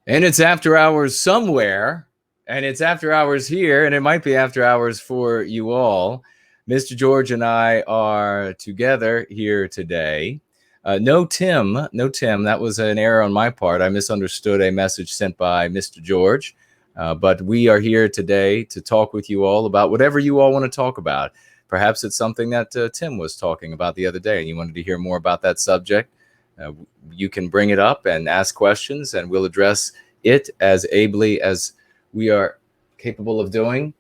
And it's after hours somewhere, and it's after hours here, and it might be after hours for you all. Mr. George and I are together here today. No Tim. That was an error on my part. I misunderstood a message sent by Mr. George. But we are here today to talk with you all about whatever you all want to talk about. Perhaps it's something that Tim was talking about the other day, and you wanted to hear more about that subject. You can bring it up and ask questions, and we'll address it as ably as we are capable of doing.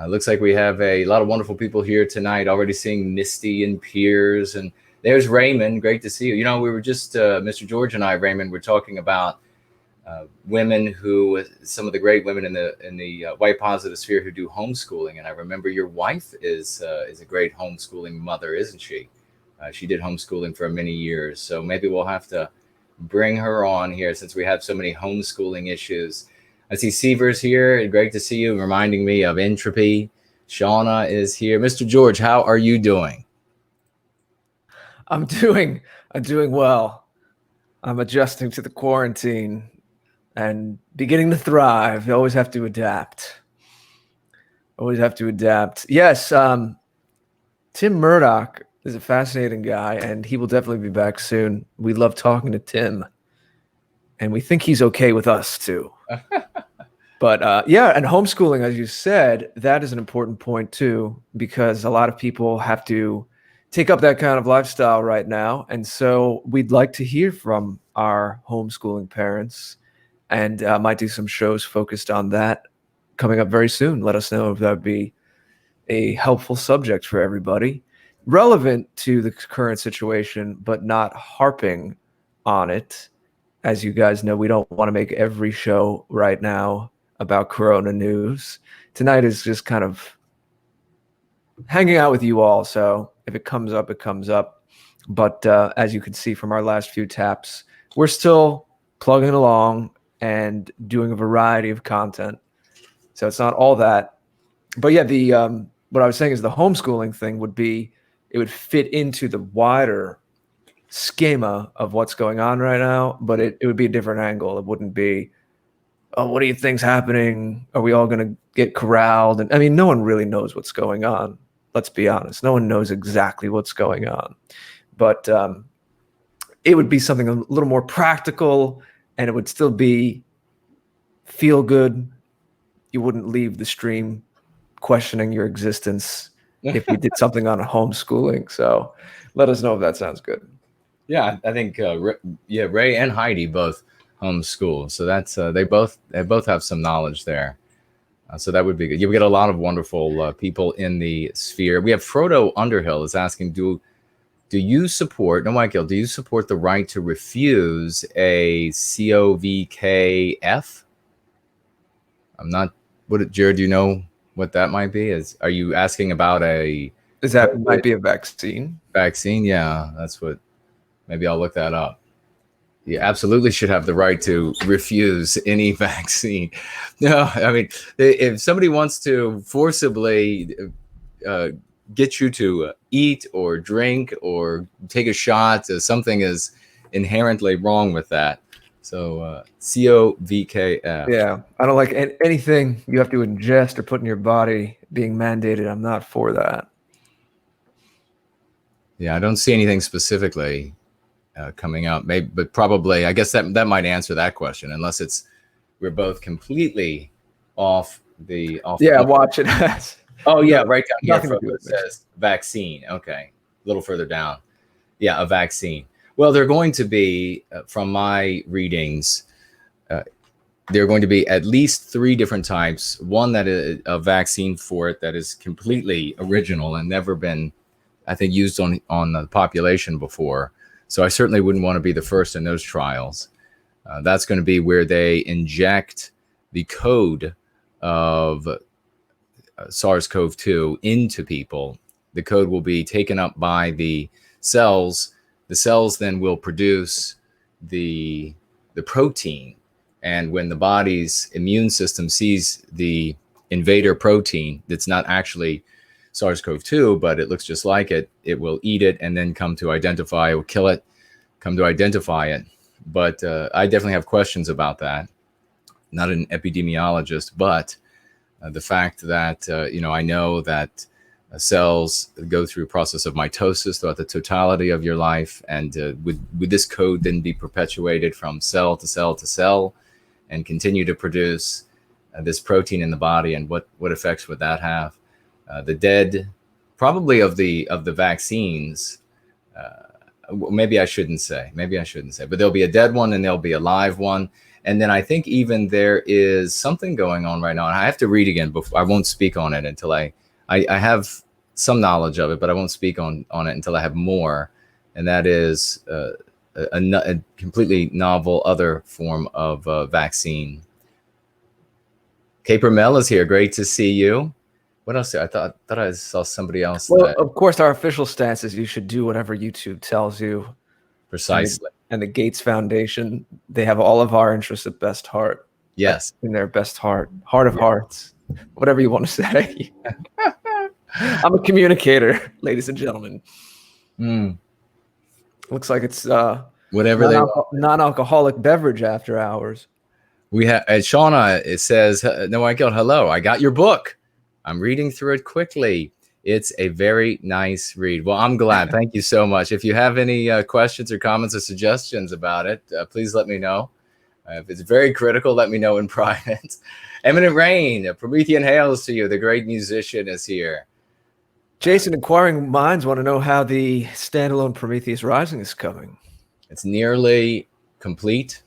Looks like we have a lot of wonderful people here tonight, already seeing Misty and Piers, and there's Raymond. Great to see you. You know, we were just, Mr. George and I, Raymond, were talking about women who, some of the great women in the white positive sphere who do homeschooling. And I remember your wife is a great homeschooling mother, isn't she? She did homeschooling for many years. So maybe we'll have to bring her on here since we have so many homeschooling issues. I see Seaver's here. Great to see you, reminding me of entropy. Shauna is here. Mr. George, how are you doing? I'm doing well. I'm adjusting to the quarantine and beginning to thrive. You always have to adapt. Yes, Tim Murdoch is a fascinating guy, and he will definitely be back soon. We love talking to Tim, and we think he's okay with us too. But yeah, and homeschooling, as you said, that is an important point too, because a lot of people have to take up that kind of lifestyle right now. And so we'd like to hear from our homeschooling parents, and might do some shows focused on that coming up very soon. Let us know if that would be a helpful subject for everybody, relevant to the current situation, but not harping on it. As you guys know, we don't want to make every show right now about Corona news. Tonight is just kind of hanging out with you all. So if it comes up, it comes up. But as you can see from our last few taps, we're still plugging along and doing a variety of content. So it's not all that. But yeah, the what I was saying is the homeschooling thing would be, it would fit into the wider schema of what's going on right now, but it would be a different angle. It wouldn't be, oh, what do you think's happening? Are we all going to get corralled? And I mean, no one really knows what's going on. Let's be honest. No one knows exactly what's going on. But it would be something a little more practical, and it would still be feel good. You wouldn't leave the stream questioning your existence if we did something on homeschooling. So let us know if that sounds good. Yeah, I think Ray and Heidi both homeschool, so that's they both have some knowledge there. So that would be good. You get a lot of wonderful people in the sphere. We have Frodo Underhill is asking, do you support, no, Michael, do you support the right to refuse a COVKF? I'm not, Jared, do you know what that might be? Are you asking about might be a vaccine? Vaccine, yeah, that's what, maybe I'll look that up. You absolutely should have the right to refuse any vaccine. No, I mean, if somebody wants to forcibly get you to eat or drink or take a shot, something is inherently wrong with that. So COVKF. Yeah, I don't like anything you have to ingest or put in your body being mandated. I'm not for that. Yeah, I don't see anything specifically coming out, maybe, but probably, I guess that might answer that question, unless we're both completely off. Watch it. Oh yeah, right down here it says vaccine. Okay, a little further down. Yeah, a vaccine. Well, they're going to be, from my readings, there are going to be at least 3 different types. One that is a vaccine for it that is completely original and never been, I think, used on the population before. So I certainly wouldn't want to be the first in those trials. That's going to be where they inject the code of SARS-CoV-2 into people. The code will be taken up by the cells. The cells then will produce the protein. And when the body's immune system sees the invader protein that's not actually SARS-CoV-2, but it looks just like it, it will eat it and then come to identify, it. But I definitely have questions about that. not an epidemiologist, but the fact that, I know that cells go through a process of mitosis throughout the totality of your life. And would this code then be perpetuated from cell to cell to cell and continue to produce this protein in the body? And what effects would that have? The dead, probably of the vaccines, maybe I shouldn't say, but there'll be a dead one and there'll be a live one. And then I think even there is something going on right now. And I have to read again before I won't speak on it until I have some knowledge of it, but I won't speak on it until I have more. And that is a completely novel other form of vaccine. Caper Mel is here. Great to see you. What else? I thought I saw somebody else. Well, of course, our official stance is you should do whatever YouTube tells you. Precisely. And the Gates Foundation, they have all of our interests at best heart. Yes. In their best heart of hearts, whatever you want to say. I'm a communicator, ladies and gentlemen. Looks like it's whatever non-alcoholic beverage after hours. We have Shauna. It says, "No, Michael, hello. I got your book. I'm reading through it quickly. It's a very nice read." Well, I'm glad. Thank you so much. If you have any questions or comments or suggestions about it, please let me know. If it's very critical, let me know in private. Eminent Rain, Promethean hails to you. The great musician is here. Jason, inquiring minds want to know how the standalone Prometheus Rising is coming. It's nearly complete.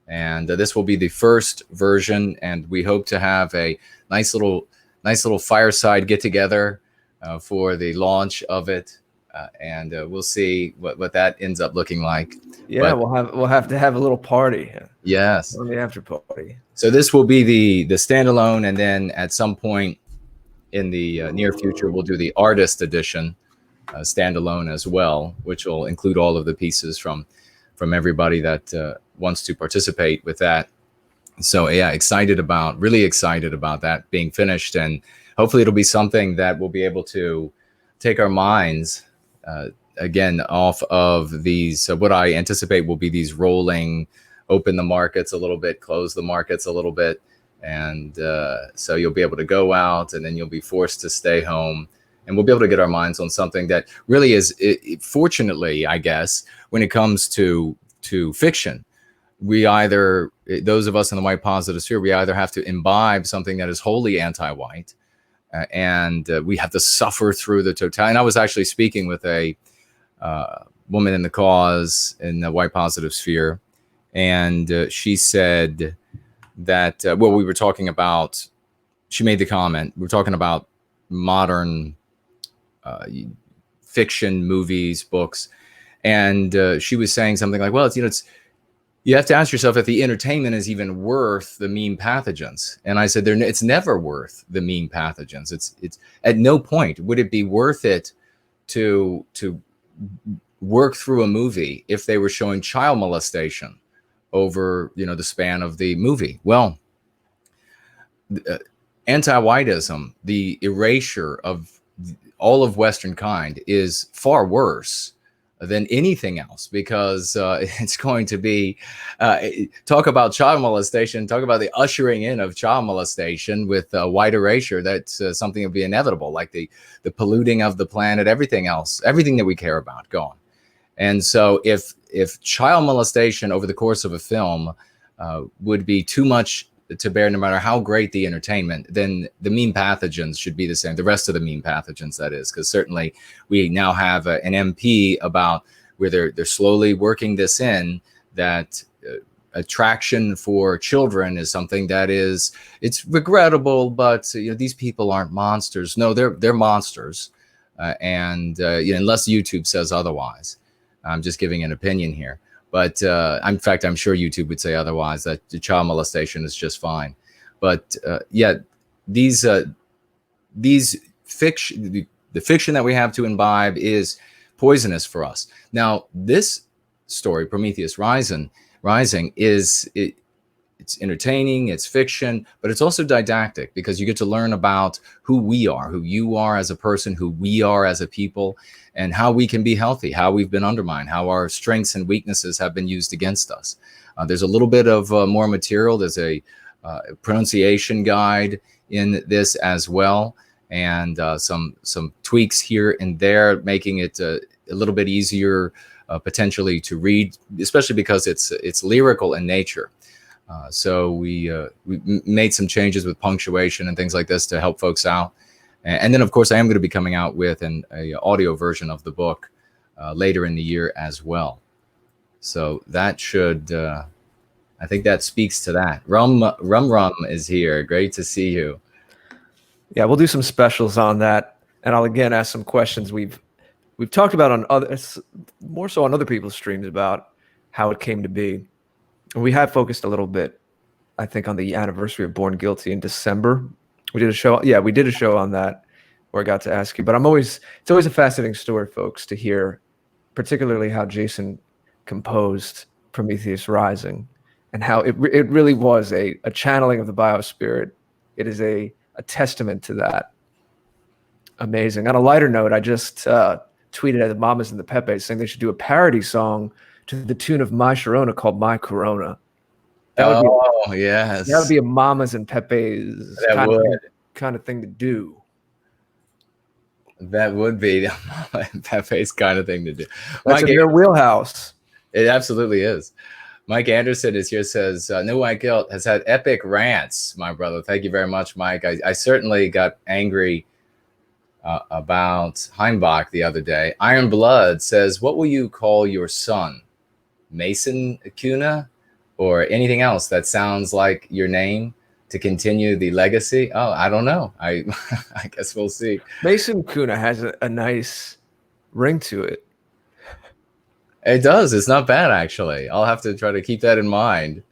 And this will be the first version. And we hope to have a nice little fireside get together for the launch of it, and we'll see what that ends up looking like. Yeah, but we'll have to have a little party. Yes, on the after party. So this will be the standalone, and then at some point in the near future, we'll do the artist edition standalone as well, which will include all of the pieces from everybody that wants to participate with that. So yeah, really excited about that being finished, and hopefully it'll be something that we'll be able to take our minds again off of these. What I anticipate will be these rolling, open the markets a little bit, close the markets a little bit, and so you'll be able to go out, and then you'll be forced to stay home, and we'll be able to get our minds on something that really is, fortunately, I guess, when it comes to fiction. We either, those of us in the white positive sphere, we either have to imbibe something that is wholly anti-white, and we have to suffer through the totality. And I was actually speaking with a woman in the cause in the white positive sphere, and she said that, we were talking about, she made the comment, we're talking about modern fiction, movies, books, and she was saying something like, well, you have to ask yourself if the entertainment is even worth the mean pathogens. And I said, it's never worth the mean pathogens. It's at no point would it be worth it to work through a movie if they were showing child molestation over, the span of the movie. Well, anti-whiteism, the erasure of all of Western kind, is far worse than anything else, because it's going to be talk about child molestation, talk about the ushering in of child molestation with white erasure. That's something that will be inevitable, like the polluting of the planet, everything else, everything that we care about gone. And so if child molestation over the course of a film would be too much to bear, no matter how great the entertainment, then the mean pathogens should be the same. The rest of the mean pathogens, that is, because certainly we now have an MP about where they're slowly working this in, that attraction for children is something that it's regrettable, but these people aren't monsters. No, they're monsters, and unless YouTube says otherwise. I'm just giving an opinion here. But in fact, I'm sure YouTube would say otherwise, that the child molestation is just fine. But these fiction, the fiction that we have to imbibe is poisonous for us. Now, this story, Prometheus Rising, it's entertaining, it's fiction, but it's also didactic, because you get to learn about who we are, who you are as a person, who we are as a people, and how we can be healthy, how we've been undermined, how our strengths and weaknesses have been used against us. There's a little bit of more material. There's a pronunciation guide in this as well, and some tweaks here and there, making it a little bit easier potentially to read, especially because it's lyrical in nature. So we made some changes with punctuation and things like this to help folks out. And then, of course, I am going to be coming out with an audio version of the book later in the year as well. So that should, I think that speaks to that. Rum is here. Great to see you. Yeah, we'll do some specials on that, and I'll again ask some questions we've talked about on others, more so on other people's streams, about how it came to be. And we have focused a little bit, I think, on the anniversary of Born Guilty in December. We did a show. Yeah, we did a show on that where I got to ask you. But it's always a fascinating story, folks, to hear, particularly how Jason composed Prometheus Rising, and how it really was a channeling of the biospirit. It is a testament to that. Amazing. On a lighter note, I just tweeted at the Mamas and the Pepes saying they should do a parody song to the tune of My Sharona called My Corona. Yes. That would be a Mamas and Pepes kind of thing to do. That would be the Mama and Pepe's kind of thing to do. That's in their wheelhouse. It absolutely is. Mike Anderson is here, says, No White Guilt has had epic rants, my brother. Thank you very much, Mike. I certainly got angry about Heimbach the other day. Iron Blood says, what will you call your son? Mason Acuna or anything else that sounds like your name to continue the legacy? Oh, I don't know. I guess we'll see. Mason Acuna has a nice ring to it. It does. It's not bad, actually. I'll have to try to keep that in mind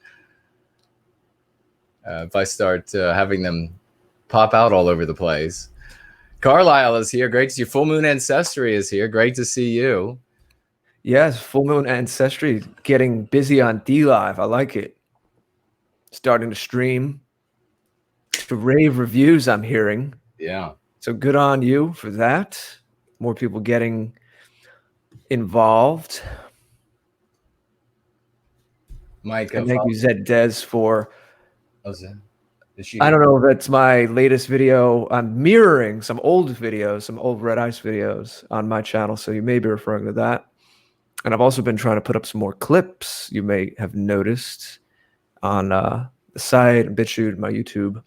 if I start having them pop out all over the place. Carlisle is here. Great to see you. Full Moon Ancestry is here. Great to see you. Yes, Full Moon Ancestry getting busy on DLive. I like it. Starting to stream. To rave reviews, I'm hearing. Yeah. So good on you for that. More people getting involved. Mike, and thank you, Zed Des, for. Oh, Zed. I don't know if it's my latest video. I'm mirroring some old videos, some old Red Ice videos on my channel, so you may be referring to that. And I've also been trying to put up some more clips you may have noticed on the site and BitChute, my YouTube.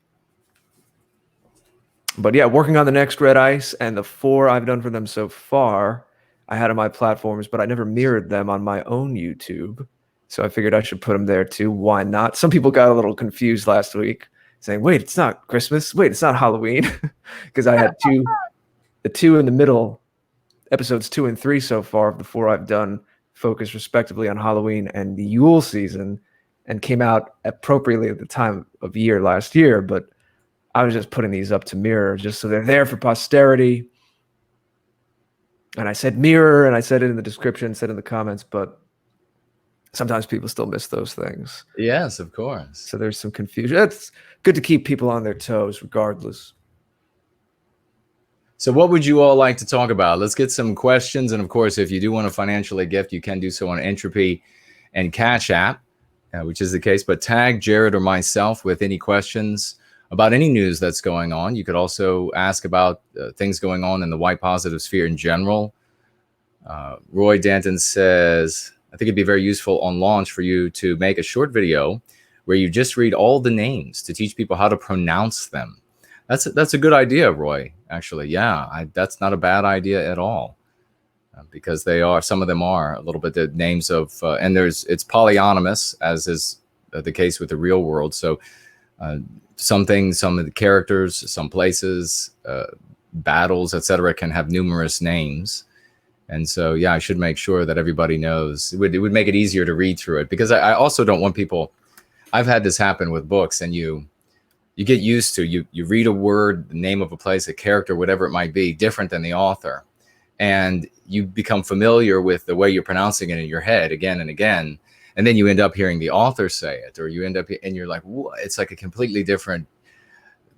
But yeah, working on the next Red Ice, and the 4 I've done for them so far, I had on my platforms, but I never mirrored them on my own YouTube. So I figured I should put them there too. Why not? Some people got a little confused last week, saying, wait, it's not Christmas. Wait, it's not Halloween. Because I had the two in the middle, episodes 2 and 3 so far of the 4 I've done, focus respectively on Halloween and the Yule season, and came out appropriately at the time of year last year. But I was just putting these up to mirror just so they're there for posterity. And I said mirror, and I said it in the description, said in the comments, but sometimes people still miss those things. Yes, of course. So there's some confusion. It's good to keep people on their toes regardless. So what would you all like to talk about? Let's get some questions. And of course, if you do want to financially gift, you can do so on Entropy and Cash App, which is the case. But tag Jared or myself with any questions about any news that's going on. You could also ask about things going on in the white positive sphere in general. Roy Danton says, I think it'd be very useful on launch for you to make a short video where you just read all the names to teach people how to pronounce them. That's a good idea, Roy, actually. Yeah, that's not a bad idea at all, because some of them are a little bit the names of, and it's polyonymous, as is the case with the real world. So some things, some of the characters, some places, battles, etc., can have numerous names. And so, yeah, I should make sure that everybody knows. It would make it easier to read through it, because I also don't want people. I've had this happen with books, and you get used to you read a word, the name of a place, a character, whatever it might be, different than the author, and you become familiar with the way you're pronouncing it in your head again and again, and then you end up hearing the author say it, or you end up and you're like, what? It's like a completely different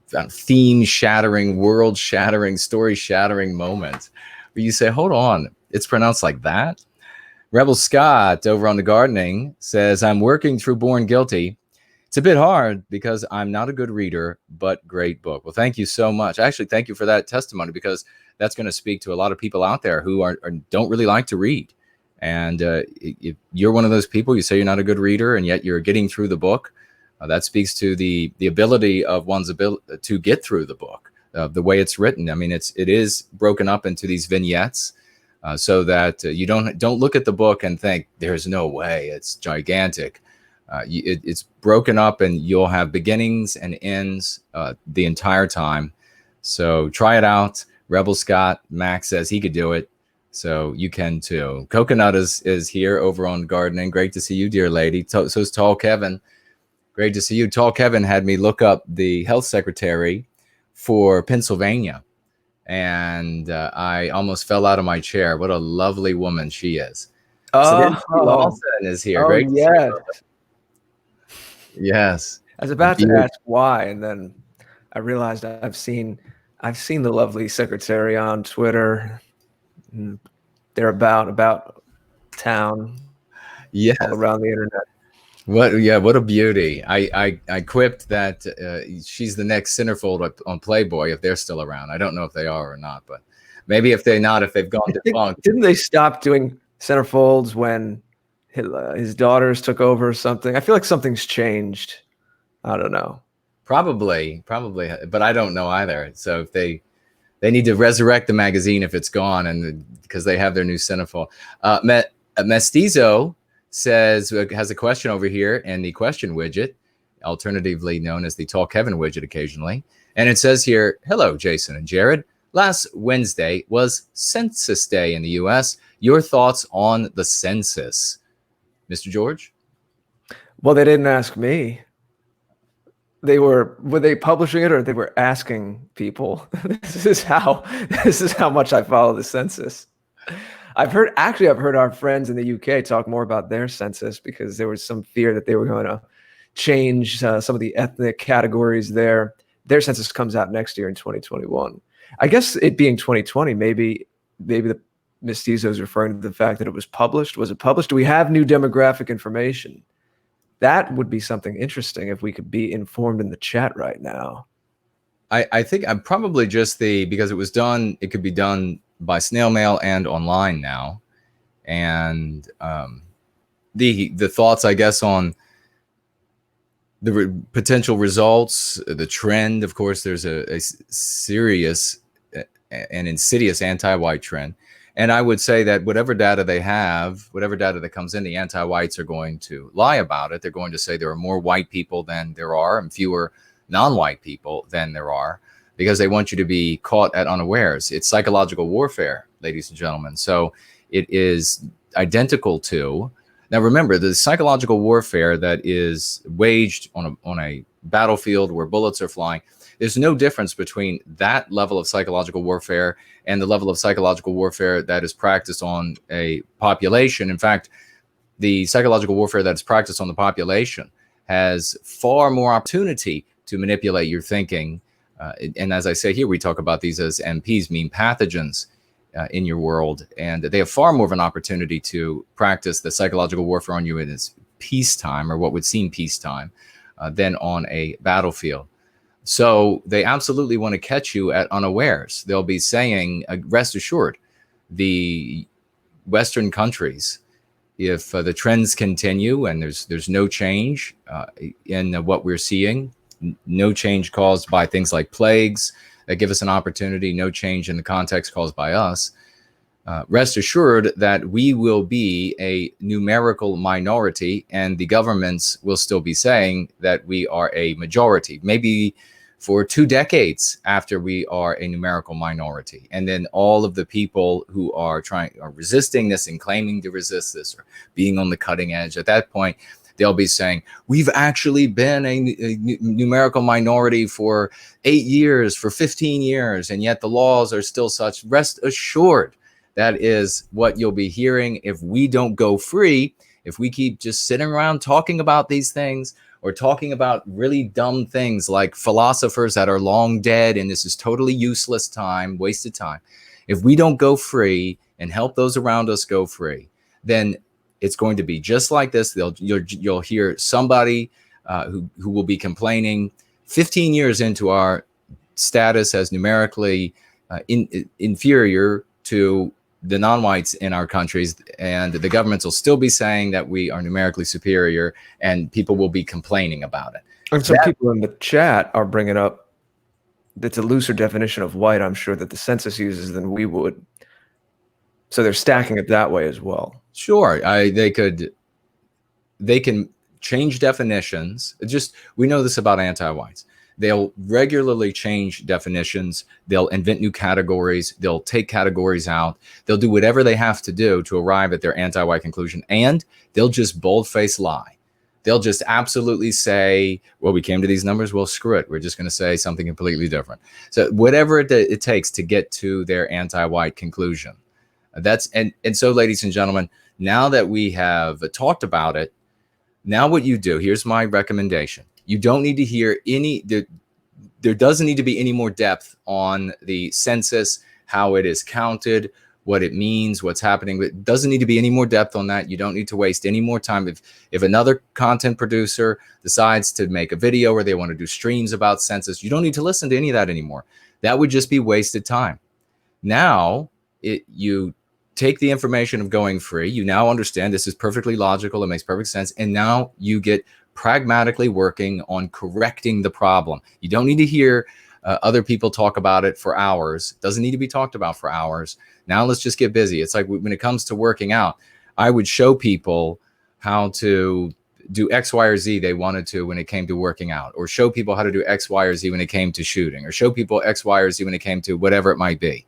theme-shattering, world-shattering, story-shattering moment where you say, hold on, it's pronounced like that? Rebel Scott over on the gardening says, I'm working through Born Guilty It's a bit hard because I'm not a good reader, but great book. Well, thank you so much. Actually, thank you for that testimony, because that's going to speak to a lot of people out there who don't really like to read. And if you're one of those people, you say you're not a good reader, and yet you're getting through the book. That speaks to the ability of one's ability to get through the book, the way it's written. I mean, it is broken up into these vignettes, so that you don't look at the book and think there's no way, it's gigantic. It's broken up, and you'll have beginnings and ends the entire time. So try it out. Rebel Scott Max says he could do it, so you can too. Coconut is here over on gardening. Great to see you, dear lady. So is Tall Kevin. Great to see you. Tall Kevin had me look up the health secretary for Pennsylvania, and I almost fell out of my chair. What a lovely woman she is. Oh, Lawson is here. Oh, Great. yes. Yes. I was about to ask why, and then I realized I've seen the lovely secretary on Twitter. They're about town, yes, all around the internet. What a beauty. I quipped that she's the next centerfold on Playboy, if they're still around. I don't know if they are or not, but maybe if they've gone defunct. Didn't they stop doing centerfolds when his daughters took over or something? I feel like something's changed. I don't know. Probably, but I don't know either. So if they need to resurrect the magazine if it's gone, and because they have their new centerfold. Mestizo has a question over here in the question widget, alternatively known as the Tall Kevin widget occasionally. And it says here, hello, Jason and Jared. Last Wednesday was Census Day in the U.S. Your thoughts on the census, Mr. George? Well, they didn't ask me. Were they publishing it, or they were asking people? This is how much I follow the census. I've heard our friends in the UK talk more about their census, because there was some fear that they were going to change some of the ethnic categories there. Their census comes out next year in 2021. I guess it being 2020, maybe the Mestizo is referring to the fact that it was published. Was it published? Do we have new demographic information? That would be something interesting if we could be informed in the chat right now. I think I'm probably just because it was done, it could be done by snail mail and online now. And the thoughts, I guess, on the potential results, the trend. Of course, there's a serious and insidious anti-white trend. And I would say that whatever data they have, whatever data that comes in, the anti-whites are going to lie about it. They're going to say there are more white people than there are and fewer non-white people than there are, because they want you to be caught at unawares. It's psychological warfare, ladies and gentlemen. So it is identical to, now remember, the psychological warfare that is waged on a battlefield where bullets are flying. There's no difference between that level of psychological warfare and the level of psychological warfare that is practiced on a population. In fact, the psychological warfare that is practiced on the population has far more opportunity to manipulate your thinking. And as I say here, we talk about these as MPs, mean pathogens in your world. And they have far more of an opportunity to practice the psychological warfare on you in its peacetime, or what would seem peacetime, than on a battlefield. So they absolutely want to catch you at unawares. They'll be saying, rest assured, the Western countries, if the trends continue and there's no change in what we're seeing, no change caused by things like plagues that give us an opportunity, no change in the context caused by us, rest assured that we will be a numerical minority, and the governments will still be saying that we are a majority, maybe for 2 decades after we are a numerical minority. And then all of the people who are resisting this and claiming to resist this, or being on the cutting edge, at that point, they'll be saying, we've actually been a numerical minority for 8 years, for 15 years, and yet the laws are still such. Rest assured, that is what you'll be hearing if we don't go free, if we keep just sitting around talking about these things, or talking about really dumb things like philosophers that are long dead and this is totally useless time, wasted time. If we don't go free and help those around us go free, then it's going to be just like this. You'll hear somebody who will be complaining 15 years into our status as numerically inferior to the non-whites in our countries, and the governments will still be saying that we are numerically superior, and people will be complaining about it. And some people in the chat are bringing up that's a looser definition of white, I'm sure, that the census uses than we would. So they're stacking it that way as well. Sure, they can change definitions. We know this about anti-whites. They'll regularly change definitions. They'll invent new categories. They'll take categories out. They'll do whatever they have to do to arrive at their anti-white conclusion. And they'll just bold-faced lie. They'll just absolutely say, well, we came to these numbers. Well, screw it. We're just going to say something completely different. So whatever it takes to get to their anti-white conclusion. And so, ladies and gentlemen, now that we have talked about it, now what you do, here's my recommendation. You don't need to hear there doesn't need to be any more depth on the census, how it is counted, what it means, what's happening. It doesn't need to be any more depth on that. You don't need to waste any more time. If another content producer decides to make a video or they want to do streams about census, you don't need to listen to any of that anymore. That would just be wasted time. Now, you take the information of going free. You now understand this is perfectly logical. It makes perfect sense. And now you get pragmatically working on correcting the problem. You don't need to hear other people talk about it for hours. It doesn't need to be talked about for hours. Now let's just get busy. It's like when it comes to working out, I would show people how to do X, Y, or Z they wanted to when it came to working out, or show people how to do X, Y, or Z when it came to shooting, or show people X, Y, or Z when it came to whatever it might be.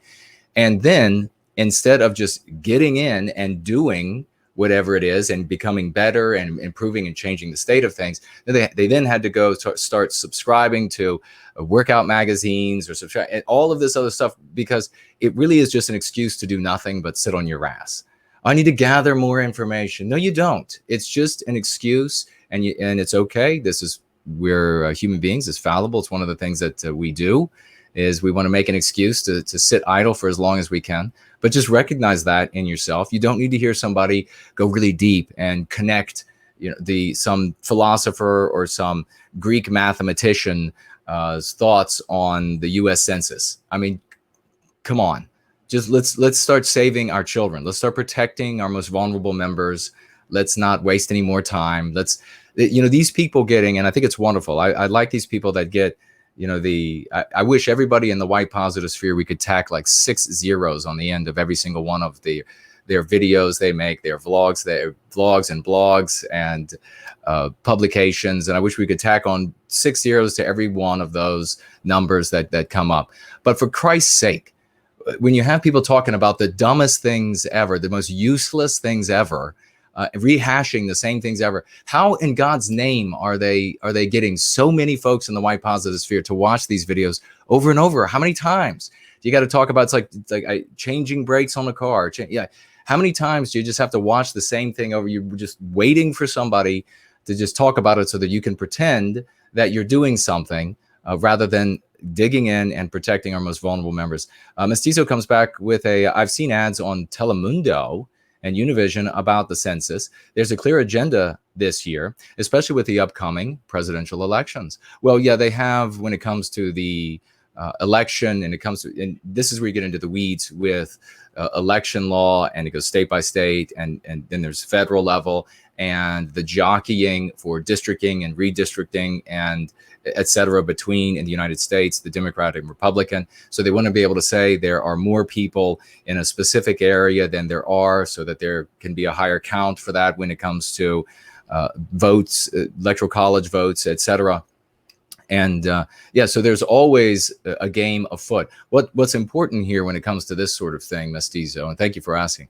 And then instead of just getting in and doing whatever it is and becoming better and improving and changing the state of things, they then had to go start subscribing to workout magazines or subscribe and all of this other stuff, because it really is just an excuse to do nothing but sit on your ass. I need to gather more information. No, you don't. It's just an excuse, and it's okay. We're human beings. It's fallible. It's one of the things that we do, is we want to make an excuse to sit idle for as long as we can. But just recognize that in yourself. You don't need to hear somebody go really deep and connect, some philosopher or some Greek mathematician thoughts on the U.S. Census. I mean, come on. Just let's start saving our children. Let's start protecting our most vulnerable members. Let's not waste any more time. These people getting, and I think it's wonderful. I like these people that get, I wish everybody in the white positive sphere, we could tack like 6 zeros on the end of every single one of their videos they make, their vlogs and blogs and publications. And I wish we could tack on 6 zeros to every one of those numbers that come up. But for Christ's sake, when you have people talking about the dumbest things ever, the most useless things ever, rehashing the same things ever, how in God's name are they getting so many folks in the white positive sphere to watch these videos over and over? How many times do you got to talk about? It's like changing brakes on a car. How many times do you just have to watch the same thing over? You're just waiting for somebody to just talk about it so that you can pretend that you're doing something rather than digging in and protecting our most vulnerable members. Mestizo comes back with I've seen ads on Telemundo and Univision about the census. There's a clear agenda this year, especially with the upcoming presidential elections. Well, yeah, they have when it comes to the election, and this is where you get into the weeds with election law, and it goes state by state, and then there's federal level, and the jockeying for districting and redistricting and et cetera between in the United States, the Democratic and Republican. So they want to be able to say there are more people in a specific area than there are, so that there can be a higher count for that when it comes to votes, electoral college votes, et cetera. And so there's always a game afoot. What's important here when it comes to this sort of thing, Mestizo, and thank you for asking,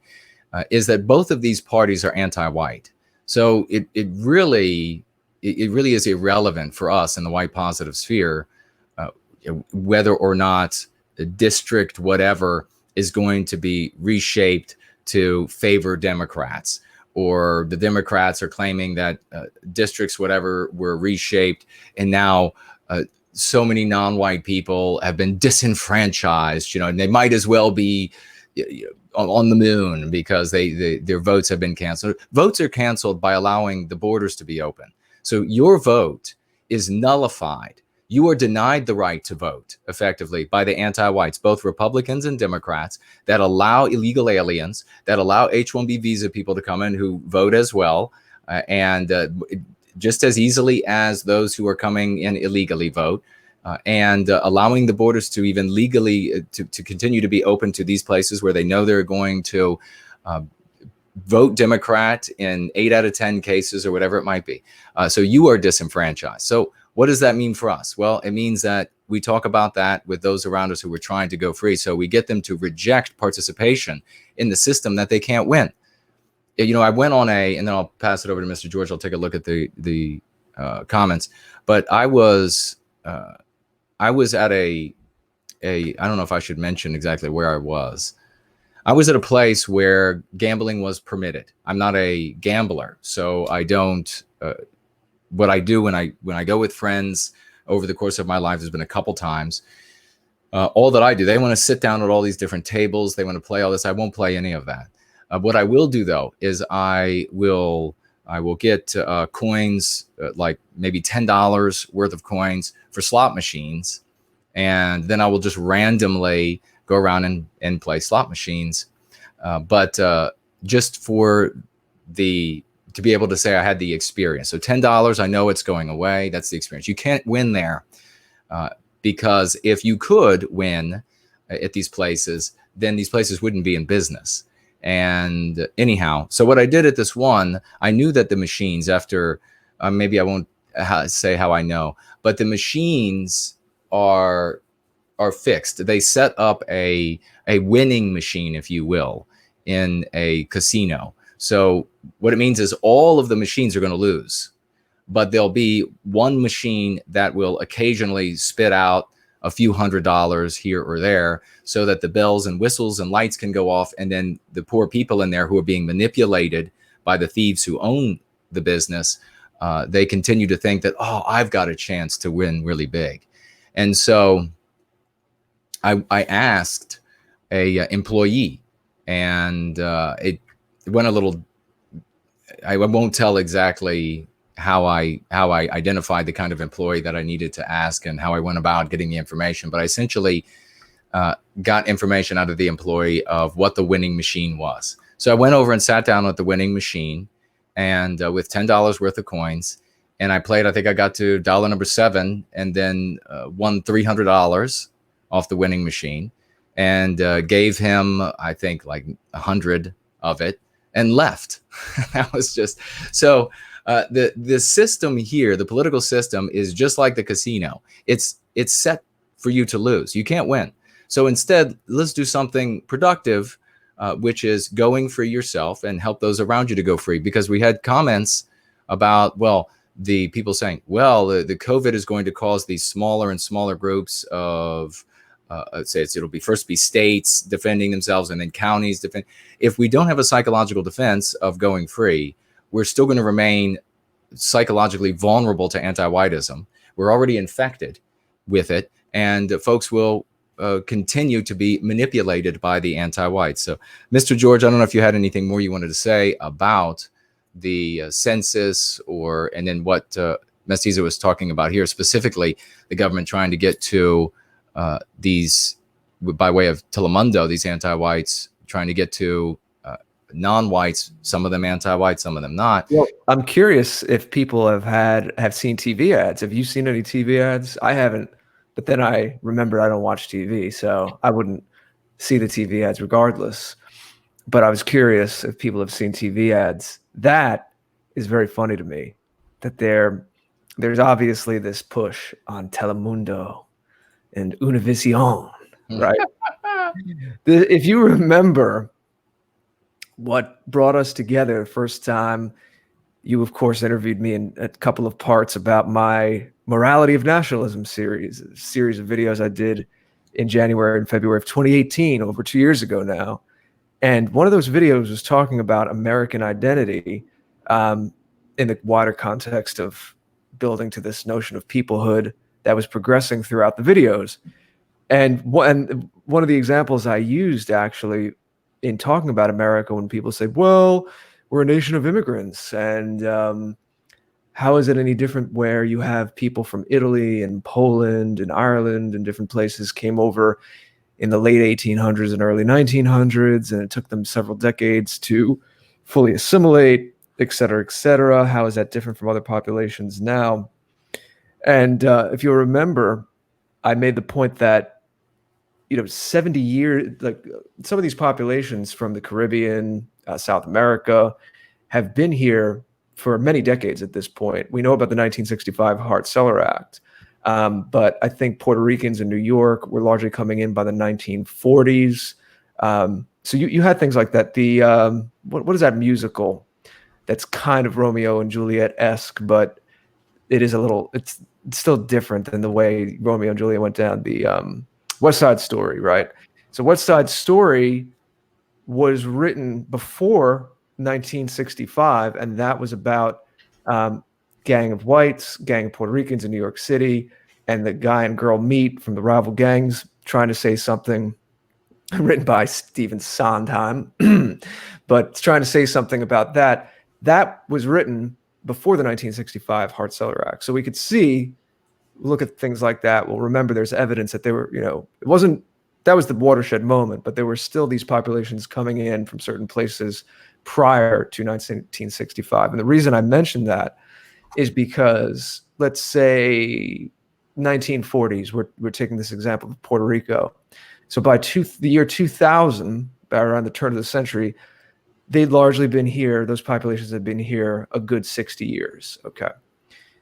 is that both of these parties are anti-white. So it really is irrelevant for us in the white positive sphere whether or not the district whatever is going to be reshaped to favor Democrats, or the Democrats are claiming that districts whatever were reshaped, and now so many non-white people have been disenfranchised, and they might as well be on the moon because their votes have been canceled. Votes are canceled by allowing the borders to be open. So your vote is nullified. You are denied the right to vote effectively by the anti-whites, both Republicans and Democrats, that allow illegal aliens, that allow H-1B visa people to come in who vote as well, and just as easily as those who are coming in illegally vote, and allowing the borders to even legally to continue to be open to these places where they know they're going to vote Democrat in 8 out of 10 cases or whatever it might be. So you are disenfranchised. So what does that mean for us? Well, it means that we talk about that with those around us who are trying to go free. So we get them to reject participation in the system that they can't win. You know, I went on and then I'll pass it over to Mr. George. I'll take a look at the comments. But I was at I don't know if I should mention exactly where I was. I was at a place where gambling was permitted. I'm not a gambler, so I don't. What I do when I go with friends over the course of my life has been a couple times. All that I do, they want to sit down at all these different tables. They want to play all this. I won't play any of that. What I will do though is I will get coins, like maybe $10 worth of coins for slot machines, and then I will just randomly go around and play slot machines, but just for to be able to say I had the experience. So $10, I know it's going away. That's the experience. You can't win there because if you could win at these places, then these places wouldn't be in business. And anyhow, so what I did at this one, I knew that the machines, after maybe I won't say how I know, but the machines are fixed. They set up a winning machine, if you will, in a casino. So what it means is all of the machines are going to lose, but there'll be one machine that will occasionally spit out a few $100s here or there so that the bells and whistles and lights can go off. And then the poor people in there who are being manipulated by the thieves who own the business, they continue to think that, oh, I've got a chance to win really big. And so I asked a employee, and it went a little, I won't tell exactly how I identified the kind of employee that I needed to ask and how I went about getting the information, but I essentially got information out of the employee of what the winning machine was. So I went over and sat down at the winning machine, and with $10 worth of coins, and I played. I think I got to dollar number 7, and then won $300 off the winning machine, and gave him, I think, like 100 of it, and left. That was just so. The system here, the political system, is just like the casino. It's set for you to lose. You can't win. So instead, let's do something productive, which is going free yourself and help those around you to go free. Because we had comments about, well, the people saying, well, the COVID is going to cause these smaller and smaller groups of, it'll be first be states defending themselves and then counties defend. If we don't have a psychological defense of going free, we're still going to remain psychologically vulnerable to anti-whiteism. We're already infected with it, and folks will continue to be manipulated by the anti-whites. So, Mr. George, I don't know if you had anything more you wanted to say about the census, and then what Mestiza was talking about here, specifically the government trying to get to these, by way of Telemundo, these anti-whites trying to get to non-whites, some of them anti-white, some of them not. Well, I'm curious if people have seen TV ads. Have you seen any TV ads? I haven't, but then I remember I don't watch TV, so I wouldn't see the TV ads regardless. But I was curious if people have seen TV ads. That is very funny to me, that there's obviously this push on Telemundo and Univision, right? If you remember what brought us together the first time, you, of course, interviewed me in a couple of parts about my Morality of Nationalism series, a series of videos I did in January and February of 2018, over 2 years ago now. And one of those videos was talking about American identity in the wider context of building to this notion of peoplehood that was progressing throughout the videos. And one of the examples I used, actually, in talking about America, when people say, well, we're a nation of immigrants, and How is it any different where you have people from Italy and Poland and Ireland and different places came over in the late 1800s and early 1900s, and it took them several decades to fully assimilate, et cetera, et cetera? How is that different from other populations now? And if you remember, I made the point that 70 years, like some of these populations from the Caribbean, South America, have been here for many decades at this point. We know about the 1965 Hart-Celler Act, but I think Puerto Ricans in New York were largely coming in by the 1940s. So you had things like that. The what is that musical that's kind of Romeo and Juliet-esque, but it's still different than the way Romeo and Juliet went down. The West Side Story, right? So West Side Story was written before 1965, and that was about gang of whites, gang of Puerto Ricans in New York City, and the guy and girl meet from the rival gangs trying to say something, written by Stephen Sondheim, but trying to say something about that. That was written before the 1965 Hart-Celler Act. So we could look at things like that. Well, remember, there's evidence that that was the watershed moment, but there were still these populations coming in from certain places prior to 1965. And the reason I mentioned that is because, let's say 1940s, we're taking this example of Puerto Rico. So by the year 2000, around the turn of the century, they'd largely been here. Those populations had been here a good 60 years. Okay.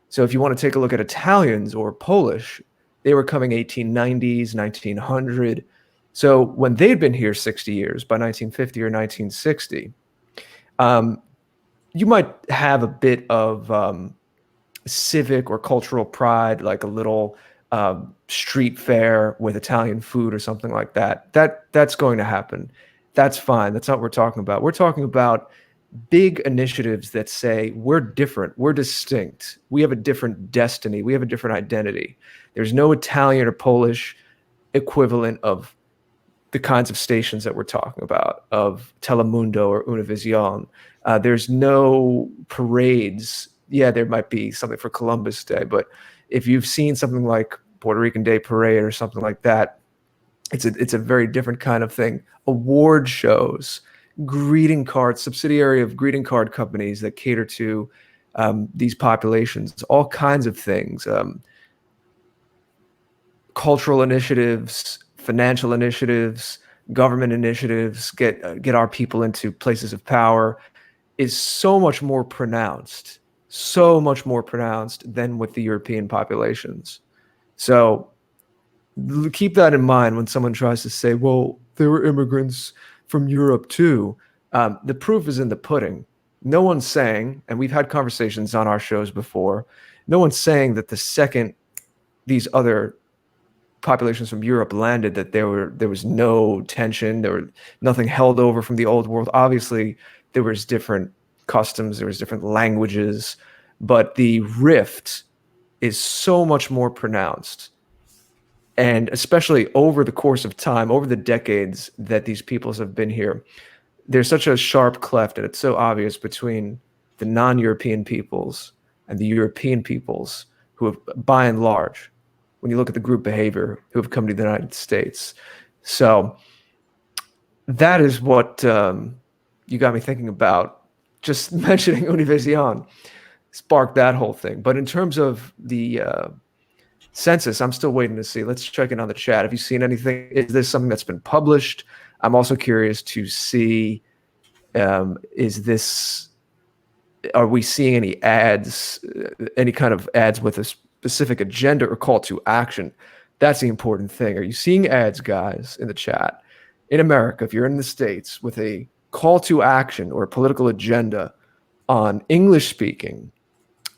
So if you want to take a look at Italians or Polish, they were coming 1890s, 1900. So when they'd been here 60 years, by 1950 or 1960, you might have a bit of civic or cultural pride, like a little street fair with Italian food or something like that. That's going to happen. That's fine. That's not what we're talking about. We're talking about big initiatives that say we're different, we're distinct, we have a different destiny, we have a different identity. There's no Italian or Polish equivalent of the kinds of stations that we're talking about, of Telemundo or Univision. There's no parades. Yeah, there might be something for Columbus Day, but if you've seen something like Puerto Rican Day Parade or something like that, it's a very different kind of thing. Award shows, greeting cards, subsidiary of greeting card companies that cater to these populations, all kinds of things, cultural initiatives, financial initiatives, government initiatives, get our people into places of power, is so much more pronounced than with the European populations. So keep that in mind when someone tries to say, well, there were immigrants from Europe too. The proof is in the pudding. No one's saying, and we've had conversations on our shows before, no one's saying that the second these other populations from Europe landed, that there was no tension, there were nothing held over from the old world. Obviously, there was different customs, there was different languages, but the rift is so much more pronounced. And especially over the course of time, over the decades that these peoples have been here, there's such a sharp cleft, and it's so obvious between the non-European peoples and the European peoples who have, by and large, when you look at the group behavior, who have come to the United States. So that is what you got me thinking about. Just mentioning Univision sparked that whole thing. But in terms of the census, I'm still waiting to see. Let's check in on the chat. Have you seen anything? Is this something that's been published? I'm also curious to see, are we seeing any ads, any kind of ads with a specific agenda or call to action? That's the important thing. Are you seeing ads, guys, in the chat? In America, if you're in the States, with a call to action or a political agenda on English-speaking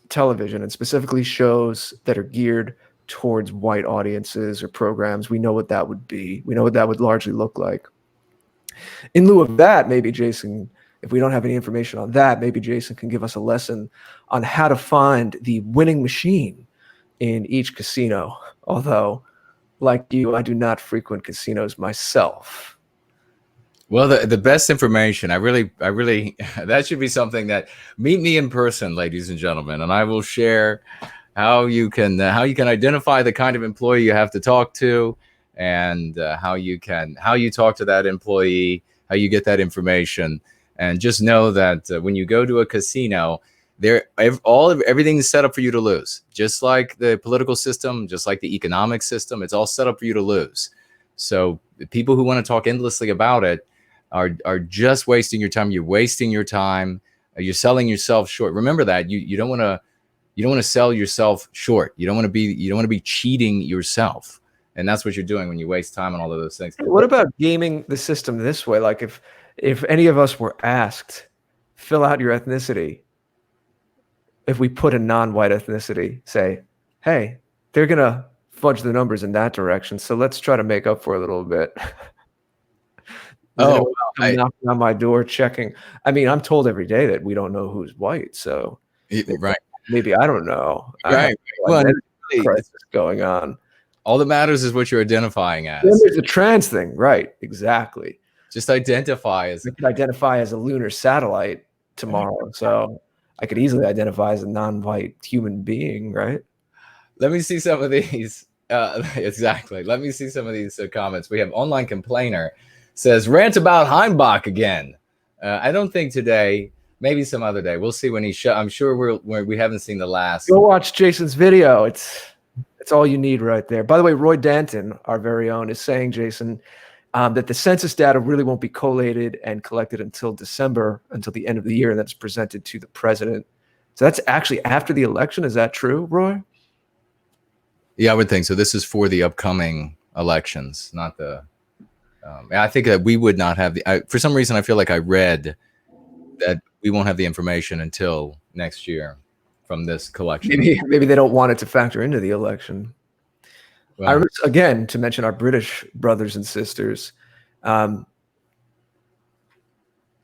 television, and specifically shows that are geared towards white audiences or programs, we know what that would be. We know what that would largely look like. In lieu of that, maybe Jason, if we don't have any information on that, maybe Jason can give us a lesson on how to find the winning machine in each casino. Although, like you, I do not frequent casinos myself. Well, the best information, I really, that should be something that meet me in person, ladies and gentlemen, and I will share how you can identify the kind of employee you have to talk to, and how you talk to that employee, how you get that information, and just know that when you go to a casino, everything is set up for you to lose, just like the political system, just like the economic system. It's all set up for you to lose. So the people who want to talk endlessly about it are just wasting your time. You're wasting your time. You're selling yourself short. Remember that you don't want to sell yourself short. You don't want to be cheating yourself. And that's what you're doing when you waste time on all of those things. What about gaming the system this way? Like if any of us were asked, fill out your ethnicity, if we put a non-white ethnicity, say, hey, they're going to fudge the numbers in that direction, so let's try to make up for a little bit. I'm knocking on my door checking. I mean, I'm told every day that we don't know who's white, so right. Maybe I don't know. Right. Well, crisis going on. All that matters is what you're identifying as. Then there's the trans thing, right? Exactly. Just identify as. I could identify as a lunar satellite tomorrow, so I could easily identify as a non-white human being, right? Let me see some of these. Exactly. Let me see some of these comments. We have Online Complainer says, rant about Heimbach again. I don't think today, maybe some other day. We'll see when he I'm sure we haven't seen the last. Go watch Jason's video. It's all you need right there. By the way, Roy Danton, our very own, is saying, Jason, that the census data really won't be collated and collected until December, until the end of the year, and that's presented to the president. So that's actually after the election. Is that true, Roy? Yeah, I would think so. This is for the upcoming elections, not the. I think that we would not have for some reason, I feel like I read that we won't have the information until next year from this collection. Maybe they don't want it to factor into the election. Well, again, to mention our British brothers and sisters, I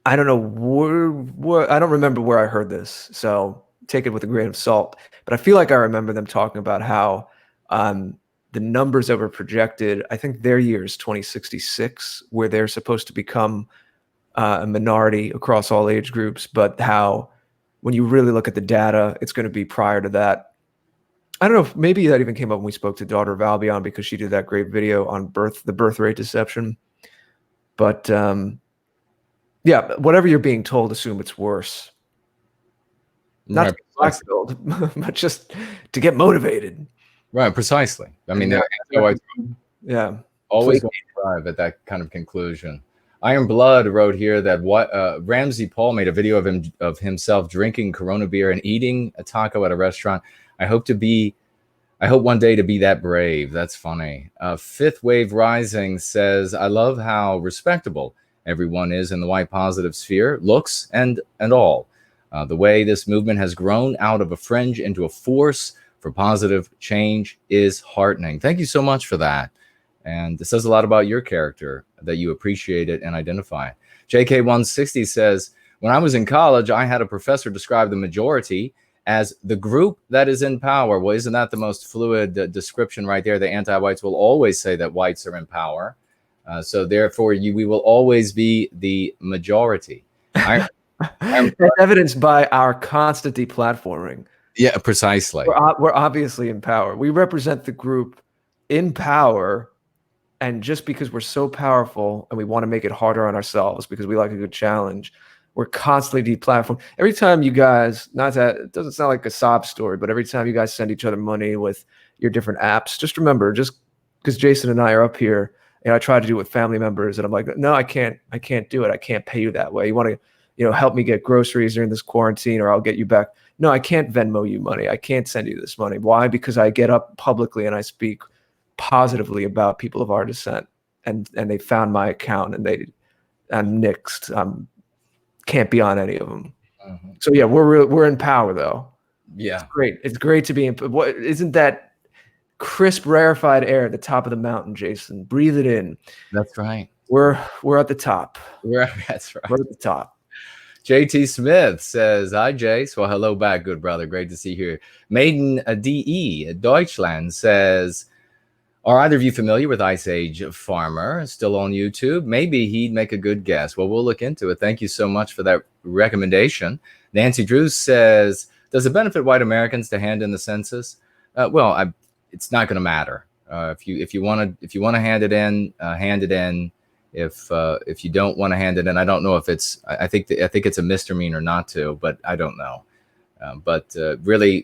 don't know I don't remember where I heard this, so take it with a grain of salt. But I feel like I remember them talking about how the numbers that were projected, I think their year is 2066, where they're supposed to become a minority across all age groups, but how when you really look at the data, it's going to be prior to that. I don't know if maybe that even came up when we spoke to Daughter of Albion, because she did that great video on the birth rate deception. But yeah, whatever you're being told, assume it's worse. Not to get black-pilled, but just to get motivated. Right, precisely. I mean, yeah, always going to drive at that kind of conclusion. Iron Blood wrote here that Ramsey Paul made a video of himself drinking Corona beer and eating a taco at a restaurant. I hope one day to be that brave. That's funny. Fifth Wave Rising says, I love how respectable everyone is in the white positive sphere, looks and all. The way this movement has grown out of a fringe into a force for positive change is heartening. Thank you so much for that. And it says a lot about your character, that you appreciate it and identify. JK160 says, when I was in college, I had a professor describe the majority as the group that is in power. Well, isn't that the most fluid description right there? The anti-whites will always say that whites are in power. So therefore, we will always be the majority. That's evidenced by our constant deplatforming. Yeah, precisely. We're obviously in power. We represent the group in power, and just because we're so powerful and we want to make it harder on ourselves because we like a good challenge, we're constantly deplatformed. Every time you guys, it doesn't sound like a sob story, but every time you guys send each other money with your different apps, just remember, just because Jason and I are up here, and I try to do it with family members, and I'm like, no, I can't do it. I can't pay you that way. You want to, help me get groceries during this quarantine, or I'll get you back. No, I can't Venmo you money. I can't send you this money. Why? Because I get up publicly and I speak positively about people of our descent, and they found my account and I'm nixed. Can't be on any of them. Mm-hmm. So yeah, we're in power though. Yeah, it's great. It's great to be in. What isn't that crisp, rarefied air at the top of the mountain, Jason? Breathe it in. That's right. We're at the top. That's right. We're at the top. JT Smith says, hi, Jace. Well, hello back, good brother. Great to see you here. Maiden DE Deutschland says, Are either of you familiar with Ice Age Farmer? Still on YouTube? Maybe he'd make a good guess. Well, we'll look into it. Thank you so much for that recommendation. Nancy Drew says, does it benefit white Americans to hand in the census? It's not going to matter. If you want to hand it in, hand it in. If you don't want to hand it in, I don't know if it's. I think it's a misdemeanor not to, but I don't know. Really,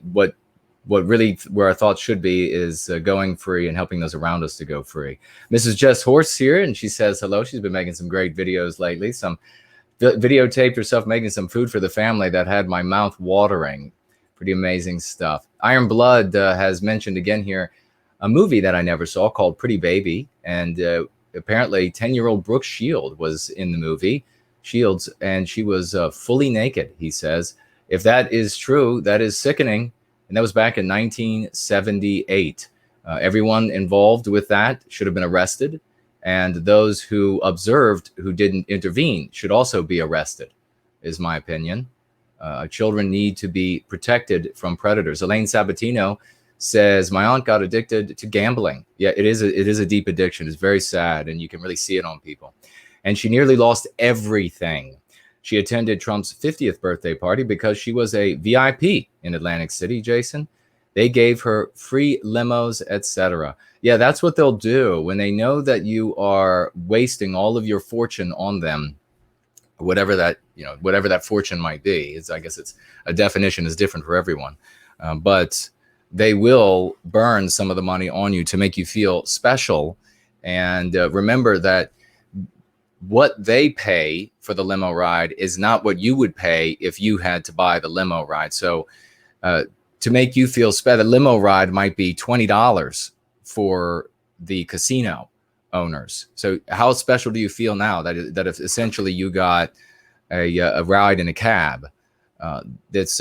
where our thoughts should be is going free and helping those around us to go free. Mrs. Jess Horse here, and she says hello. She's been making some great videos lately. Some videotaped herself making some food for the family that had my mouth watering. Pretty amazing stuff. Iron Blood has mentioned again here a movie that I never saw called Pretty Baby, and apparently 10-year-old Brooke Shields was in the movie. Shields, and she was fully naked, he says. If that is true, that is sickening. And that was back in 1978. Everyone involved with that should have been arrested. And those who observed, who didn't intervene, should also be arrested, is my opinion. Children need to be protected from predators. Elaine Sabatino says, my aunt got addicted to gambling. Yeah, it is a deep addiction. It's very sad, and you can really see it on people. And she nearly lost everything. She attended Trump's 50th birthday party because she was a VIP in Atlantic City, Jason. They gave her free limos, etc. Yeah, that's what they'll do when they know that you are wasting all of your fortune on them, whatever that fortune might be. I guess it's a definition is different for everyone. But they will burn some of the money on you to make you feel special. And remember that what they pay for the limo ride is not what you would pay if you had to buy the limo ride. So to make you feel special, the limo ride might be $20 for the casino owners. So how special do you feel now that if essentially you got a ride in a cab? It's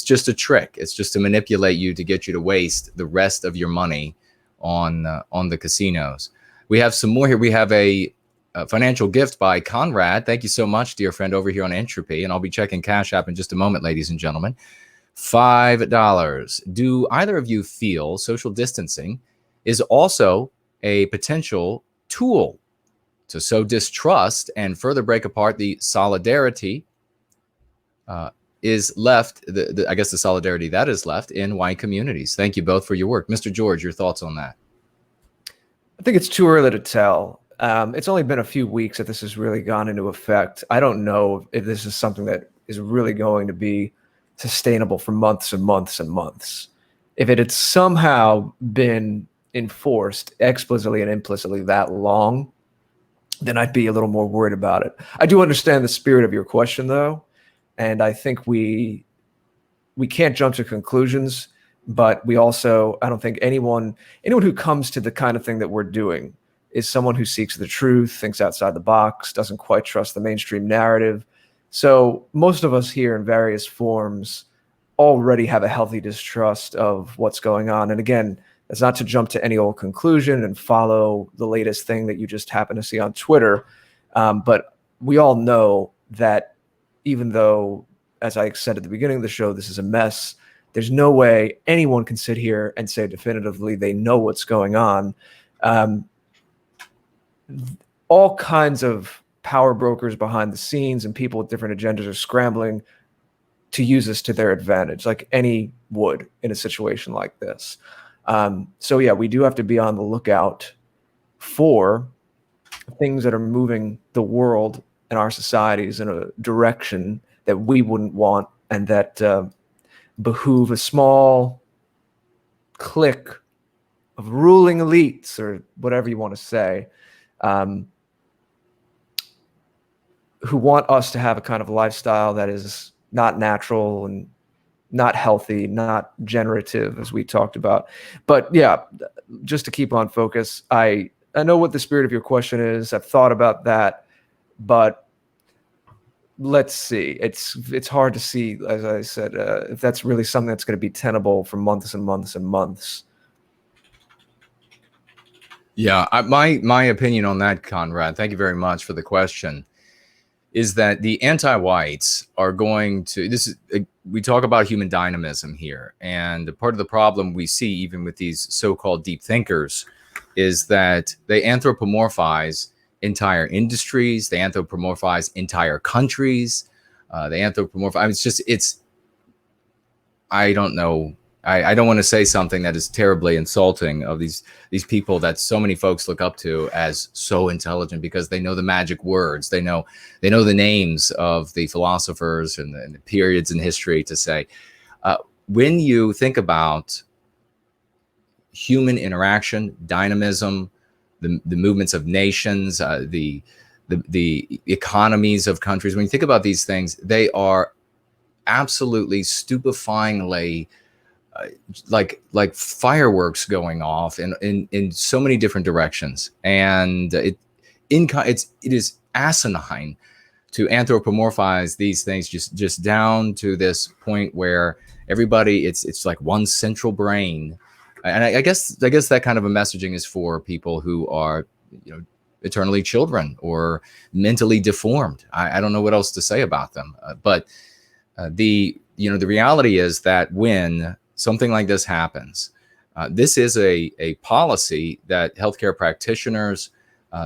just a trick. It's just to manipulate you to get you to waste the rest of your money on the casinos. We have some more here. We have a financial gift by Conrad. Thank you so much, dear friend, over here on Entropy. And I'll be checking Cash App in just a moment, ladies and gentlemen. $5. Do either of you feel social distancing is also a potential tool to sow distrust and further break apart the solidarity is left, I guess the solidarity that is left in white communities? Thank you both for your work. Mr. George, your thoughts on that? I think it's too early to tell. It's only been a few weeks that this has really gone into effect. I don't know if this is something that is really going to be sustainable for months and months and months. If it had somehow been enforced explicitly and implicitly that long, then I'd be a little more worried about it. I do understand the spirit of your question, though, and I think we can't jump to conclusions, but we also, I don't think anyone who comes to the kind of thing that we're doing is someone who seeks the truth, thinks outside the box, doesn't quite trust the mainstream narrative. So most of us here in various forms already have a healthy distrust of what's going on. And again, it's not to jump to any old conclusion and follow the latest thing that you just happen to see on Twitter. But we all know that even though, as I said at the beginning of the show, this is a mess, there's no way anyone can sit here and say definitively they know what's going on. All kinds of power brokers behind the scenes and people with different agendas are scrambling to use this to their advantage, like any would in a situation like this. So yeah, we do have to be on the lookout for things that are moving the world and our societies in a direction that we wouldn't want and that behoove a small clique of ruling elites, or whatever you want to say, who want us to have a kind of lifestyle that is not natural and not healthy, not generative, as we talked about. But yeah, just to keep on focus, I know what the spirit of your question is. I've thought about that, but let's see. It's hard to see, as I said, if that's really something that's going to be tenable for months and months and months. Yeah, my opinion on that, Conrad, thank you very much for the question, is that the anti-whites are going to, we talk about human dynamism here, and part of the problem we see even with these so-called deep thinkers is that they anthropomorphize entire industries, they anthropomorphize entire countries, they anthropomorphize. I mean, I don't know. I don't want to say something that is terribly insulting of these people that so many folks look up to as so intelligent, because they know the magic words. They know the names of the philosophers and the periods in history to say. When you think about human interaction, dynamism, the movements of nations, the economies of countries, when you think about these things, they are absolutely stupefyingly like fireworks going off in so many different directions, and it is asinine to anthropomorphize these things just down to this point where everybody it's like one central brain. And I guess that kind of a messaging is for people who are, eternally children or mentally deformed. I don't know what else to say about them, but the reality is that when something like this happens, this is a policy that healthcare practitioners,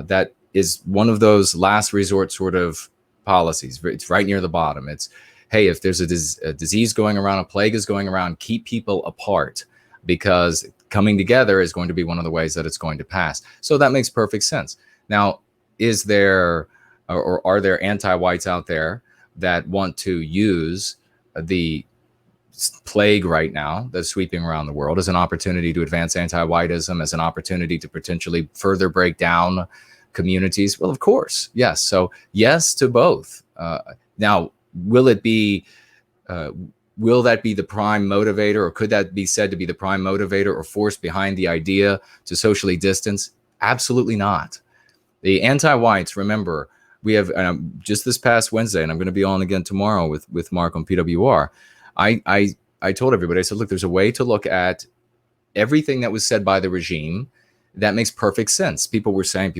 that is one of those last resort sort of policies. It's right near the bottom. It's, hey, if there's a disease going around, a plague is going around, keep people apart, because coming together is going to be one of the ways that it's going to pass. So that makes perfect sense. Now, is there or are there anti-whites out there that want to use the plague right now that's sweeping around the world as an opportunity to advance anti-whiteism, as an opportunity to potentially further break down communities? Well, of course, yes. So yes to both. Now, will that be the prime motivator, or could that be said to be the prime motivator or force behind the idea to socially distance? Absolutely not. The anti-whites, remember, we have just this past Wednesday, and I'm going to be on again tomorrow with Mark on PWR. I told everybody, I said, look, there's a way to look at everything that was said by the regime that makes perfect sense. People were saying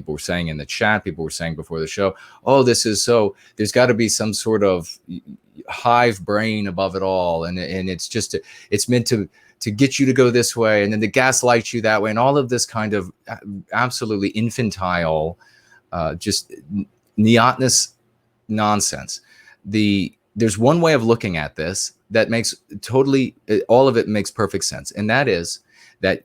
in the chat, people were saying before the show, oh, this is so, there's got to be some sort of hive brain above it all. And it's meant to get you to go this way, and then to gaslight you that way, and all of this kind of absolutely infantile, just neotness nonsense. There's one way of looking at this that makes all of it makes perfect sense. And that is that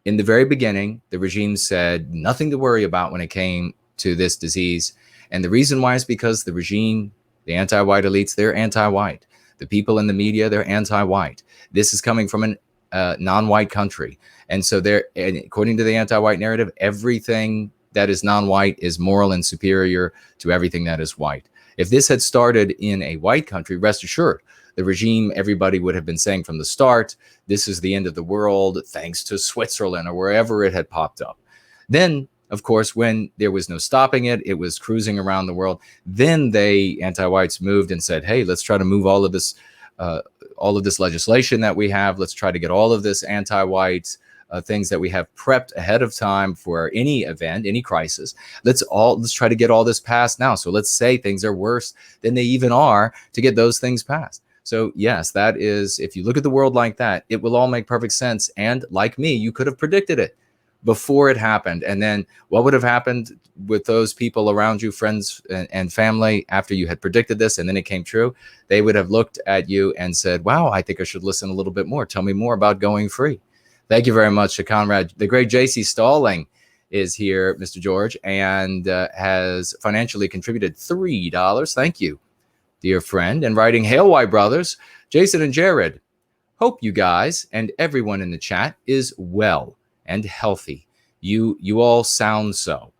in the very beginning, the regime said nothing to worry about when it came to this disease. And the reason why is because the regime, the anti-white elites, they're anti-white. The people in the media, they're anti-white. This is coming from a non-white country. And so according to the anti-white narrative, everything that is non-white is moral and superior to everything that is white. If this had started in a white country, rest assured, the regime, everybody would have been saying from the start, this is the end of the world, thanks to Switzerland or wherever it had popped up. Then, of course, when there was no stopping it, it was cruising around the world. Then anti-whites moved and said, hey, let's try to move all of this legislation that we have. Let's try to get all of this anti-white things that we have prepped ahead of time for any event, any crisis. Let's try to get all this passed now. So let's say things are worse than they even are to get those things passed. So yes, that is, if you look at the world like that, it will all make perfect sense. And like me, you could have predicted it before it happened. And then what would have happened with those people around you, friends and family, after you had predicted this and then it came true? They would have looked at you and said, wow, I think I should listen a little bit more. Tell me more about going free. Thank you very much to Conrad. The great JC Stalling is here, Mr. George, and has financially contributed $3. Thank you, dear friend. And writing, hail, White brothers, Jason and Jared. Hope you guys and everyone in the chat is well and healthy. You all sound so.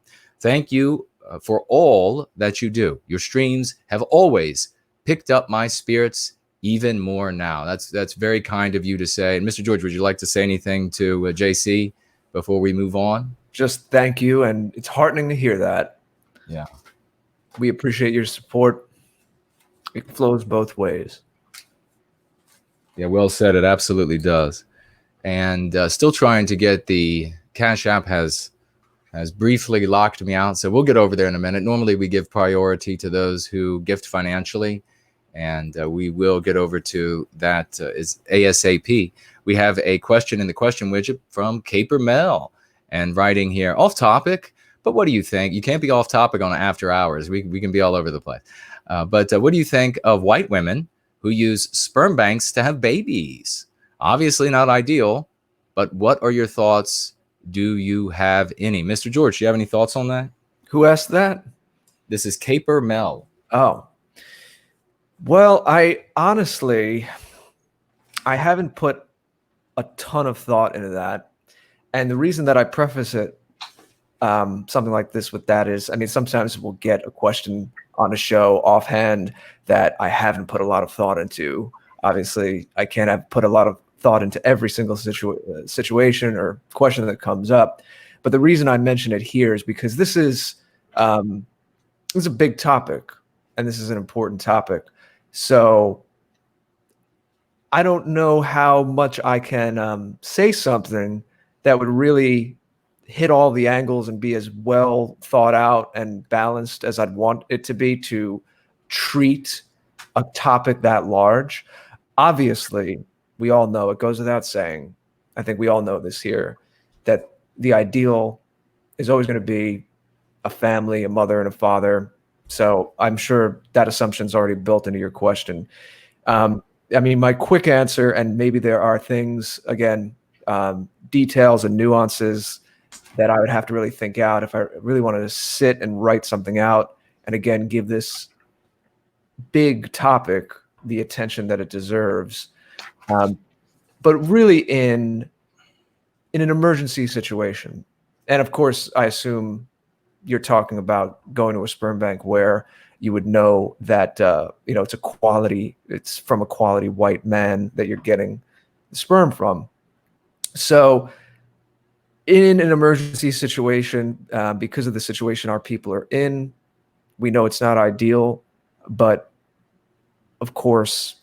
Thank you for all that you do. Your streams have always picked up my spirits even more now. That's very kind of you to say. And Mr. George, would you like to say anything to JC before we move on? Just thank you. And it's heartening to hear that. Yeah. We appreciate your support. It flows both ways. Yeah, well said. It absolutely does. And still trying to get the Cash App has briefly locked me out. So we'll get over there in a minute. Normally we give priority to those who gift financially. And we will get over to that is ASAP. We have a question in the question widget from Caper Mel. and writing here, off topic, but what do you think? You can't be off topic on After Hours. We can be all over the place. But what do you think of white women who use sperm banks to have babies? Obviously not ideal, but what are your thoughts? Do you have any? Mr. George, do you have any thoughts on that? Who asked that? This is Caper Mel. Oh, well, I haven't put a ton of thought into that. And the reason that I preface it, something like this with that is, I mean, sometimes we'll get a question on a show offhand that I haven't put a lot of thought into. Obviously, I can't have put a lot of thought into every single situation or question that comes up. But the reason I mention it here is because this is a big topic, and this is an important topic. So I don't know how much I can say something that would really hit all the angles and be as well thought out and balanced as I'd want it to be to treat a topic that large. Obviously, we all know, it goes without saying, I think we all know this here, that the ideal is always going to be a family, a mother and a father. So I'm sure that assumption is already built into your question. I mean, my quick answer, and maybe there are things, again, details and nuances that I would have to really think out if I really wanted to sit and write something out and, again, give this big topic the attention that it deserves. But really in an emergency situation. And of course, I assume you're talking about going to a sperm bank where you would know that, it's from a quality white man that you're getting the sperm from. So in an emergency situation, because of the situation our people are in, we know it's not ideal, but of course,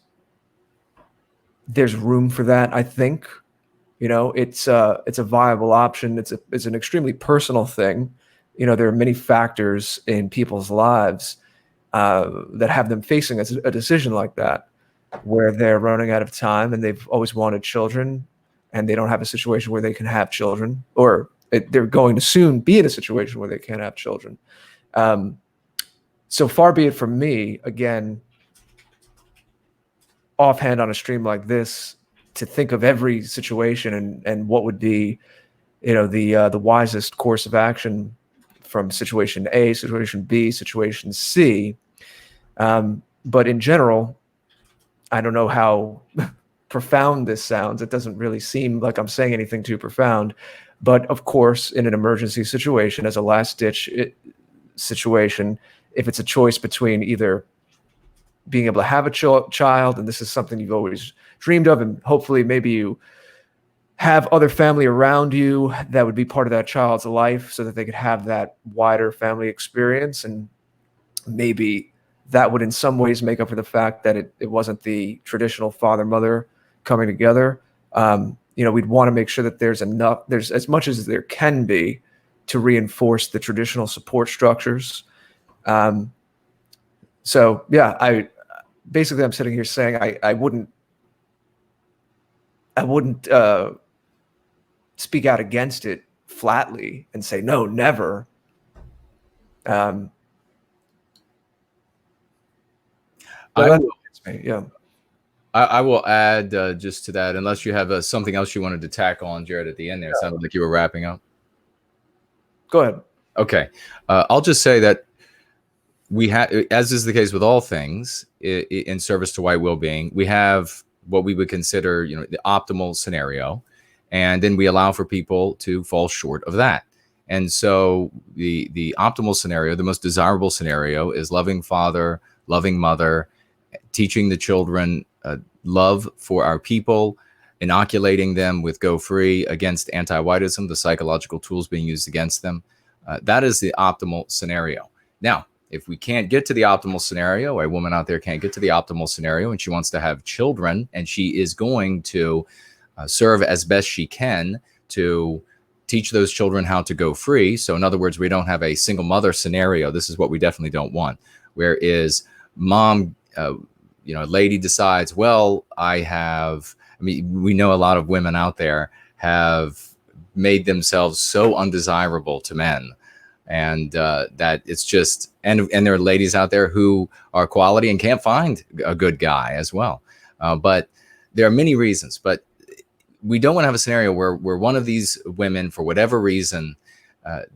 there's room for that. I think, it's a viable option. It's an extremely personal thing. There are many factors in people's lives that have them facing a decision like that, where they're running out of time and they've always wanted children and they don't have a situation where they can have children, or they're going to soon be in a situation where they can't have children. So far be it from me, again, offhand on a stream like this, to think of every situation and what would be, the wisest course of action from situation A, situation B, situation C. But in general, I don't know how profound this sounds. It doesn't really seem like I'm saying anything too profound. But of course, in an emergency situation, as a last-ditch situation, if it's a choice between either being able to have a child, and this is something you've always dreamed of, and hopefully maybe you have other family around you that would be part of that child's life so that they could have that wider family experience. And maybe that would in some ways make up for the fact that it wasn't the traditional father-mother coming together. We'd want to make sure that there's as much as there can be to reinforce the traditional support structures. So yeah, I'm sitting here saying I wouldn't speak out against it flatly and say no, never. I will add just to that, unless you have something else you wanted to tack on, Jared, at the end there. It sounded like you were wrapping up. Go ahead. Okay. I'll just say that we have, as is the case with all things in service to white well-being, we have what we would consider, the optimal scenario, and then we allow for people to fall short of that. And so the optimal scenario, the most desirable scenario, is loving father, loving mother, teaching the children love for our people, inoculating them with Go Free against anti-whiteism, the psychological tools being used against them. That is the optimal scenario. Now, if we can't get to the optimal scenario, a woman out there can't get to the optimal scenario, and she wants to have children, and she is going to serve as best she can to teach those children how to go free. So in other words, we don't have a single mother scenario. This is what we definitely don't want. Whereas mom, lady decides, well, we know a lot of women out there have made themselves so undesirable to men, and that it's just, and there are ladies out there who are quality and can't find a good guy as well. But there are many reasons, but we don't want to have a scenario where one of these women, for whatever reason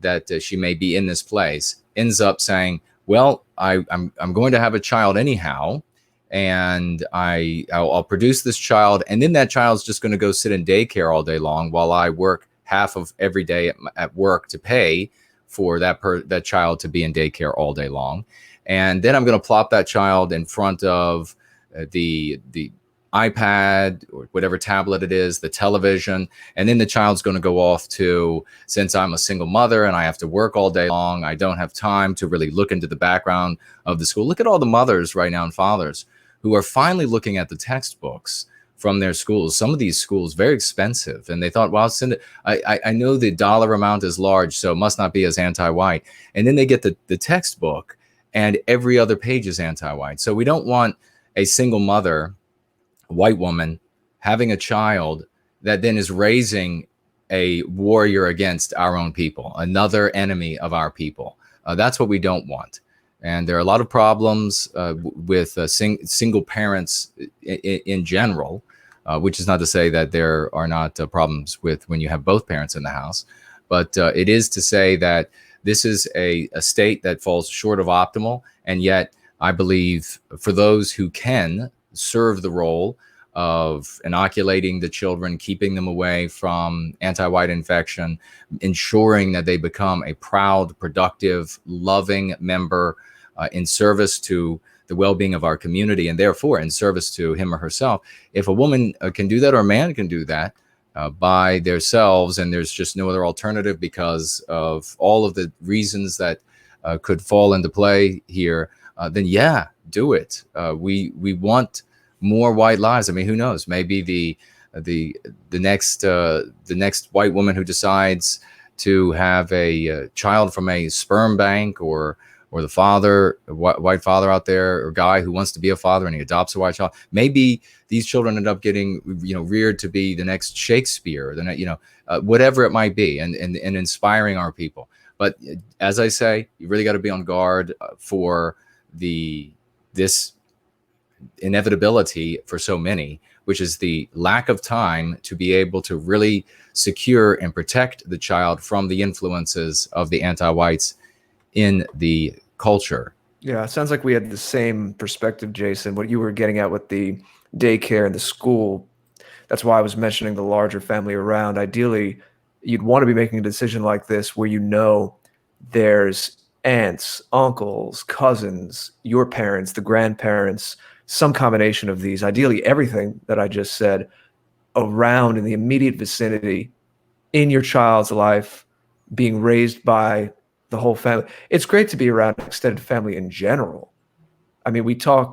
that she may be in this place, ends up saying, well, I'm going to have a child anyhow, and I'll produce this child, and then that child's just going to go sit in daycare all day long while I work half of every day at work to pay for that child to be in daycare all day long. And then I'm going to plop that child in front of the iPad or whatever tablet it is, the television, and then the child's going to go off to, since I'm a single mother and I have to work all day long, I don't have time to really look into the background of the school. Look at all the mothers right now and fathers who are finally looking at the textbooks from their schools. Some of these schools very expensive, and they thought, well, I know the dollar amount is large, so it must not be as anti-white. And then they get the textbook, and every other page is anti-white. So we don't want a single mother, white woman, having a child that then is raising a warrior against our own people, another enemy of our people. That's what we don't want. And there are a lot of problems with single parents in general, which is not to say that there are not problems with when you have both parents in the house. But it is to say that this is a state that falls short of optimal. And yet, I believe for those who can serve the role of inoculating the children, keeping them away from anti-white infection, ensuring that they become a proud, productive, loving member in service to the well-being of our community, and therefore in service to him or herself. If a woman can do that, or a man can do that by themselves, and there's just no other alternative because of all of the reasons that could fall into play here, then yeah, do it. We want more white lives. I mean, who knows? Maybe the next white woman who decides to have a child from a sperm bank, or the father, white father out there, or guy who wants to be a father and he adopts a white child. Maybe these children end up getting, reared to be the next Shakespeare, whatever it might be, and inspiring our people. But as I say, you really got to be on guard for this inevitability for so many, which is the lack of time to be able to really secure and protect the child from the influences of the anti-whites in the culture. Yeah, it sounds like we had the same perspective, Jason. What you were getting at with the daycare and the school, that's why I was mentioning the larger family around. Ideally, you'd want to be making a decision like this where there's aunts, uncles, cousins, your parents, the grandparents, some combination of these, ideally everything that I just said, around in the immediate vicinity in your child's life, being raised by the whole family. It's great to be around extended family in general. I mean,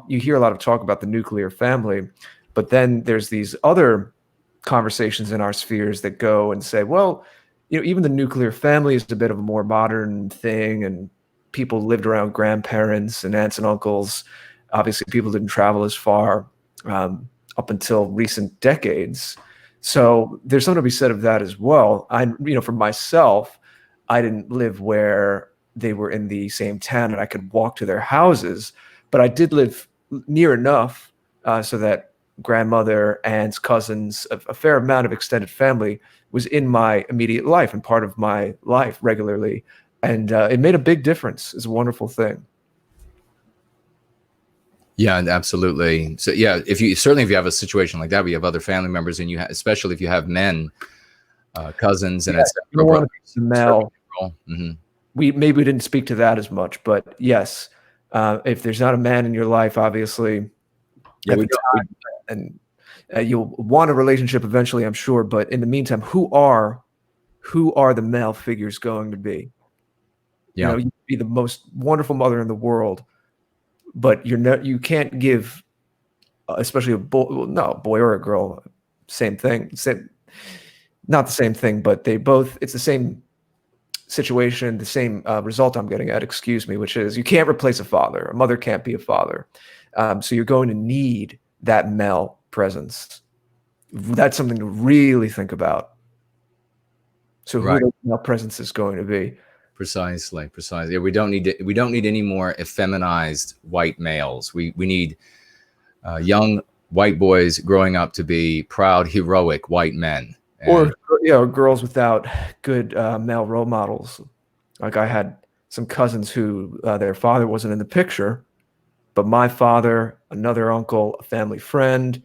you hear a lot of talk about the nuclear family, but then there's these other conversations in our spheres that go and say, well, even the nuclear family is a bit of a more modern thing, and people lived around grandparents and aunts and uncles. Obviously, people didn't travel as far up until recent decades. So there's something to be said of that as well. For myself, I didn't live where they were in the same town and I could walk to their houses, but I did live near enough so that grandmother, aunts, cousins, a fair amount of extended family was in my immediate life and part of my life regularly. And it made a big difference. It's a wonderful thing. Yeah, absolutely. So yeah, if you have a situation like that, where you have other family members, and especially if you have men, cousins, and it's male. We didn't speak to that as much, but yes, if there's not a man in your life, obviously, and you'll want a relationship eventually, I'm sure. But in the meantime, who are the male figures going to be? Yeah, you be the most wonderful mother in the world, but you can't give, especially a boy or a girl, same thing. Not the same thing, but it's the same situation, the same result I'm getting at, excuse me, which is you can't replace a father. A mother can't be a father. So you're going to need that male presence. That's something to really think about. So who Right. the male presence is going to be. Precisely. Yeah, we don't need any more effeminized white males. We need young white boys growing up to be proud, heroic white men. And Or girls without good male role models. Like I had some cousins who their father wasn't in the picture, but my father, another uncle, a family friend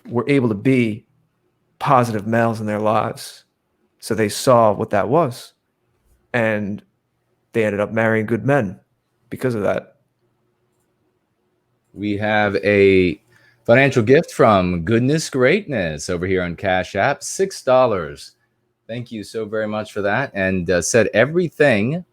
were able to be positive males in their lives. So they saw what that was, and they ended up marrying good men because of that. we have a financial gift from Goodness Greatness over here on Cash App, $6. Thank you so very much for that. And said everything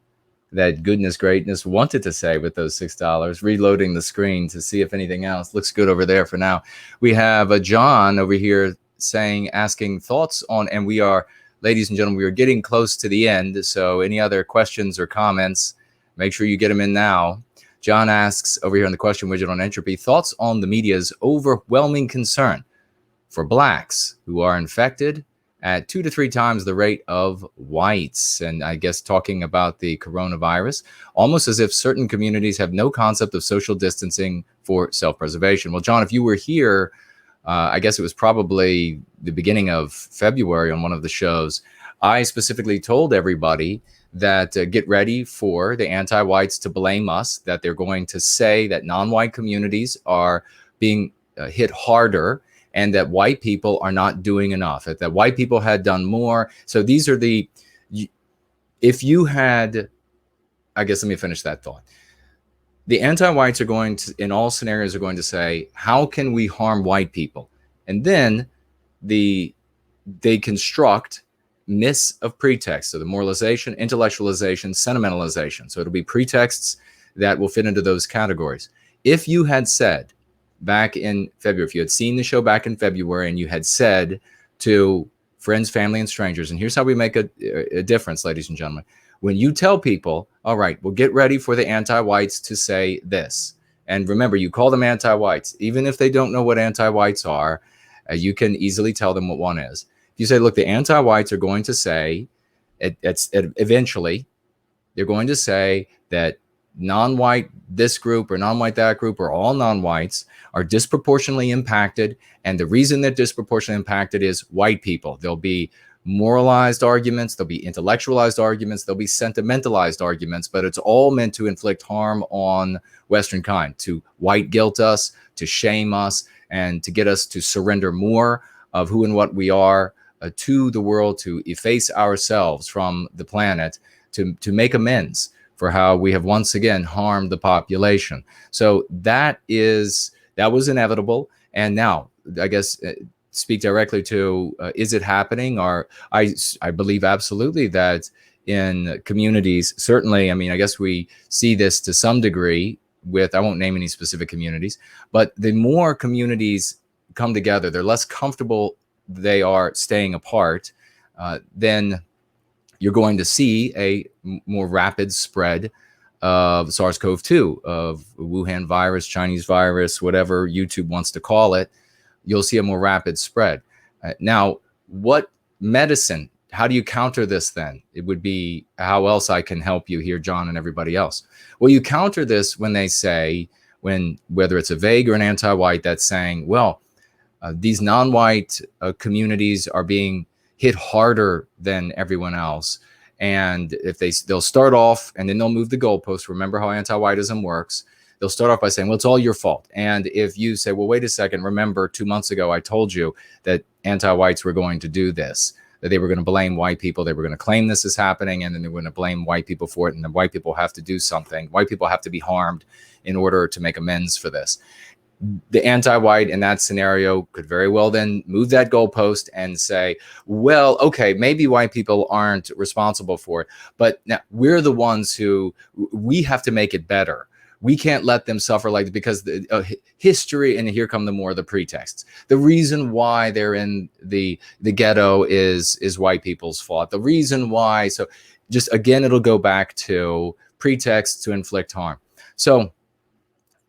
that Goodness Greatness wanted to say with those $6. Reloading the screen to see if anything else looks good over there for now. We have a John over here asking thoughts on, and we are, ladies and gentlemen, we are getting close to the end. So any other questions or comments, make sure you get them in now. John asks over here on the question widget on entropy, thoughts on the media's overwhelming concern for blacks who are infected at 2 to 3 times the rate of whites. And I guess talking about the coronavirus, almost as if certain communities have no concept of social distancing for self-preservation. Well, John, if you were here, I guess it was probably the beginning of February on one of the shows, I specifically told everybody that get ready for the anti-whites to blame us, that they're going to say that non-white communities are being hit harder and that white people are not doing enough, that white people had done more. So these are if you had, I guess, let me finish that thought. The anti-whites are going to, in all scenarios, are going to say, how can we harm white people? And then they construct myths of pretext. So the moralization, intellectualization, sentimentalization. So it'll be pretexts that will fit into those categories. If you had said back in February, if you had seen the show back in February and you had said to friends, family, and strangers, and here's how we make a difference, ladies and gentlemen. When you tell people, all right, well, get ready for the anti-whites to say this. And remember, you call them anti-whites. Even if they don't know what anti-whites are, you can easily tell them what one is. You say, look, the anti-whites are going to say, eventually, they're going to say that non-white this group or non-white that group or all non-whites are disproportionately impacted. And the reason they're disproportionately impacted is white people. There'll be moralized arguments, there'll be intellectualized arguments, there'll be sentimentalized arguments, but it's all meant to inflict harm on Western kind, to white guilt us, to shame us, and to get us to surrender more of who and what we are to the world, to efface ourselves from the planet, to make amends for how we have once again harmed the population. So that was inevitable. And now, I guess, speak directly to, is it happening? Or I believe absolutely that in communities, certainly, I mean, I guess we see this to some degree with, I won't name any specific communities, but the more communities come together, they're less comfortable they are staying apart, then you're going to see a more rapid spread of SARS-CoV-2, of Wuhan virus, Chinese virus, whatever YouTube wants to call it. You'll see a more rapid spread. Now, what medicine, how do you counter this then? It would be how else I can help you here, John, and everybody else. Well, you counter this when they say, whether it's a vague or an anti-white, that's saying, well, these non-white communities are being hit harder than everyone else. And if they'll start off and then they'll move the goalposts. Remember how anti-whiteism works. They'll start off by saying, well, it's all your fault. And if you say, well, wait a second, remember 2 months ago, I told you that anti-whites were going to do this, that they were going to blame white people. They were going to claim this is happening, and then they were going to blame white people for it. And the white people have to do something. White people have to be harmed in order to make amends for this. The anti-white in that scenario could very well then move that goalpost and say, well, okay, maybe white people aren't responsible for it, but now we're the ones who, we have to make it better. We can't let them suffer like, because the history, and here come the pretexts. The reason why they're in the ghetto is white people's fault. The reason why, so just again, it'll go back to pretexts to inflict harm. So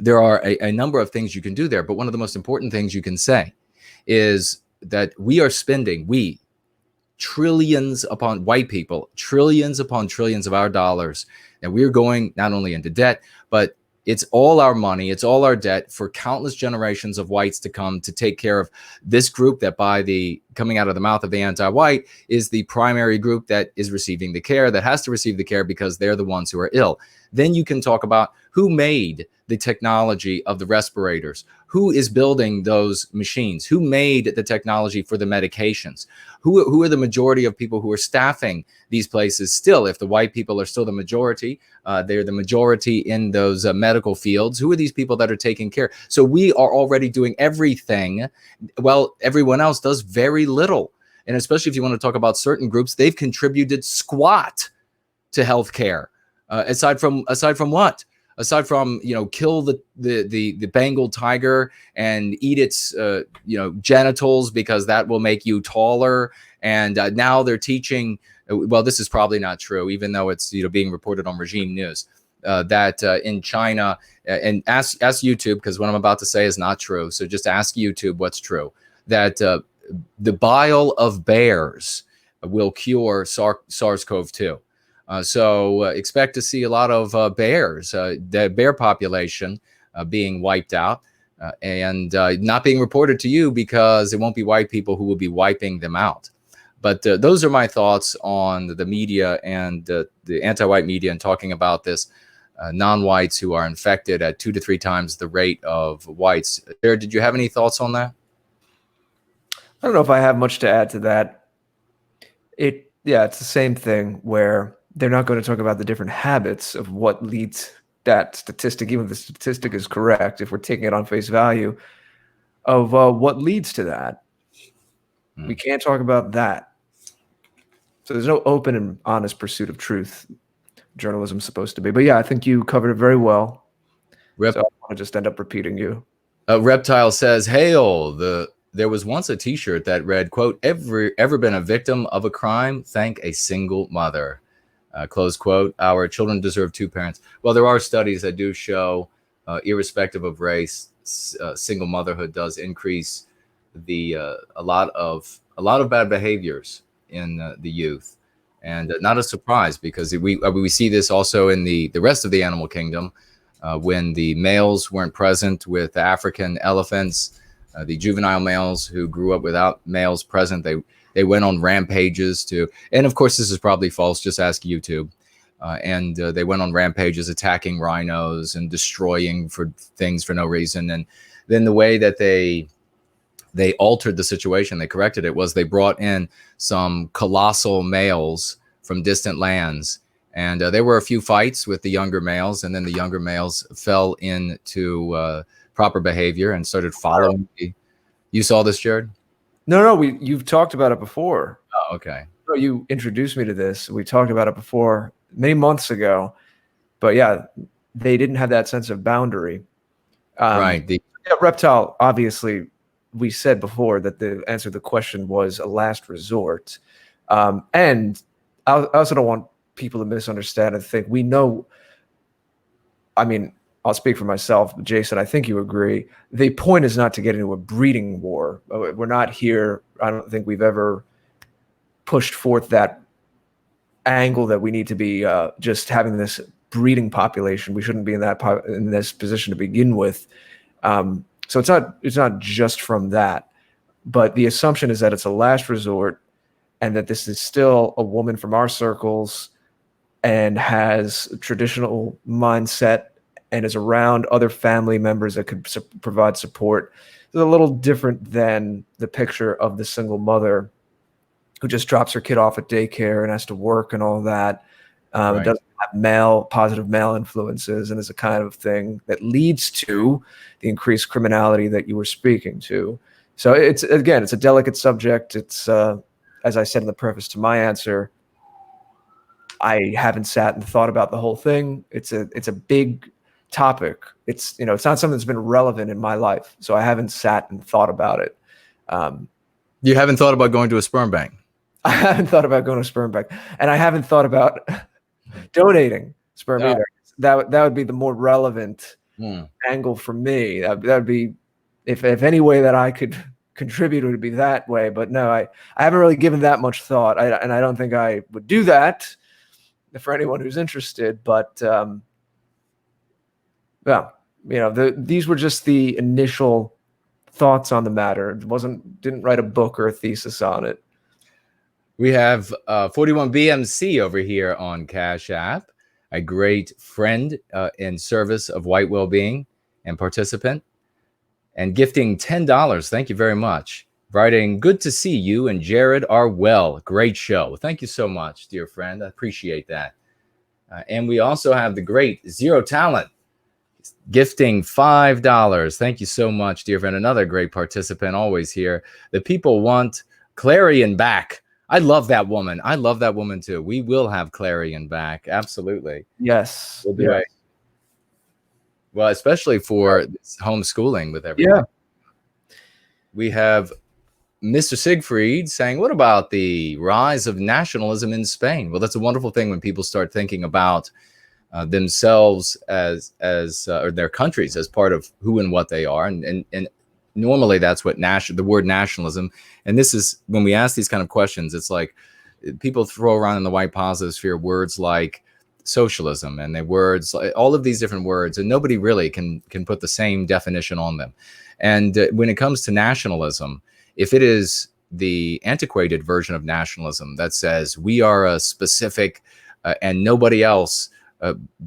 there are a number of things you can do there, but one of the most important things you can say is that we are spending, trillions upon white people, trillions upon trillions of our dollars. And we're going not only into debt, but it's all our money, it's all our debt for countless generations of whites to come to take care of this group that, by the coming out of the mouth of the anti-white, is the primary group that is receiving the care, that has to receive the care because they're the ones who are ill. Then you can talk about who made the technology of the respirators, who is building those machines, who made the technology for the medications, who are the majority of people who are staffing these places still. If the white people are still the majority, they're the majority in those medical fields. Who are these people that are taking care? So we are already doing everything. Well, everyone else does very little. And especially if you want to talk about certain groups, they've contributed squat to healthcare. Aside from what? Aside from, kill the Bengal tiger and eat its genitals because that will make you taller. And now they're teaching. Well, this is probably not true, even though it's being reported on regime news, that in China, and ask YouTube, because what I'm about to say is not true. So just ask YouTube what's true. That the bile of bears will cure SARS-CoV-2. So expect to see a lot of bears, the bear population being wiped out and not being reported to you because it won't be white people who will be wiping them out. But those are my thoughts on the media and the anti-white media, and talking about this non-whites who are infected at 2 to 3 times the rate of whites. Jared, did you have any thoughts on that? I don't know if I have much to add to that. It's the same thing where they're not going to talk about the different habits of what leads that statistic, even if the statistic is correct, if we're taking it on face value, of what leads to that. We can't talk about that. So there's no open and honest pursuit of truth. Journalism's supposed to be. But yeah, I think you covered it very well. So I want to just end up repeating you. Reptile says, "Hail, there was once a T-shirt that read, quote, ever been a victim of a crime? Thank a single mother. Close quote. Our children deserve 2 parents." Well, there are studies that do show, irrespective of race, single motherhood does increase a lot of bad behaviors in the youth, and not a surprise, because we see this also in the rest of the animal kingdom. When the males weren't present with the African elephants, the juvenile males who grew up without males present, they went on rampages and of course this is probably false, just ask YouTube. And they went on rampages attacking rhinos and destroying things for no reason. And then the way that they altered the situation, they corrected it, was they brought in some colossal males from distant lands. And there were a few fights with the younger males, and then the younger males fell into proper behavior and started following. You saw this, Jared? No, you've talked about it before. Oh, okay. So you introduced me to this. We talked about it before many months ago. But yeah, they didn't have that sense of boundary. Right. Reptile, obviously, we said before that the answer to the question was a last resort. And I also don't want people to misunderstand and think we know. I mean, I'll speak for myself, Jason, I think you agree. The point is not to get into a breeding war. We're not here. I don't think we've ever pushed forth that angle that we need to be just having this breeding population. We shouldn't be in this position to begin with. So it's not just from that, but the assumption is that it's a last resort, and that this is still a woman from our circles and has a traditional mindset and is around other family members that could provide support. It's a little different than the picture of the single mother who just drops her kid off at daycare and has to work and all that. Right. It doesn't have positive male influences, and is a kind of thing that leads to the increased criminality that you were speaking to. So it's a delicate subject. It's, as I said in the preface to my answer, I haven't sat and thought about the whole thing. It's a big topic. It's not something that's been relevant in my life, so I haven't sat and thought about it. You haven't thought about going to a sperm bank? I haven't thought about going to a sperm bank, and I haven't thought about donating sperm either. That would be the more relevant angle for me. That would be if any way that I could contributor to be that way. But no, I haven't really given that much thought. And I don't think I would do that for anyone who's interested. But yeah, these were just the initial thoughts on the matter. Didn't write a book or a thesis on it. We have 41BMC over here on Cash App, a great friend in service of White Wellbeing and participant, and gifting $10. Thank you very much. Writing, good to see you and Jared are well. Great show. Thank you so much, dear friend. I appreciate that. And we also have the great Zero Talent, gifting $5. Thank you so much, dear friend. Another great participant, always here. The people want Clarion back. I love that woman. I love that woman too. We will have Clarion back. Absolutely. Yes. We'll do it. Well, especially for homeschooling with everyone. Yeah. We have Mr. Siegfried saying, what about the rise of nationalism in Spain? Well, that's a wonderful thing when people start thinking about themselves as or their countries as part of who and what they are. And normally that's what the word nationalism. And this is when we ask these kind of questions, it's like people throw around in the white positive words like socialism and all of these different words, and nobody really can put the same definition on them. And when it comes to nationalism, if it is the antiquated version of nationalism that says we are a specific and nobody else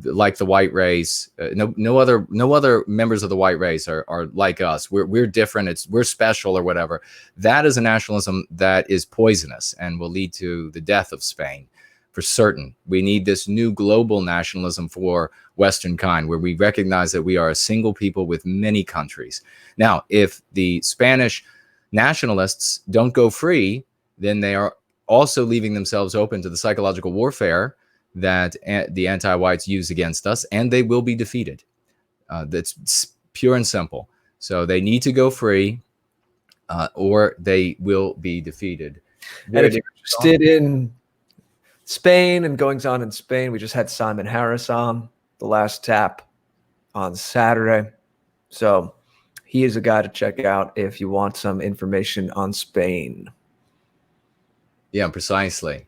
like the white race, no other members of the white race are like us. We're different. We're special or whatever. That is a nationalism that is poisonous and will lead to the death of Spain for certain. We need this new global nationalism for Western kind, where we recognize that we are a single people with many countries. Now, if the Spanish nationalists don't go free, then they are also leaving themselves open to the psychological warfare that the anti-whites use against us, and they will be defeated. That's pure and simple. So they need to go free, or they will be defeated. And if you're interested in Spain and goings on in Spain, we just had Simon Harris on the last tap on Saturday. So he is a guy to check out if you want some information on Spain. Yeah, precisely.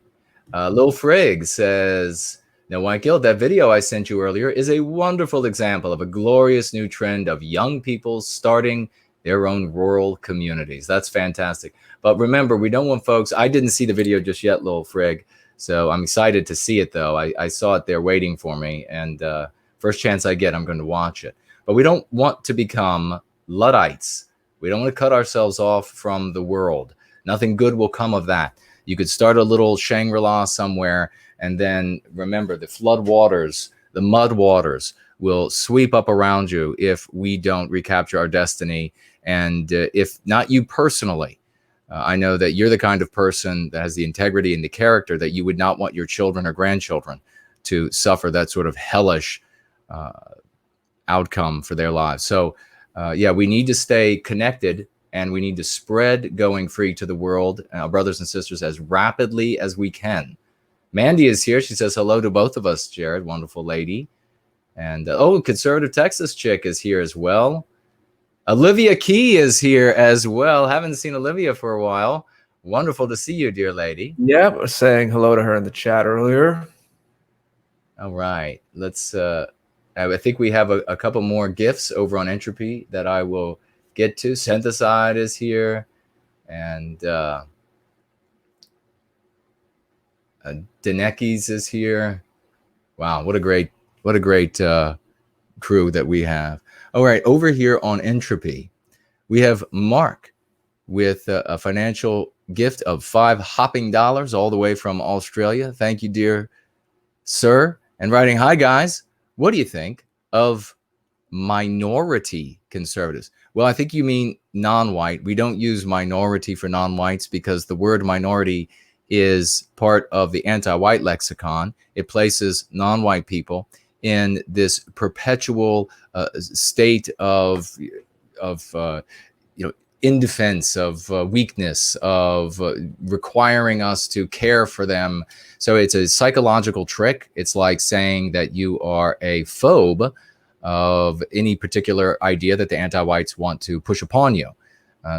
Lil Frigg says, "No, White Guild, that video I sent you earlier is a wonderful example of a glorious new trend of young people starting their own rural communities." That's fantastic. But remember, we don't want folks, I didn't see the video just yet, Lil Frigg, so I'm excited to see it, though. I saw it there waiting for me, and first chance I get, I'm going to watch it. But we don't want to become Luddites. We don't want to cut ourselves off from the world. Nothing good will come of that. You could start a little Shangri-La somewhere, and then remember the flood waters, the mud waters will sweep up around you if we don't recapture our destiny. And if not you personally, I know that you're the kind of person that has the integrity and the character that you would not want your children or grandchildren to suffer that sort of hellish outcome for their lives. So yeah, we need to stay connected, and we need to spread going free to the world, brothers and sisters, as rapidly as we can. Mandy is here. She says hello to both of us, Jared. Wonderful lady. And oh, Conservative Texas chick is here as well. Olivia Key is here as well. Haven't seen Olivia for a while. Wonderful to see you, dear lady. Yeah, I was saying hello to her in the chat earlier. All right. Let's, I think we have a couple more gifts over on Entropy that I will get to. Syntheside is here, and Denekis is here. Wow, what a great crew that we have. All right, over here on Entropy, we have Mark with a financial gift of $5 hopping all the way from Australia. Thank you, dear sir. And writing, hi guys, what do you think of minority conservatives? Well, I think you mean non-white. We don't use minority for non-whites because the word minority is part of the anti-white lexicon. It places non-white people in this perpetual state of indefense, of weakness, of requiring us to care for them. So it's a psychological trick. It's like saying that you are a phobe of any particular idea that the anti-whites want to push upon you.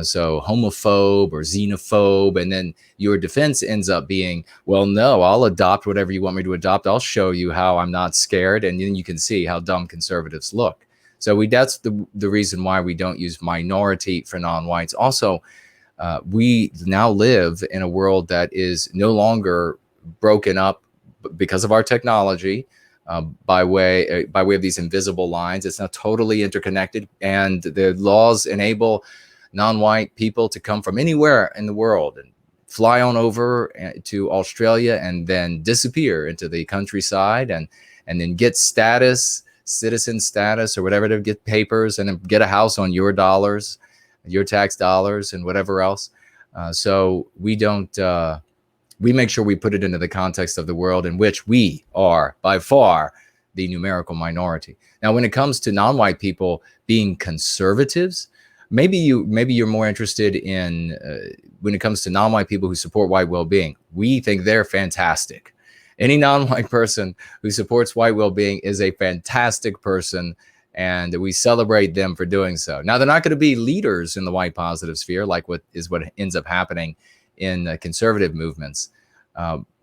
So homophobe or xenophobe, and then your defense ends up being, well, no, I'll adopt whatever you want me to adopt. I'll show you how I'm not scared, and then you can see how dumb conservatives look. So that's the reason why we don't use minority for non-whites. Also, we now live in a world that is no longer broken up because of our technology, by way of these invisible lines. It's now totally interconnected, and the laws enable non-white people to come from anywhere in the world and fly on over to Australia and then disappear into the countryside and then get citizen status or whatever, to get papers and then get a house on your dollars, your tax dollars, and whatever else. So we don't, we make sure we put it into the context of the world in which we are by far the numerical minority. Now, when it comes to non-white people being conservatives, maybe you're more interested in when it comes to non-white people who support white well-being. We think they're fantastic. Any non-white person who supports white well-being is a fantastic person, and we celebrate them for doing so. Now, they're not going to be leaders in the white positive sphere, like what ends up happening in conservative movements.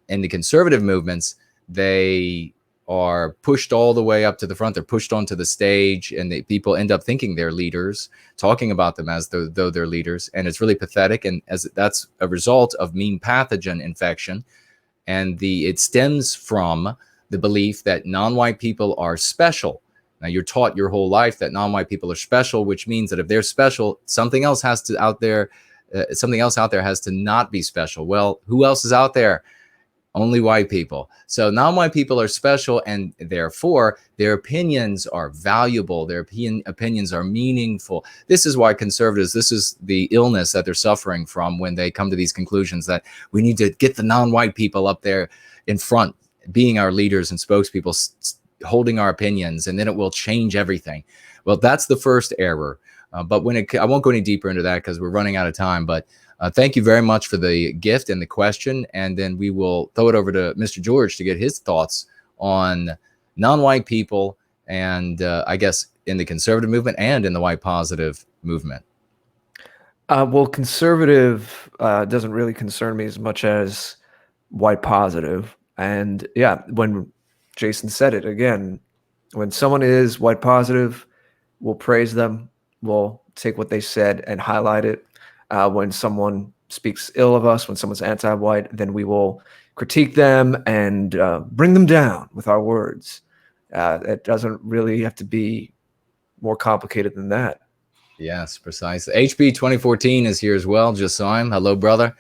In the conservative movements, they are pushed all the way up to the front. They're pushed onto the stage, and people end up thinking they're leaders, talking about them as though they're leaders. And it's really pathetic. And as that's a result of mean pathogen infection. And it stems from the belief that non-white people are special. Now, you're taught your whole life that non-white people are special, which means that if they're special, something else out there has to not be special. Well, who else is out there? Only white people. So non-white people are special, and therefore their opinions are valuable. Their opinions are meaningful. This is why conservatives, this is the illness that they're suffering from when they come to these conclusions that we need to get the non-white people up there in front, being our leaders and spokespeople, holding our opinions, and then it will change everything. Well, that's the first error. But I won't go any deeper into that because we're running out of time. But thank you very much for the gift and the question. And then we will throw it over to Mr. George to get his thoughts on non-white people and I guess in the conservative movement and in the white positive movement. Well, conservative doesn't really concern me as much as white positive. And yeah, when Jason said it again, when someone is white positive, we'll praise them. We'll take what they said and highlight it. When someone speaks ill of us, when someone's anti-white, then we will critique them and bring them down with our words. It doesn't really have to be more complicated than that. Yes, precisely. HB 2014 is here as well. Just saw him. Hello, brother.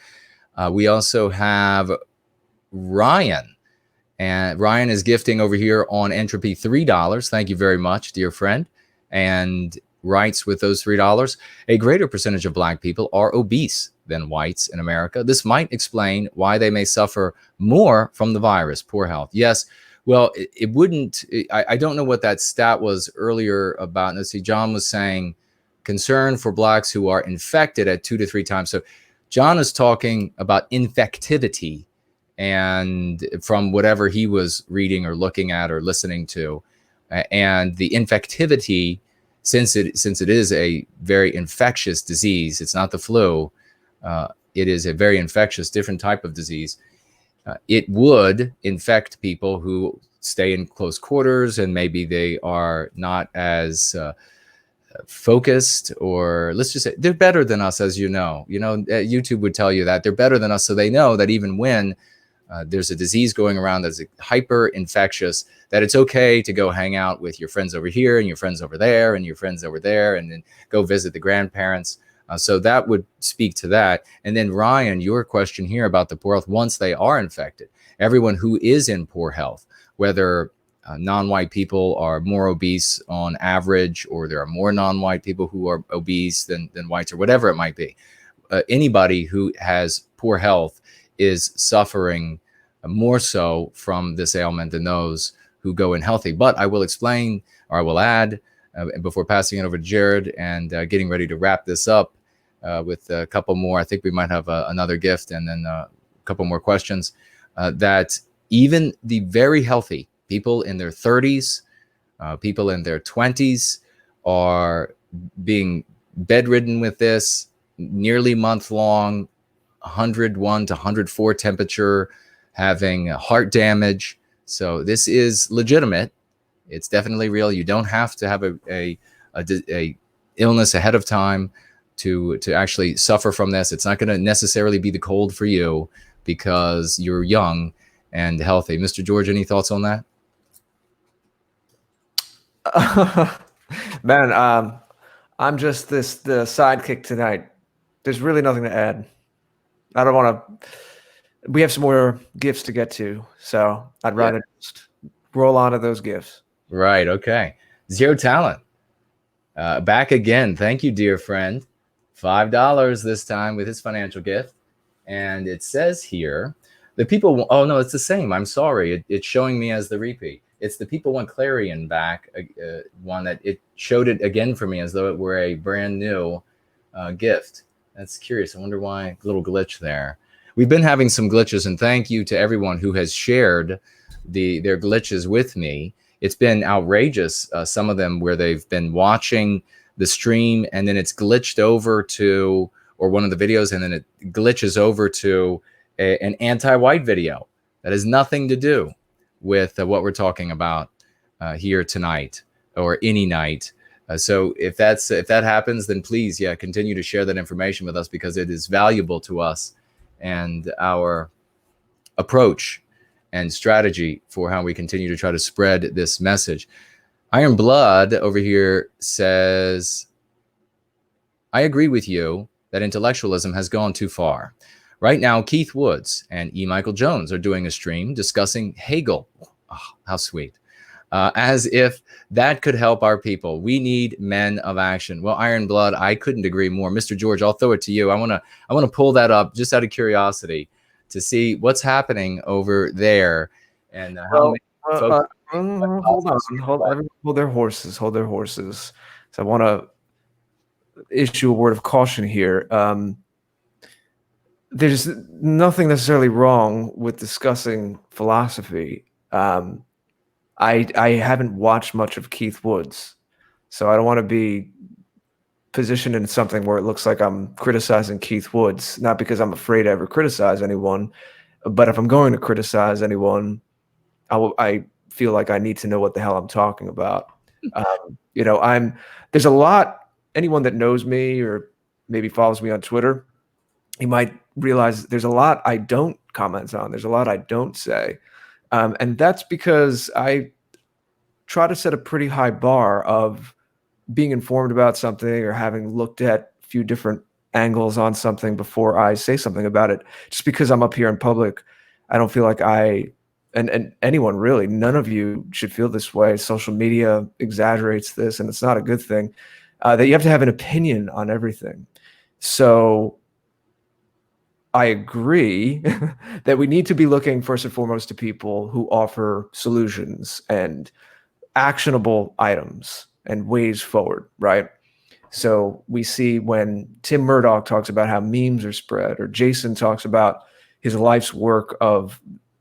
We also have Ryan. And Ryan is gifting over here on Entropy $3. Thank you very much, dear friend. And writes with those $3, a greater percentage of Black people are obese than whites in America. This might explain why they may suffer more from the virus. Poor health. Yes. Well, it wouldn't. I don't know what that stat was earlier about. Let's see. John was saying concern for Blacks who are infected at 2 to 3 times. So John is talking about infectivity, and from whatever he was reading or looking at or listening to, and the infectivity. Since it is a very infectious disease, it's not the flu. It is a very infectious, different type of disease. It would infect people who stay in close quarters, and maybe they are not as focused, or let's just say they're better than us, as you know. YouTube would tell you that they're better than us, so they know that even when there's a disease going around that's hyper infectious, that it's okay to go hang out with your friends over here and your friends over there and your friends over there, and then go visit the grandparents. So that would speak to that. And then Ryan, your question here about the poor health, once they are infected, everyone who is in poor health, whether non-white people are more obese on average, or there are more non-white people who are obese than whites, or whatever it might be, anybody who has poor health is suffering more so from this ailment than those who go in healthy. But I will explain, or I will add, before passing it over to Jared and getting ready to wrap this up with a couple more. I think we might have another gift and then a couple more questions. That even the very healthy people in their 30s, people in their 20s are being bedridden with this, nearly month-long, 101 to 104 temperature, having heart damage. So this is legitimate. It's definitely real. You don't have to have a illness ahead of time to actually suffer from this. It's not going to necessarily be the cold for you because you're young and healthy. Mr. George, any thoughts on that? Man, I'm just the sidekick tonight. There's really nothing to add. I don't want to. We have some more gifts to get to, so I'd rather just roll on to those gifts. Right. Okay. Zero Talent. Back again. Thank you, dear friend. $5 this time with his financial gift. And it says here, the people, oh no, it's the same. I'm sorry. It's showing me as the repeat. It's the people want Clarion back, one that it showed it again for me as though it were a brand new gift. That's curious. I wonder why. Little glitch there. We've been having some glitches, and thank you to everyone who has shared their glitches with me. It's been outrageous. Some of them where they've been watching the stream and then it's glitched over to, or one of the videos, and then it glitches over to an anti-white video that has nothing to do with what we're talking about here tonight or any night. So if that happens, then please, continue to share that information with us because it is valuable to us and our approach and strategy for how we continue to try to spread this message. Iron Blood over here says, I agree with you that intellectualism has gone too far. Right now, Keith Woods and E. Michael Jones are doing a stream discussing Hegel. Oh, how sweet. As if that could help our people. We need men of action. Well, Iron Blood, I couldn't agree more. Mr. George, I'll throw it to you. I want to pull that up just out of curiosity to see what's happening over there and how many folks. Hold their horses. Hold their horses. So I want to issue a word of caution here. There's nothing necessarily wrong with discussing philosophy. I haven't watched much of Keith Woods, so I don't want to be positioned in something where it looks like I'm criticizing Keith Woods, not because I'm afraid to ever criticize anyone, but if I'm going to criticize anyone, I feel like I need to know what the hell I'm talking about. There's a lot, anyone that knows me or maybe follows me on Twitter, you might realize there's a lot I don't comment on. There's a lot I don't say. And that's because I try to set a pretty high bar of being informed about something or having looked at a few different angles on something before I say something about it. Just because I'm up here in public, I don't feel like and anyone really, none of you should feel this way. Social media exaggerates this, and it's not a good thing, that you have to have an opinion on everything. So I agree that we need to be looking first and foremost to people who offer solutions and actionable items and ways forward, right? So we see when Tim Murdoch talks about how memes are spread, or Jason talks about his life's work of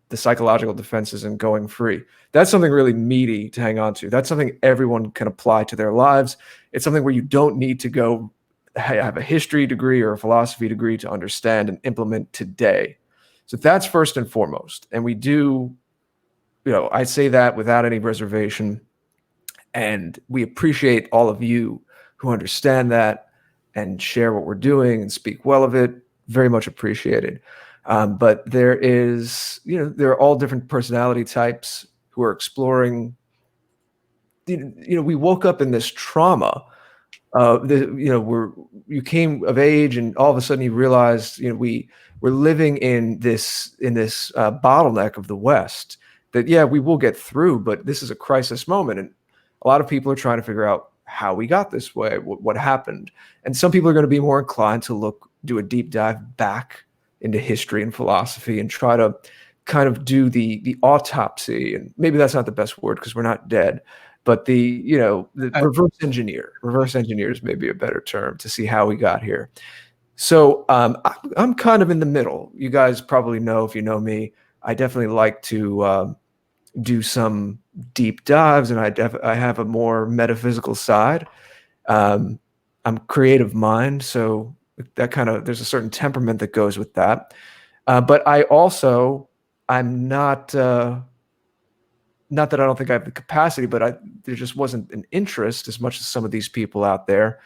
the psychological defenses and going free. That's something really meaty to hang on to. That's something everyone can apply to their lives. It's something where you don't need to go have a history degree or a philosophy degree to understand and implement today. So that's first and foremost. And we do, I say that without any reservation. And we appreciate all of you who understand that and share what we're doing and speak well of it. Very much appreciated. But there are all different personality types who are exploring. We woke up in this trauma. You came of age, and all of a sudden you realized, we're living in this bottleneck of the West. That we will get through, but this is a crisis moment, and a lot of people are trying to figure out how we got this way, what happened, and some people are going to be more inclined to do a deep dive back into history and philosophy and try to kind of do the autopsy, and maybe that's not the best word because we're not dead. But the reverse engineers may be a better term to see how we got here. So I'm kind of in the middle. You guys probably know, if you know me, I definitely like to do some deep dives, and I have a more metaphysical side. I'm creative mind, so that kind of, there's a certain temperament that goes with that. But I'm not that I don't think I have the capacity, but there just wasn't an interest as much as some of these people out there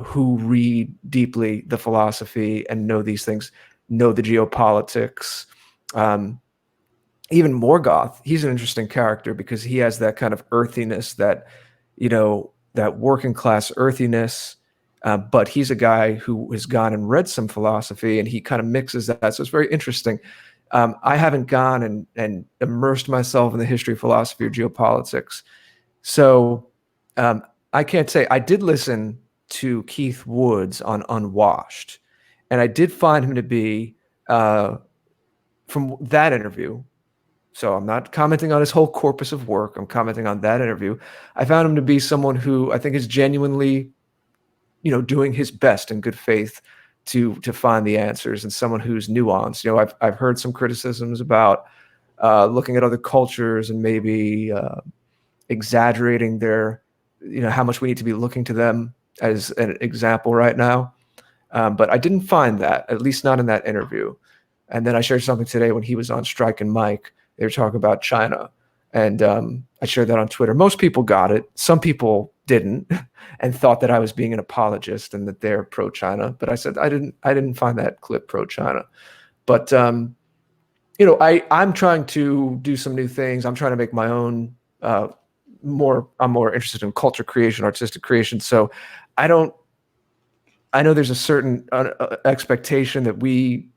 who read deeply the philosophy and know these things, know the geopolitics. Even Morgoth, he's an interesting character because he has that kind of earthiness, that, that working class earthiness. But he's a guy who has gone and read some philosophy, and he kind of mixes that. So it's very interesting. I haven't gone and immersed myself in the history of philosophy or geopolitics. So I can't say. I did listen to Keith Woods on Unwashed, and I did find him to be, from that interview, so I'm not commenting on his whole corpus of work, I'm commenting on that interview, I found him to be someone who I think is genuinely, doing his best in good faith to find the answers, and someone who's nuanced. I've heard some criticisms about looking at other cultures and maybe exaggerating their, how much we need to be looking to them as an example right now. But I didn't find that, at least not in that interview. And then I shared something today when he was on Strike and Mike. They were talking about China, and I shared that on Twitter. Most people got it. Some people didn't, and thought that I was being an apologist and that they're pro-China. But I said I didn't find that clip pro-China. But I'm trying to do some new things. I'm trying to make my own. I'm more interested in culture creation, artistic creation. So I know there's a certain expectation that we,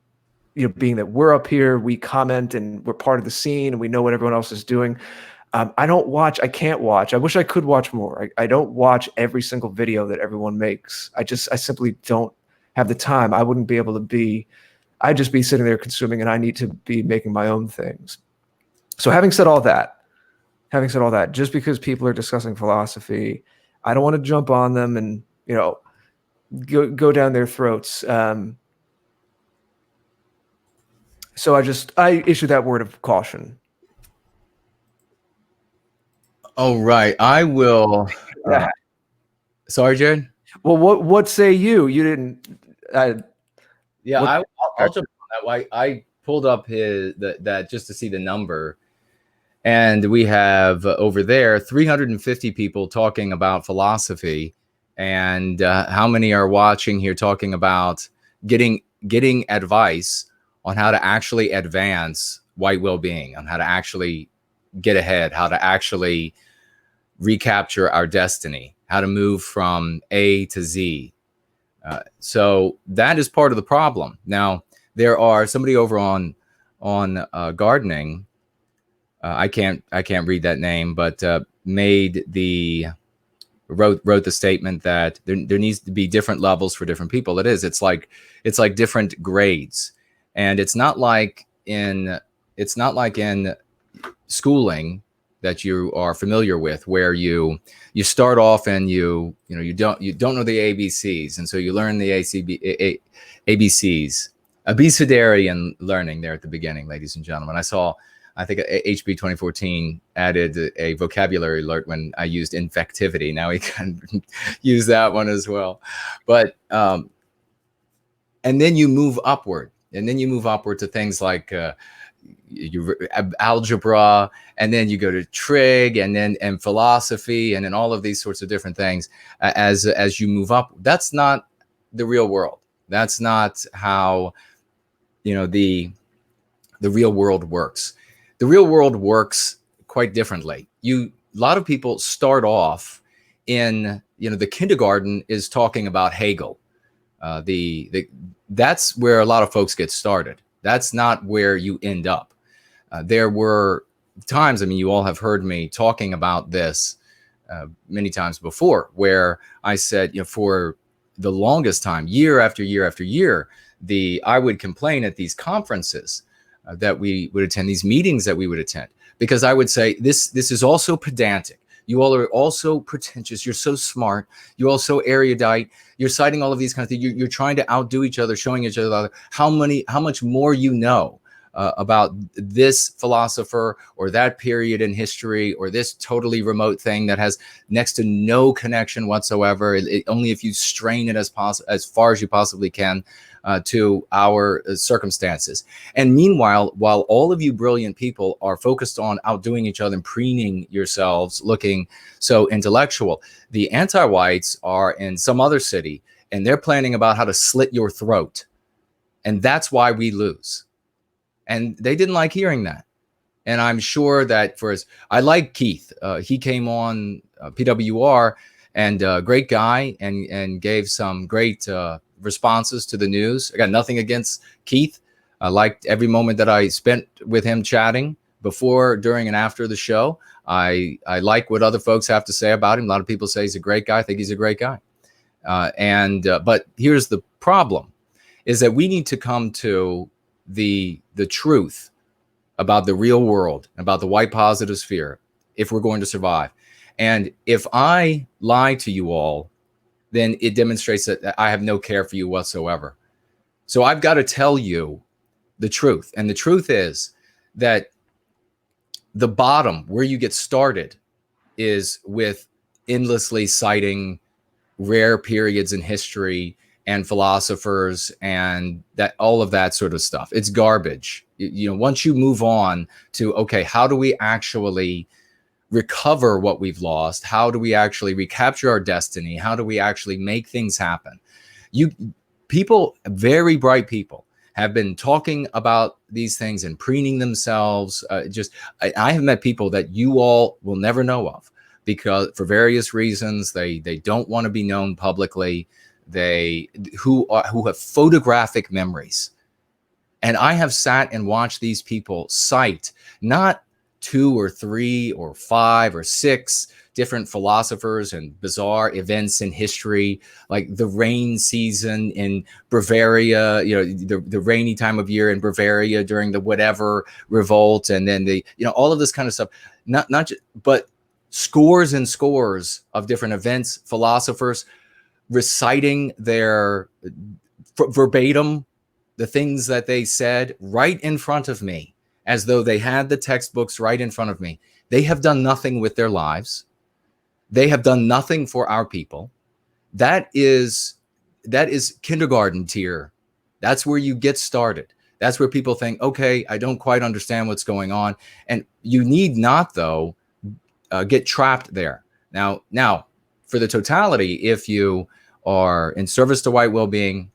being that we're up here, we comment and we're part of the scene and we know what everyone else is doing. I can't watch. I wish I could watch more. I don't watch every single video that everyone makes. I simply don't have the time. I wouldn't be able to be, I'd just be sitting there consuming, and I need to be making my own things. So having said all that, just because people are discussing philosophy, I don't want to jump on them and, go down their throats. So I issue that word of caution. Oh, right. I will. Sorry, Jared. Well, what say you? You didn't. Yeah, I'll jump on that. I pulled up that just to see the number, and we have over there 350 people talking about philosophy, and how many are watching here talking about getting advice on how to actually advance white well-being, on how to actually get ahead, how to actually recapture our destiny, how to move from A to Z. So that is part of the problem. Now, there are somebody over on gardening. I can't read that name, but wrote the statement that there needs to be different levels for different people. It's like different grades, and it's not like in schooling that you are familiar with, where you start off and you don't know the ABCs, and so you learn the ABCs, abecedarian learning there at the beginning, ladies and gentlemen. I think HB 2014 added a vocabulary alert when I used infectivity. Now we can use that one as well. But and then you move upward, to things like algebra, and then you go to trig, and philosophy, and then all of these sorts of different things as you move up. That's not the real world. That's not how the real world works. The real world works quite differently. A lot of people start off in the kindergarten is talking about Hegel. That's where a lot of folks get started. That's not where you end up. There were times, you all have heard me talking about this many times before, where I said, for the longest time, year after year after year, I would complain at these conferences that we would attend, these meetings that we would attend, because I would say, this is also pedantic. You all are also pretentious. You're so smart. You're all so erudite. You're citing all of these kinds of things. You're trying to outdo each other, showing each other how much more you know about this philosopher or that period in history or this totally remote thing that has next to no connection whatsoever. Only if you strain it as far as you possibly can to our circumstances. And meanwhile, while all of you brilliant people are focused on outdoing each other and preening yourselves, looking so intellectual, the anti-whites are in some other city and they're planning about how to slit your throat. And that's why we lose. And they didn't like hearing that. And I'm sure that I like Keith. He came on PWR, and great guy, and gave some great responses to the news. I got nothing against Keith. I liked every moment that I spent with him chatting before, during, and after the show. I like what other folks have to say about him. A lot of people say he's a great guy. I think he's a great guy. But here's the problem, is that we need to come to the truth about the real world, about the white positive sphere, if we're going to survive. And if I lie to you all, then it demonstrates that I have no care for you whatsoever. So I've got to tell you the truth. And the truth is that the bottom, where you get started, is with endlessly citing rare periods in history and philosophers and that, all of that sort of stuff. It's garbage. You know, once you move on to, okay, how do we actually recover what we've lost? How do we actually recapture our destiny? How do we actually make things happen? People, very bright people, have been talking about these things and preening themselves. I have met people that you all will never know of, because for various reasons, they don't want to be known publicly. Who have photographic memories. And I have sat and watched these people cite not 2 or 3 or 5 or 6 different philosophers and bizarre events in history, like the rain season in Bavaria, the rainy time of year in Bavaria during the whatever revolt, and then all of this kind of stuff. But scores and scores of different events, philosophers reciting their verbatim, the things that they said right in front of me, as though they had the textbooks right in front of me. They have done nothing with their lives. They have done nothing for our people. That is kindergarten tier. That's where you get started. That's where people think, okay, I don't quite understand what's going on. And you need not, though, get trapped there. Now, for the totality, if you are in service to white well-being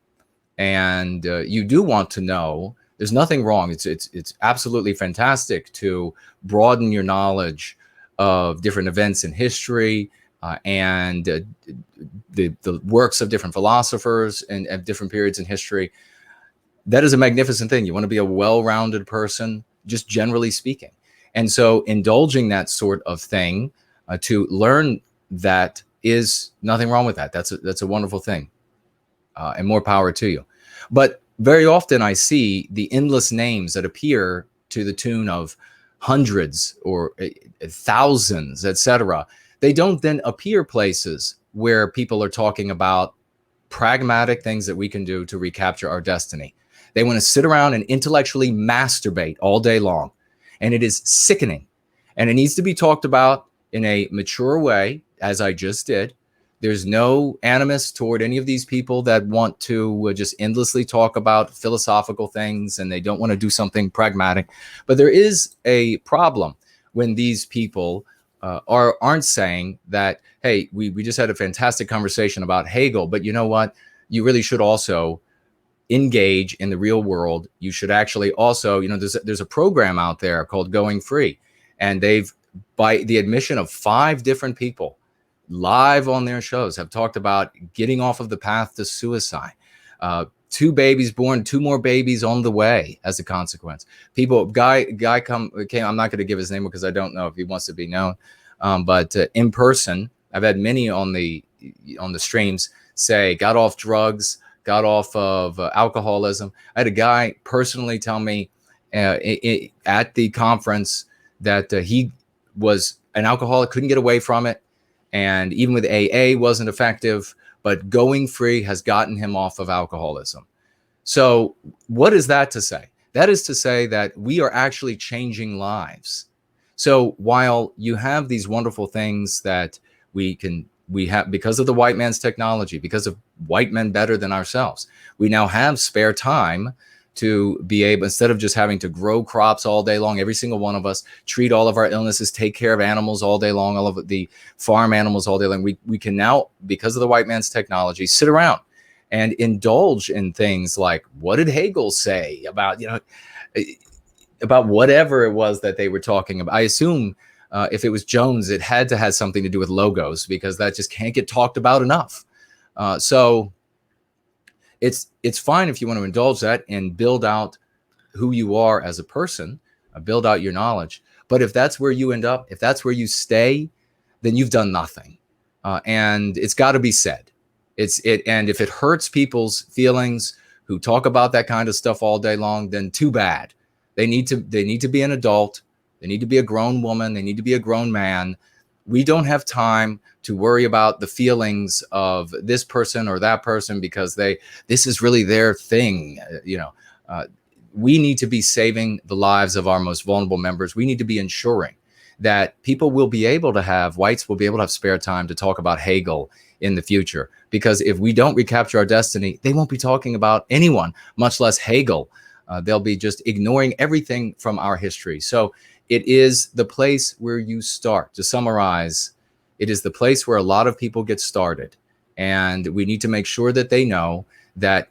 and you do want to know, there's nothing wrong. It's absolutely fantastic to broaden your knowledge of different events in history and the works of different philosophers and at different periods in history. That is a magnificent thing. You want to be a well-rounded person, just generally speaking. And so indulging that sort of thing to learn that is nothing wrong with that. That's a wonderful thing, and more power to you. But very often I see the endless names that appear to the tune of hundreds or thousands, etc. They don't then appear places where people are talking about pragmatic things that we can do to recapture our destiny. They want to sit around and intellectually masturbate all day long. And it is sickening. And it needs to be talked about in a mature way, as I just did. There's no animus toward any of these people that want to just endlessly talk about philosophical things and they don't want to do something pragmatic. But there is a problem when these people aren't saying that, hey, we just had a fantastic conversation about Hegel, but you know what? You really should also engage in the real world. You should actually also, there's a program out there called Going Free, and they've, by the admission of 5 different people live on their shows, have talked about getting off of the path to suicide. 2 babies born, 2 more babies on the way as a consequence. Guy came, I'm not going to give his name because I don't know if he wants to be known, but in person, I've had many on the streams say got off drugs, got off of alcoholism. I had a guy personally tell me at the conference that he was an alcoholic, couldn't get away from it, and even with AA wasn't effective, but Going Free has gotten him off of alcoholism. So what is that to say? That is to say that we are actually changing lives. So while you have these wonderful things that we have because of the white man's technology, because of white men better than ourselves, we now have spare time to be able, instead of just having to grow crops all day long, every single one of us, treat all of our illnesses, take care of animals all day long, all of the farm animals all day long, we can now, because of the white man's technology, sit around and indulge in things like, what did Hegel say about, about whatever it was that they were talking about. I assume if it was Jones, it had to have something to do with logos, because that just can't get talked about enough. So it's fine if you want to indulge that and build out who you are as a person, build out your knowledge. But if that's where you end up, if that's where you stay, then you've done nothing. And it's got to be said. And if it hurts people's feelings who talk about that kind of stuff all day long, then too bad. They need to be an adult. They need to be a grown woman. They need to be a grown man. We don't have time to worry about the feelings of this person or that person because this is really their thing. We need to be saving the lives of our most vulnerable members. We need to be ensuring that people will be able to have, whites will be able to have spare time to talk about Hegel in the future. Because if we don't recapture our destiny, they won't be talking about anyone, much less Hegel. They'll be just ignoring everything from our history. So it is the place where you start. To summarize, it is the place where a lot of people get started. And we need to make sure that they know that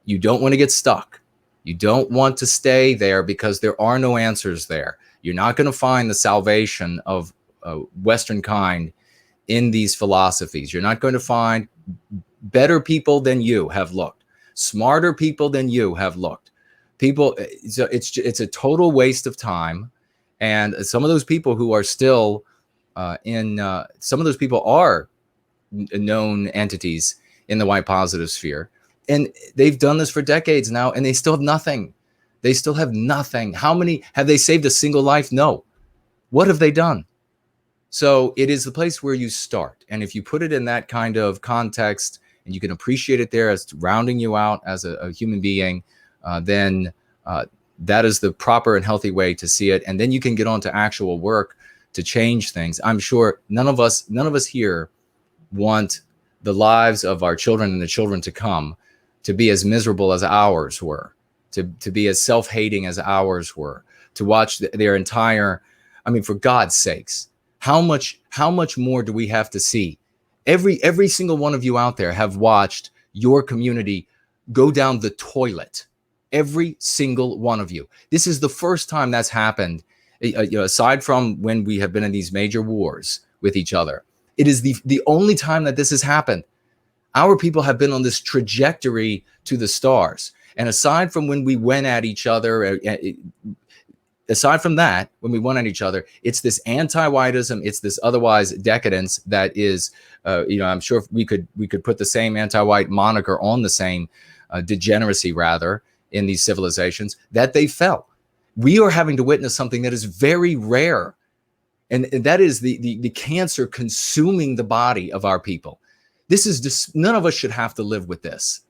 you don't want to get stuck. You don't want to stay there because there are no answers there. You're not going to find the salvation of Western kind in these philosophies. You're not going to find better people than you have looked, smarter people than you have looked. People, it's a total waste of time. And some of those people who are still some of those people are known entities in the white positive sphere. And they've done this for decades now, and they still have nothing. They still have nothing. How many have they saved a single life? No. What have they done? So it is the place where you start. And if you put it in that kind of context and you can appreciate it there as rounding you out as a human being, then that is the proper and healthy way to see it. And then you can get on to actual work to change things. I'm sure none of us here want the lives of our children and the children to come to be as miserable as ours were, to be as self-hating as ours were, to watch their entire, for God's sakes, how much more do we have to see? Every single one of you out there have watched your community go down the toilet. Every single one of you. This is the first time that's happened, aside from when we have been in these major wars with each other. It is the only time that this has happened. Our people have been on this trajectory to the stars. And aside from when we went at each other, aside from that, when we went at each other, it's this anti-whiteism, it's this otherwise decadence that is, I'm sure we could put the same anti-white moniker on the same degeneracy, rather, in these civilizations, that they fell. We are having to witness something that is very rare. And that is the cancer consuming the body of our people. This is just, none of us should have to live with this.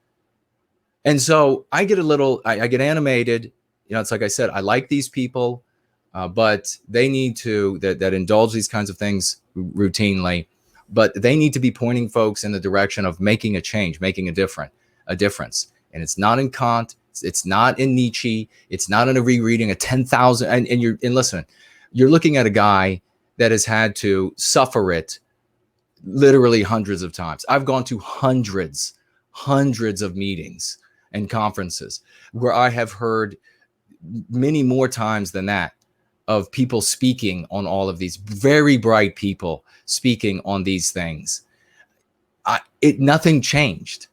And so I get I get animated. It's like I said, I like these people, but they need to, that indulge these kinds of things routinely, but they need to be pointing folks in the direction of making a change, making a difference. And it's not in Kant, it's not in Nietzsche, it's not in a rereading of 10,000. And listen, you're looking at a guy that has had to suffer it literally hundreds of times. I've gone to hundreds of meetings and conferences where I have heard many more times than that of people speaking on all of these, very bright people speaking on these things. Nothing changed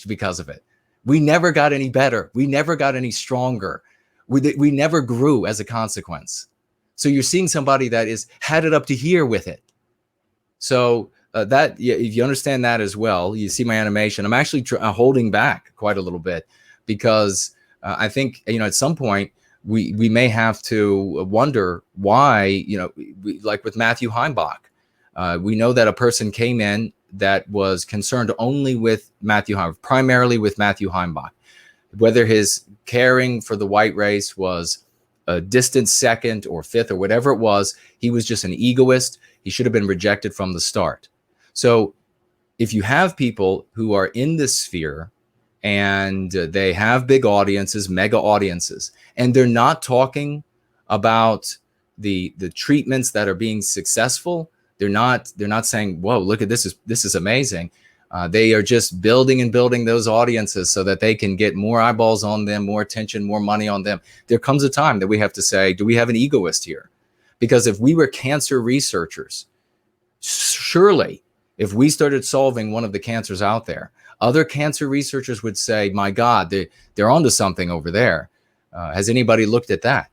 because of it. We never got any better. We never got any stronger. We never grew as a consequence. So you're seeing somebody that had it up to here with it. So if you understand that as well, you see my animation. I'm actually holding back quite a little bit because I think, at some point we may have to wonder why, like with Matthew Heimbach, we know that a person came in that was concerned only with Matthew Heimbach, primarily with Matthew Heimbach, whether his caring for the white race was a distant second or fifth or whatever it was, he was just an egoist. He should have been rejected from the start. So if you have people who are in this sphere and they have big audiences, mega audiences, and they're not talking about the treatments that are being successful, they're not saying, whoa, look at this is amazing. They are just building and building those audiences so that they can get more eyeballs on them, more attention, more money on them. There comes a time that we have to say, do we have an egoist here? Because if we were cancer researchers, surely if we started solving one of the cancers out there, other cancer researchers would say, my God, they're onto something over there. Has anybody looked at that?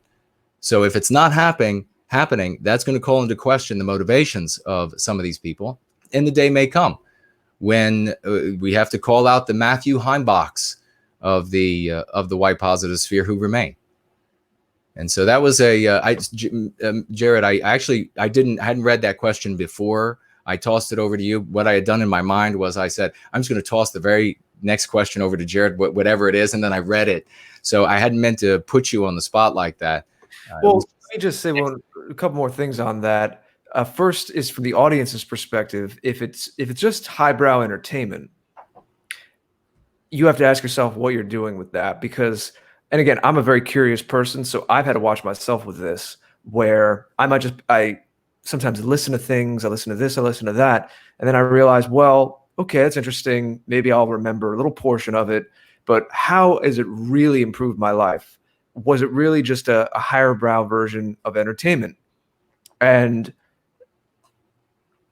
So if it's not happening, that's going to call into question the motivations of some of these people. And the day may come when we have to call out the Matthew Heimbachs of the white positive sphere who remain. And so that was Jared, I hadn't read that question before I tossed it over to you. What I had done in my mind was I said, I'm just going to toss the very next question over to Jared, whatever it is. And then I read it. So I hadn't meant to put you on the spot like that. Well, let me just say a couple more things on that. First is from the audience's perspective. If it's just highbrow entertainment, you have to ask yourself what you're doing with that. Because, and again, I'm a very curious person, so I've had to watch myself with this, where I sometimes listen to things, I listen to this, I listen to that, and then I realize, well, okay, that's interesting. Maybe I'll remember a little portion of it, but how has it really improved my life? Was it really just a higher brow version of entertainment? And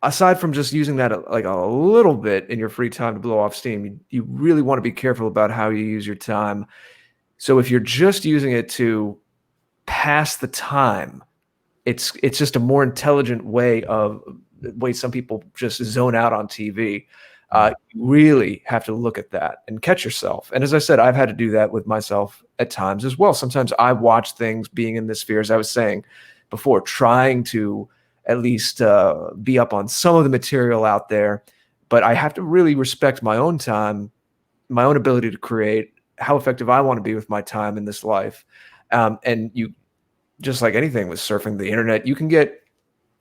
aside from just using that like a little bit in your free time to blow off steam, you really want to be careful about how you use your time. So if you're just using it to pass the time, it's just a more intelligent way some people just zone out on TV. You really have to look at that and catch yourself. And as I said, I've had to do that with myself at times as well. Sometimes I watch things being in this sphere, as I was saying before, trying to at least be up on some of the material out there. But I have to really respect my own time, my own ability to create, how effective I want to be with my time in this life. And you, just like anything with surfing the internet, you can get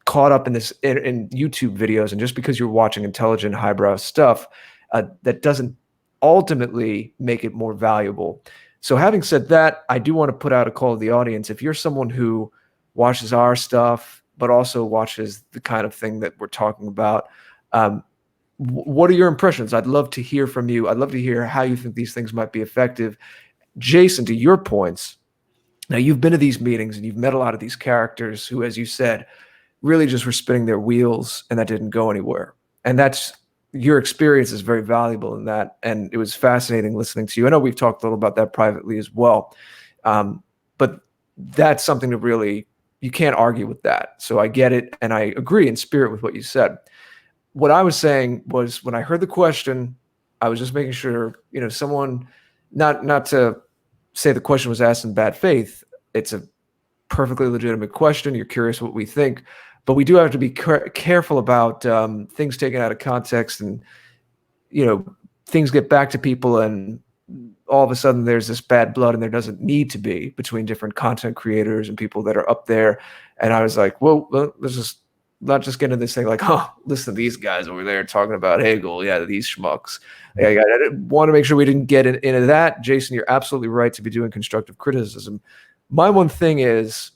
caught up in YouTube videos, and just because you're watching intelligent highbrow stuff, that doesn't ultimately make it more valuable. So having said that, I do want to put out a call to the audience. If you're someone who watches our stuff, but also watches the kind of thing that we're talking about, what are your impressions? I'd love to hear from you. I'd love to hear how you think these things might be effective. Jason, to your points, now you've been to these meetings and you've met a lot of these characters who, as you said, really just were spinning their wheels and that didn't go anywhere. And that's, your experience is very valuable in that. And it was fascinating listening to you. I know we've talked a little about that privately as well. But that's something to really, you can't argue with that. So I get it. And I agree in spirit with what you said. What I was saying was, when I heard the question, I was just making sure, someone, not to say the question was asked in bad faith. It's a perfectly legitimate question. You're curious what we think, but we do have to be careful about things taken out of context, and things get back to people, and all of a sudden there's this bad blood, and there doesn't need to be, between different content creators and people that are up there. And I was like, well, let's just not just get into this thing like, oh, listen to these guys over there talking about Hegel. Yeah, these schmucks. I want to make sure we didn't get into that. Jason, you're absolutely right to be doing constructive criticism. My one thing is,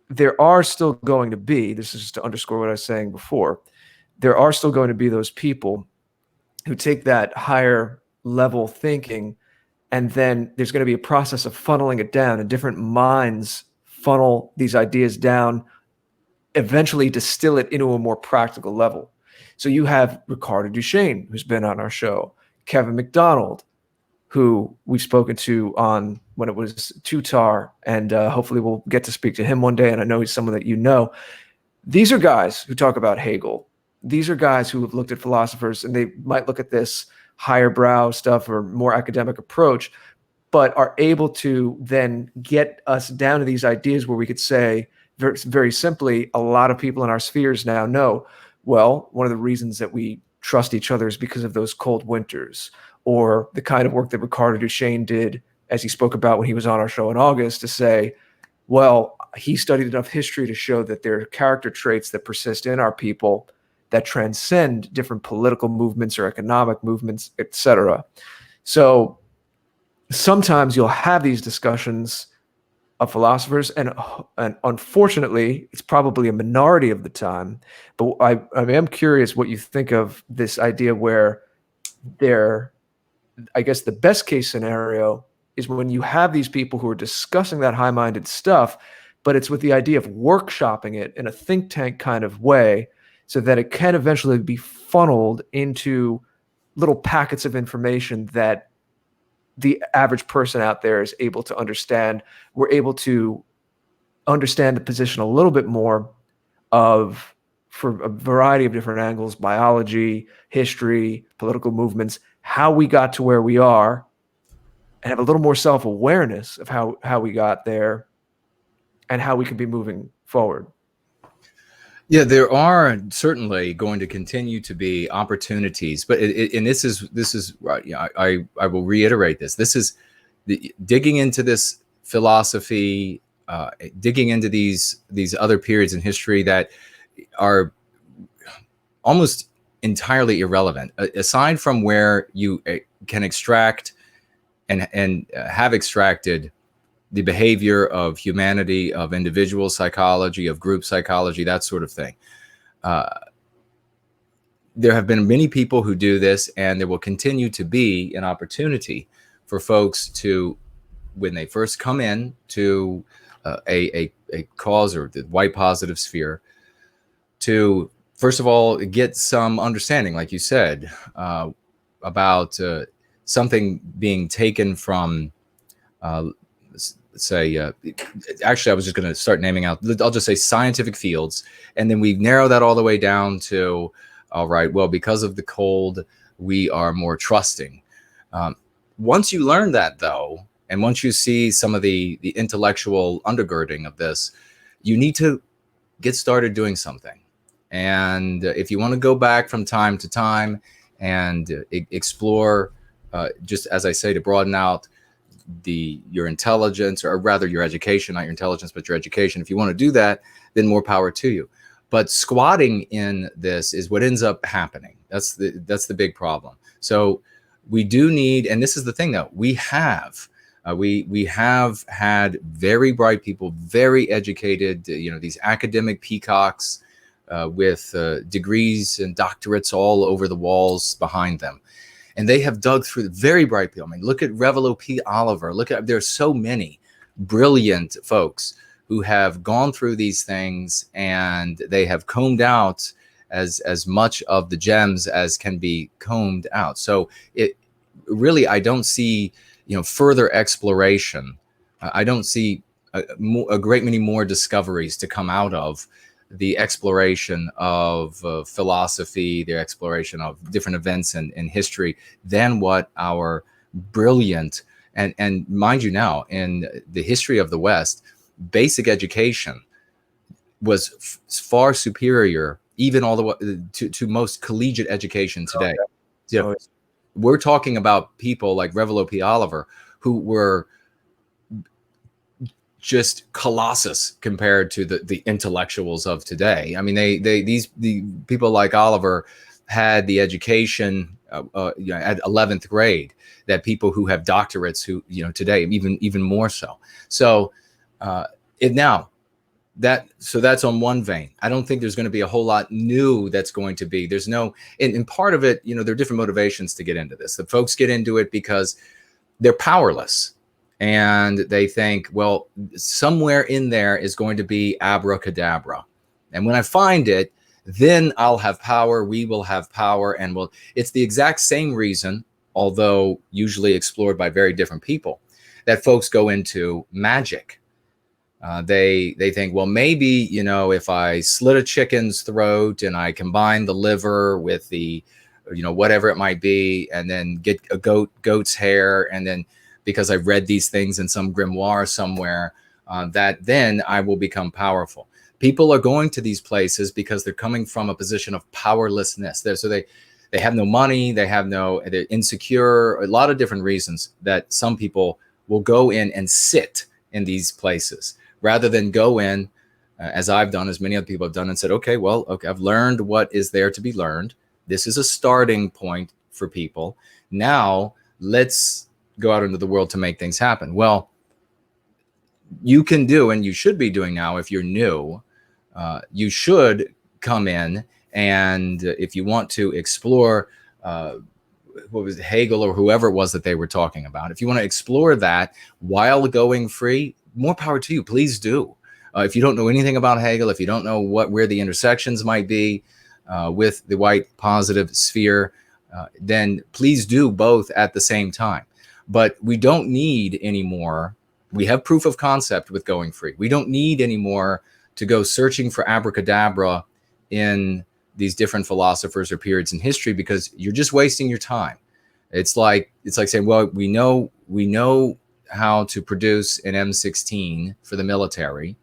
there are still going to be, this is just to underscore what I was saying before, there are still going to be those people who take that higher level thinking, and then there's going to be a process of funneling it down, and different minds funnel these ideas down, eventually distill it into a more practical level. So you have Ricardo Duchesne, who's been on our show, Kevin McDonald, who we've spoken to on when it was Tutar, and hopefully we'll get to speak to him one day. And I know he's someone that you know. These are guys who talk about Hegel. These are guys who have looked at philosophers, and they might look at this higher brow stuff or more academic approach, but are able to then get us down to these ideas where we could say, very, very simply, a lot of people in our spheres now know, well, one of the reasons that we trust each other is because of those cold winters, or the kind of work that Ricardo Duchesne did, as he spoke about when he was on our show in August, to say, well, he studied enough history to show that there are character traits that persist in our people that transcend different political movements or economic movements, etc. So sometimes you'll have these discussions of philosophers, and unfortunately, it's probably a minority of the time. But I am curious what you think of this idea where I guess the best case scenario is when you have these people who are discussing that high-minded stuff, but it's with the idea of workshopping it in a think tank kind of way so that it can eventually be funneled into little packets of information that the average person out there is able to understand. We're able to understand the position a little bit more for a variety of different angles: biology, history, political movements, how we got to where we are, and have a little more self-awareness of how we got there and how we can be moving forward. Yeah, there are certainly going to continue to be opportunities, but and this is right. Yeah, I will reiterate this. This is digging into this philosophy, digging into these other periods in history that are almost entirely irrelevant, aside from where you can extract and have extracted the behavior of humanity, of individual psychology, of group psychology, that sort of thing. There have been many people who do this, and there will continue to be an opportunity for folks to, when they first come in to a cause or the white positive sphere, to first of all get some understanding, like you said, about something being taken from actually, I was just going to start naming out, I'll just say scientific fields. And then we narrow that all the way down to, all right, well, because of the cold, we are more trusting. Once you learn that, though, and once you see some of the intellectual undergirding of this, you need to get started doing something. And if you want to go back from time to time and explore, just as I say, to broaden out your intelligence, or rather your education, not your intelligence, but your education. If you want to do that, then more power to you. But squatting in this is what ends up happening. That's the big problem. So we do need, and this is the thing though, we have had very bright people, very educated, these academic peacocks with degrees and doctorates all over the walls behind them. And they have dug through the very bright people. I mean, look at Revelo P. Oliver. There's so many brilliant folks who have gone through these things, and they have combed out as much of the gems as can be combed out. So it really, I don't see, further exploration. I don't see a great many more discoveries to come out of the exploration of philosophy, the exploration of different events in history, than what our brilliant, and mind you now, in the history of the West, basic education was far superior, even all the way to most collegiate education today. We're talking about people like Revelo P. Oliver, who were just colossus compared to the intellectuals of today. I mean, the people like Oliver had the education at 11th grade that people who have doctorates who today even more so. So that's on one vein. I don't think there's going to be a whole lot new that's going to be. There's no, and part of it, there are different motivations to get into this. The folks get into it because they're powerless. And they think, well, somewhere in there is going to be abracadabra. And when I find it, then I'll have power, we will have power. And it's the exact same reason, although usually explored by very different people, that folks go into magic. They think, well, maybe, if I slit a chicken's throat and I combine the liver with the, whatever it might be, and then get a goat's hair, and then because I've read these things in some grimoire somewhere, that then I will become powerful. People are going to these places because they're coming from a position of powerlessness. So they have no money, they're insecure, a lot of different reasons that some people will go in and sit in these places rather than go in, as I've done, as many other people have done, and said, okay, I've learned what is there to be learned. This is a starting point for people. Now let's go out into the world to make things happen. Well, you can do, and you should be doing now if you're new, you should come in, and if you want to explore what was it, Hegel or whoever it was that they were talking about, if you want to explore that while going free, more power to you. Please do. If you don't know anything about Hegel, if you don't know where the intersections might be with the white positive sphere, then please do both at the same time. But we don't need anymore. We have proof of concept with going free. We don't need anymore to go searching for abracadabra in these different philosophers or periods in history, because you're just wasting your time. It's like saying, well, we know how to produce an M16 for the military,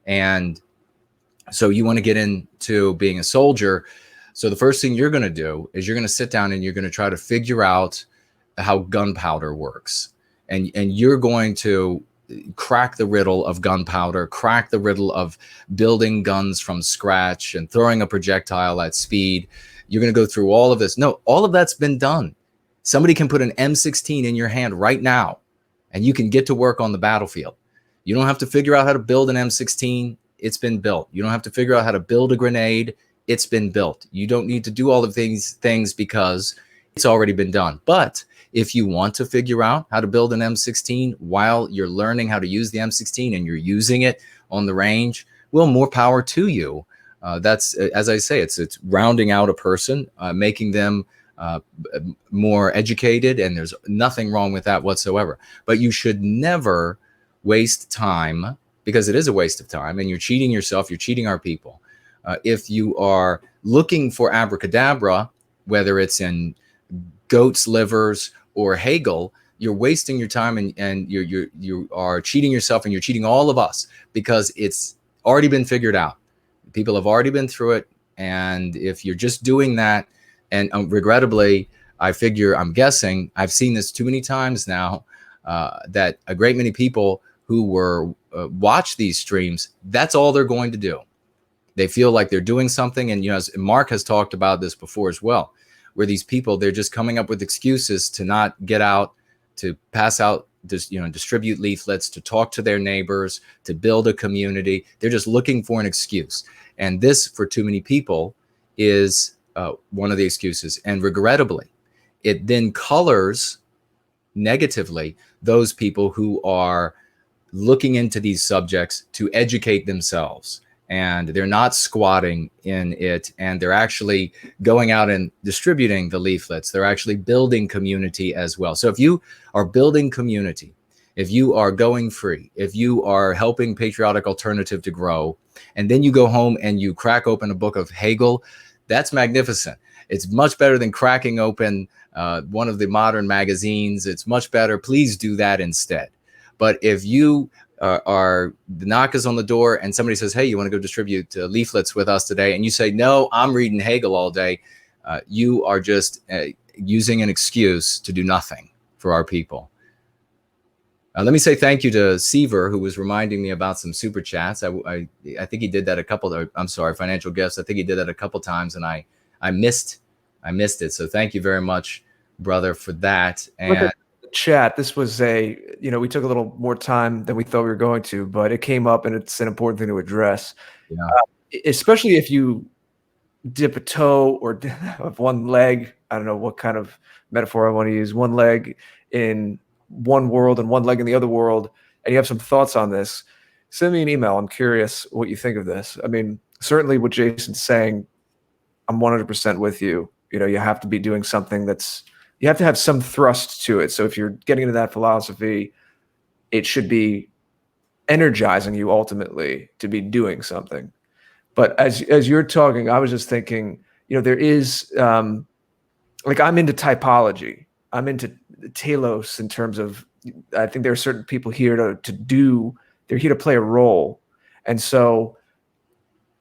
and so you want to get into being a soldier. So the first thing you're going to do is you're going to sit down and you're going to try to figure out how gunpowder works, and you're going to crack the riddle of gunpowder, crack the riddle of building guns from scratch and throwing a projectile at speed. You're going to go through all of this. No, all of that's been done. Somebody can put an M16 in your hand right now, and you can get to work on the battlefield. You don't have to figure out how to build an M16. It's been built. You don't have to figure out how to build a grenade. It's been built. You don't need to do all of these things because it's already been done. But if you want to figure out how to build an M16 while you're learning how to use the M16 and you're using it on the range, well, more power to you. That's, as I say, it's rounding out a person, making them more educated, and there's nothing wrong with that whatsoever. But you should never waste time, because it is a waste of time, and you're cheating yourself, you're cheating our people. If you are looking for abracadabra, whether it's in goat's livers or Hegel, you're wasting your time, and you are cheating yourself, and you're cheating all of us, because it's already been figured out. People have already been through it. And if you're just doing that, and regrettably, I'm guessing, I've seen this too many times now, that a great many people who were watch these streams, that's all they're going to do. They feel like they're doing something. And, as Mark has talked about this before as well, where these people, they're just coming up with excuses to not get out, to pass out, distribute leaflets, to talk to their neighbors, to build a community. They're just looking for an excuse. And this, for too many people, is one of the excuses. And regrettably, it then colors negatively those people who are looking into these subjects to educate themselves. And they're not squatting in it, and they're actually going out and distributing the leaflets. They're actually building community as well. So if you are building community, if you are going free, if you are helping Patriotic Alternative to grow, and then you go home and you crack open a book of Hegel, that's magnificent. It's much better than cracking open one of the modern magazines. It's much better. Please do that instead. But if you the knock is on the door and somebody says, hey, you want to go distribute leaflets with us today? And you say, no, I'm reading Hegel all day. You are just using an excuse to do nothing for our people. Let me say thank you to Seaver, who was reminding me about some super chats. I think he did that a couple of, I'm sorry, financial gifts. I think he did that a couple times, and I missed it. So thank you very much, brother, for that. And chat, this was we took a little more time than we thought we were going to, but it came up, and it's an important thing to address. Yeah. Especially if you dip a toe or have one leg, I don't know what kind of metaphor I want to use, one leg in one world and one leg in the other world, and you have some thoughts on this, send me an email. I'm curious what you think of this. I mean, certainly what Jason's saying, I'm 100% with you. You have to be doing something you have to have some thrust to it. So if you're getting into that philosophy, it should be energizing you ultimately to be doing something. But as you're talking, I was just thinking, there is I'm into typology. I'm into telos in terms of, I think there are certain people here they're here to play a role. And so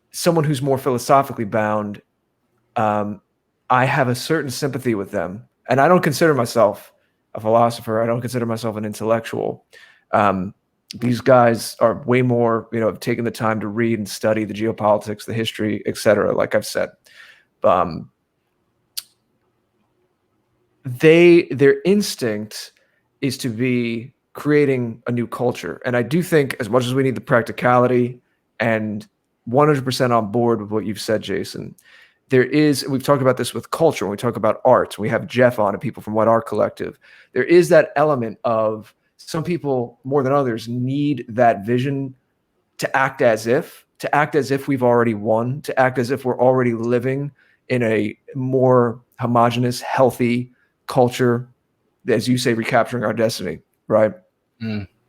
someone who's more philosophically bound, I have a certain sympathy with them. And I don't consider myself a philosopher. I don't consider myself an intellectual. These guys are way more, have taken the time to read and study the geopolitics, the history, et cetera, like I've said. Their instinct is to be creating a new culture. And I do think, as much as we need the practicality, and 100% on board with what you've said, Jason, we've talked about this with culture, when we talk about art, we have Jeff on and people from White Art Collective. There is that element of some people more than others need that vision to act as if we've already won, to act as if we're already living in a more homogenous, healthy culture, as you say, recapturing our destiny, right?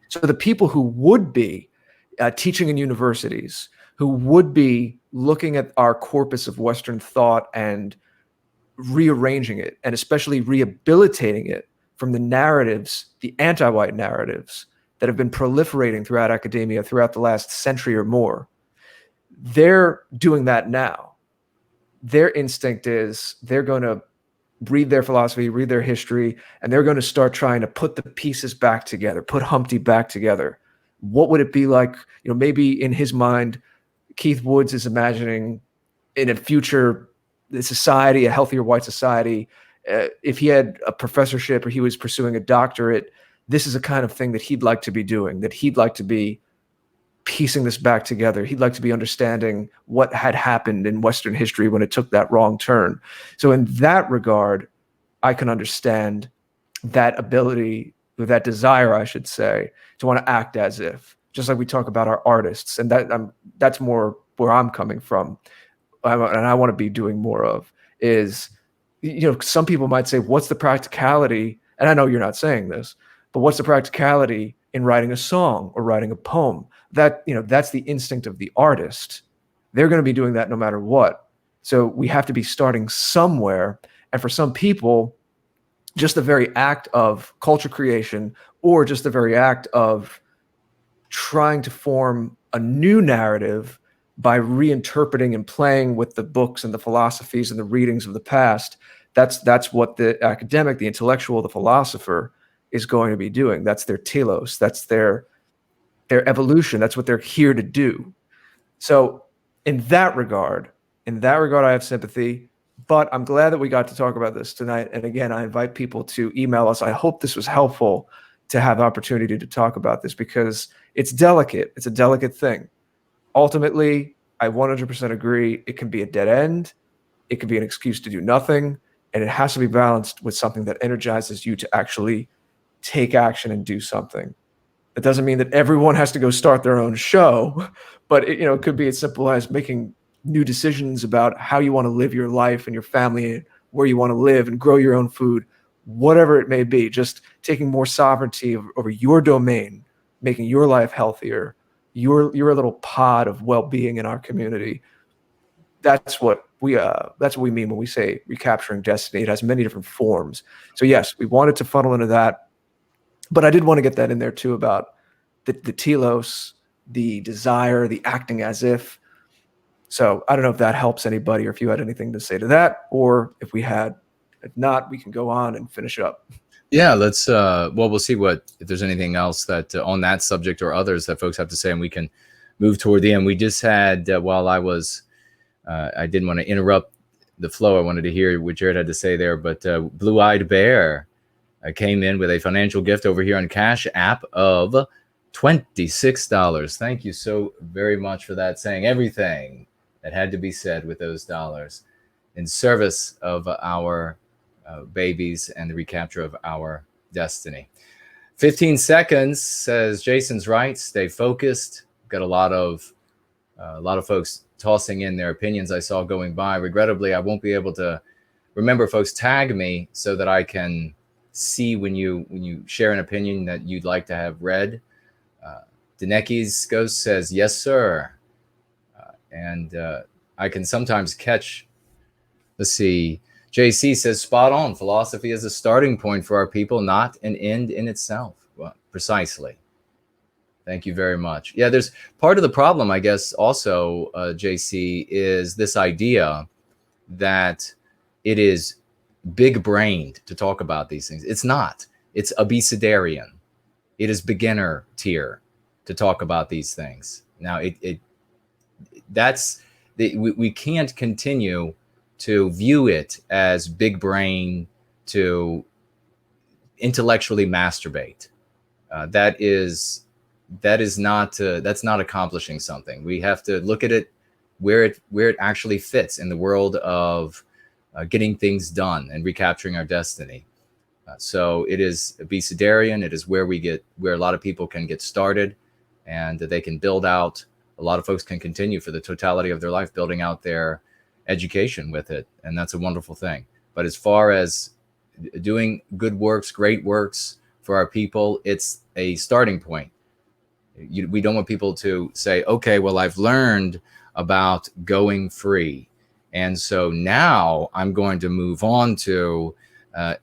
So the people who would be teaching in universities, who would be looking at our corpus of Western thought and rearranging it, and especially rehabilitating it from the narratives, the anti-white narratives that have been proliferating throughout academia throughout the last century or more, they're doing that now. Their instinct is they're going to read their philosophy, read their history, and they're going to start trying to put the pieces back together, put Humpty back together. What would it be like? Maybe in his mind, Keith Woods is imagining in a future society, a healthier white society, if he had a professorship or he was pursuing a doctorate, this is a kind of thing that he'd like to be doing, that he'd like to be piecing this back together. He'd like to be understanding what had happened in Western history when it took that wrong turn. So in that regard, I can understand that ability, that desire, I should say, to want to act as if, just like we talk about our artists. And that's more where I'm coming from. And I want to be doing more of is, some people might say, what's the practicality? And I know you're not saying this, but what's the practicality in writing a song or writing a poem? That's the instinct of the artist. They're going to be doing that no matter what. So we have to be starting somewhere. And for some people, just the very act of culture creation, or just the very act of trying to form a new narrative by reinterpreting and playing with the books and the philosophies and the readings of the past, that's what the academic, the intellectual, the philosopher is going to be doing. That's their telos. That's their evolution. That's what they're here to do. So in that regard, I have sympathy, but I'm glad that we got to talk about this tonight. And again, I invite people to email us. I hope this was helpful to have the opportunity to talk about this, because it's delicate. It's a delicate thing. Ultimately, I 100% agree. It can be a dead end. It can be an excuse to do nothing. And it has to be balanced with something that energizes you to actually take action and do something. It doesn't mean that everyone has to go start their own show, but it could be as simple as making new decisions about how you want to live your life and your family, where you want to live and grow your own food, whatever it may be. Just taking more sovereignty over your domain, making your life healthier, your little pod of well-being in our community. That's what we mean when we say recapturing destiny. It has many different forms. So yes, we wanted to funnel into that. But I did want to get that in there too, about the telos, the desire, the acting as if. So I don't know if that helps anybody, or if you had anything to say to that, or if we had. If not, we can go on and finish up. Yeah, let's. We'll see if there's anything else that on that subject or others that folks have to say, and we can move toward the end. We just had while I was, I didn't want to interrupt the flow. I wanted to hear what Jared had to say there, but Blue Eyed Bear came in with a financial gift over here on Cash App of $26. Thank you so very much for that, saying everything that had to be said with those dollars in service of our babies and the recapture of our destiny. 15 seconds, says Jason's right. Stay focused. Got a lot of folks tossing in their opinions I saw going by. Regrettably, I won't be able to remember. Folks, tag me so that I can see when you share an opinion that you'd like to have read. Deneki's Ghost says, yes, sir. And I can sometimes catch, let's see, JC says, spot on. Philosophy is a starting point for our people, not an end in itself. Well, precisely. Thank you very much. Yeah, there's part of the problem, I guess, also, JC, is this idea that it is big brained to talk about these things. It's not. It's obesiterian. It is beginner tier to talk about these things. Now, we can't continue to view it as big brain to intellectually masturbate. That's not accomplishing something. We have to look at it where it actually fits in the world of getting things done and recapturing our destiny. So it is obesiterian. It is where a lot of people can get started, and they can build out. A lot of folks can continue for the totality of their life, building out their education with it, and that's a wonderful thing. But as far as doing good works, great works for our people, it's a starting point. We don't want people to say, okay, well, I've learned about going free, and so now I'm going to move on to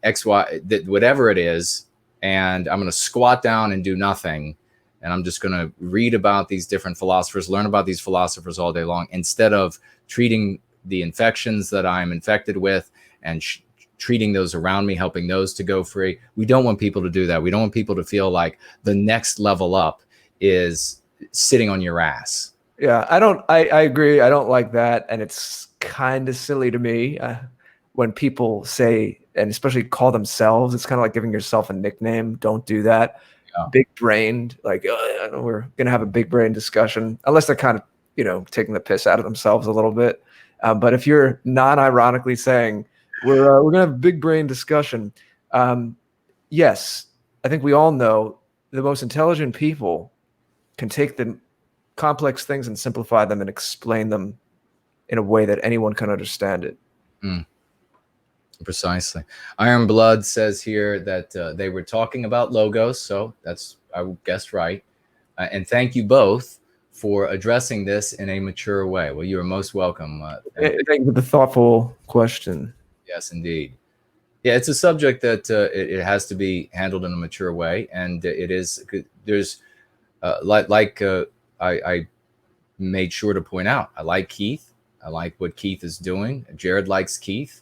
X, Y, whatever it is, and I'm going to squat down and do nothing. And I'm just going to read about these different philosophers, learn about these philosophers all day long, instead of treating the infections that I'm infected with and treating those around me, helping those to go free. We don't want people to do that. We don't want people to feel like the next level up is sitting on your ass. Yeah, I agree. I don't like that. And it's kind of silly to me when people say, and especially call themselves, it's kind of like giving yourself a nickname. Don't do that. Yeah. Big brained, like we're going to have a big brain discussion, unless they're kind of, taking the piss out of themselves a little bit. But if you're non-ironically saying we're going to have a big brain discussion, yes, I think we all know the most intelligent people can take the complex things and simplify them and explain them in a way that anyone can understand it. Precisely. Iron Blood says here that they were talking about logos, so that's, I guessed right. And thank you both for addressing this in a mature way. Well, you are most welcome. Thank you for the thoughtful question. Yes, indeed. Yeah, it's a subject that it has to be handled in a mature way, and it is. There's I made sure to point out, I like Keith. I like what Keith is doing. Jared likes Keith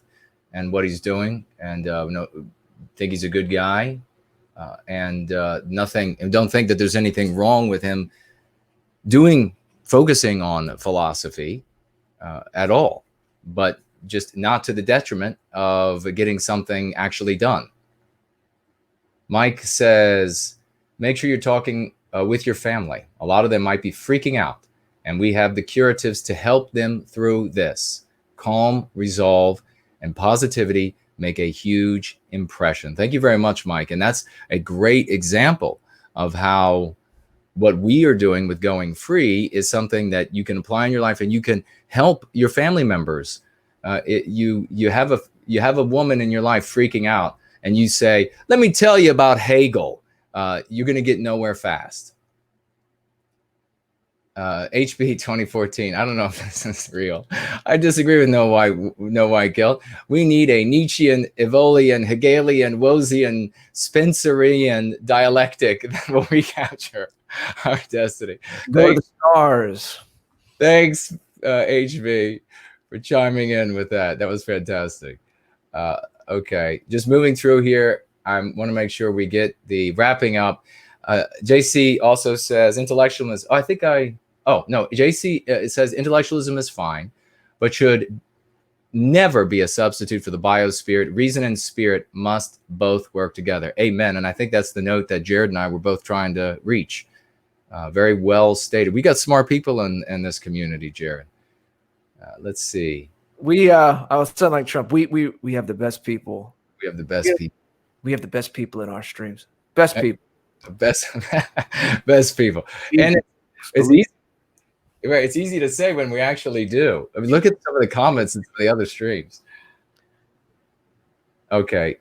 and what he's doing, and think he's a good guy, and nothing. And don't think that there's anything wrong with him focusing on philosophy at all, but just not to the detriment of getting something actually done. Mike says, make sure you're talking with your family. A lot of them might be freaking out, and we have the curatives to help them through this. Calm, resolve, and positivity make a huge impression. Thank you very much, Mike. And that's a great example of how what we are doing with Going Free is something that you can apply in your life, and you can help your family members. You have a woman in your life freaking out, and you say, let me tell you about Hegel. You're going to get nowhere fast. HB 2014. I don't know if this is real. I disagree with No White Guilt. We need a Nietzschean, Evolian, Hegelian, Wozian, Spencerian dialectic that will recapture our destiny. Go to the stars. Thanks, HB, for chiming in with that. That was fantastic. Okay, just moving through here. I want to make sure we get the wrapping up. JC also says intellectualism. JC it says intellectualism is fine, but should never be a substitute for the biospirit. Reason and spirit must both work together. Amen. And I think that's the note that Jared and I were both trying to reach. Very well stated. We got smart people in this community, Jared. Let's see. I was saying like Trump. We have the best people. We have the best people. We have the best people in our streams. Best people. Best people. And it's easy. Right, it's easy to say when we actually do. I mean, look at some of the comments in some of the other streams. Okay.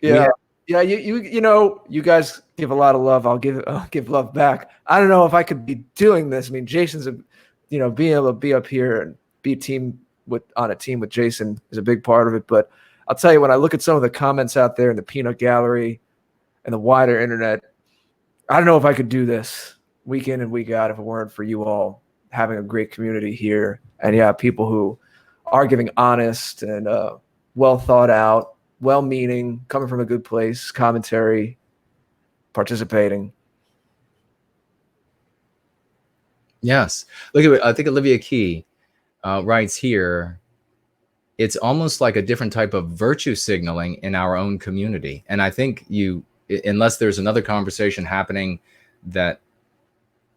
Yeah. You guys give a lot of love. I'll give love back. I don't know if I could be doing this. I mean, Jason's being able to be up here and be on a team with Jason is a big part of it. But I'll tell you, when I look at some of the comments out there in the peanut gallery and the wider internet, I don't know if I could do this week in and week out if it weren't for you all having a great community here. And yeah, people who are giving honest and well thought out, well-meaning, coming from a good place, commentary, participating. Yes. Look at it. I think Olivia Key writes here, it's almost like a different type of virtue signaling in our own community. And I think unless there's another conversation happening that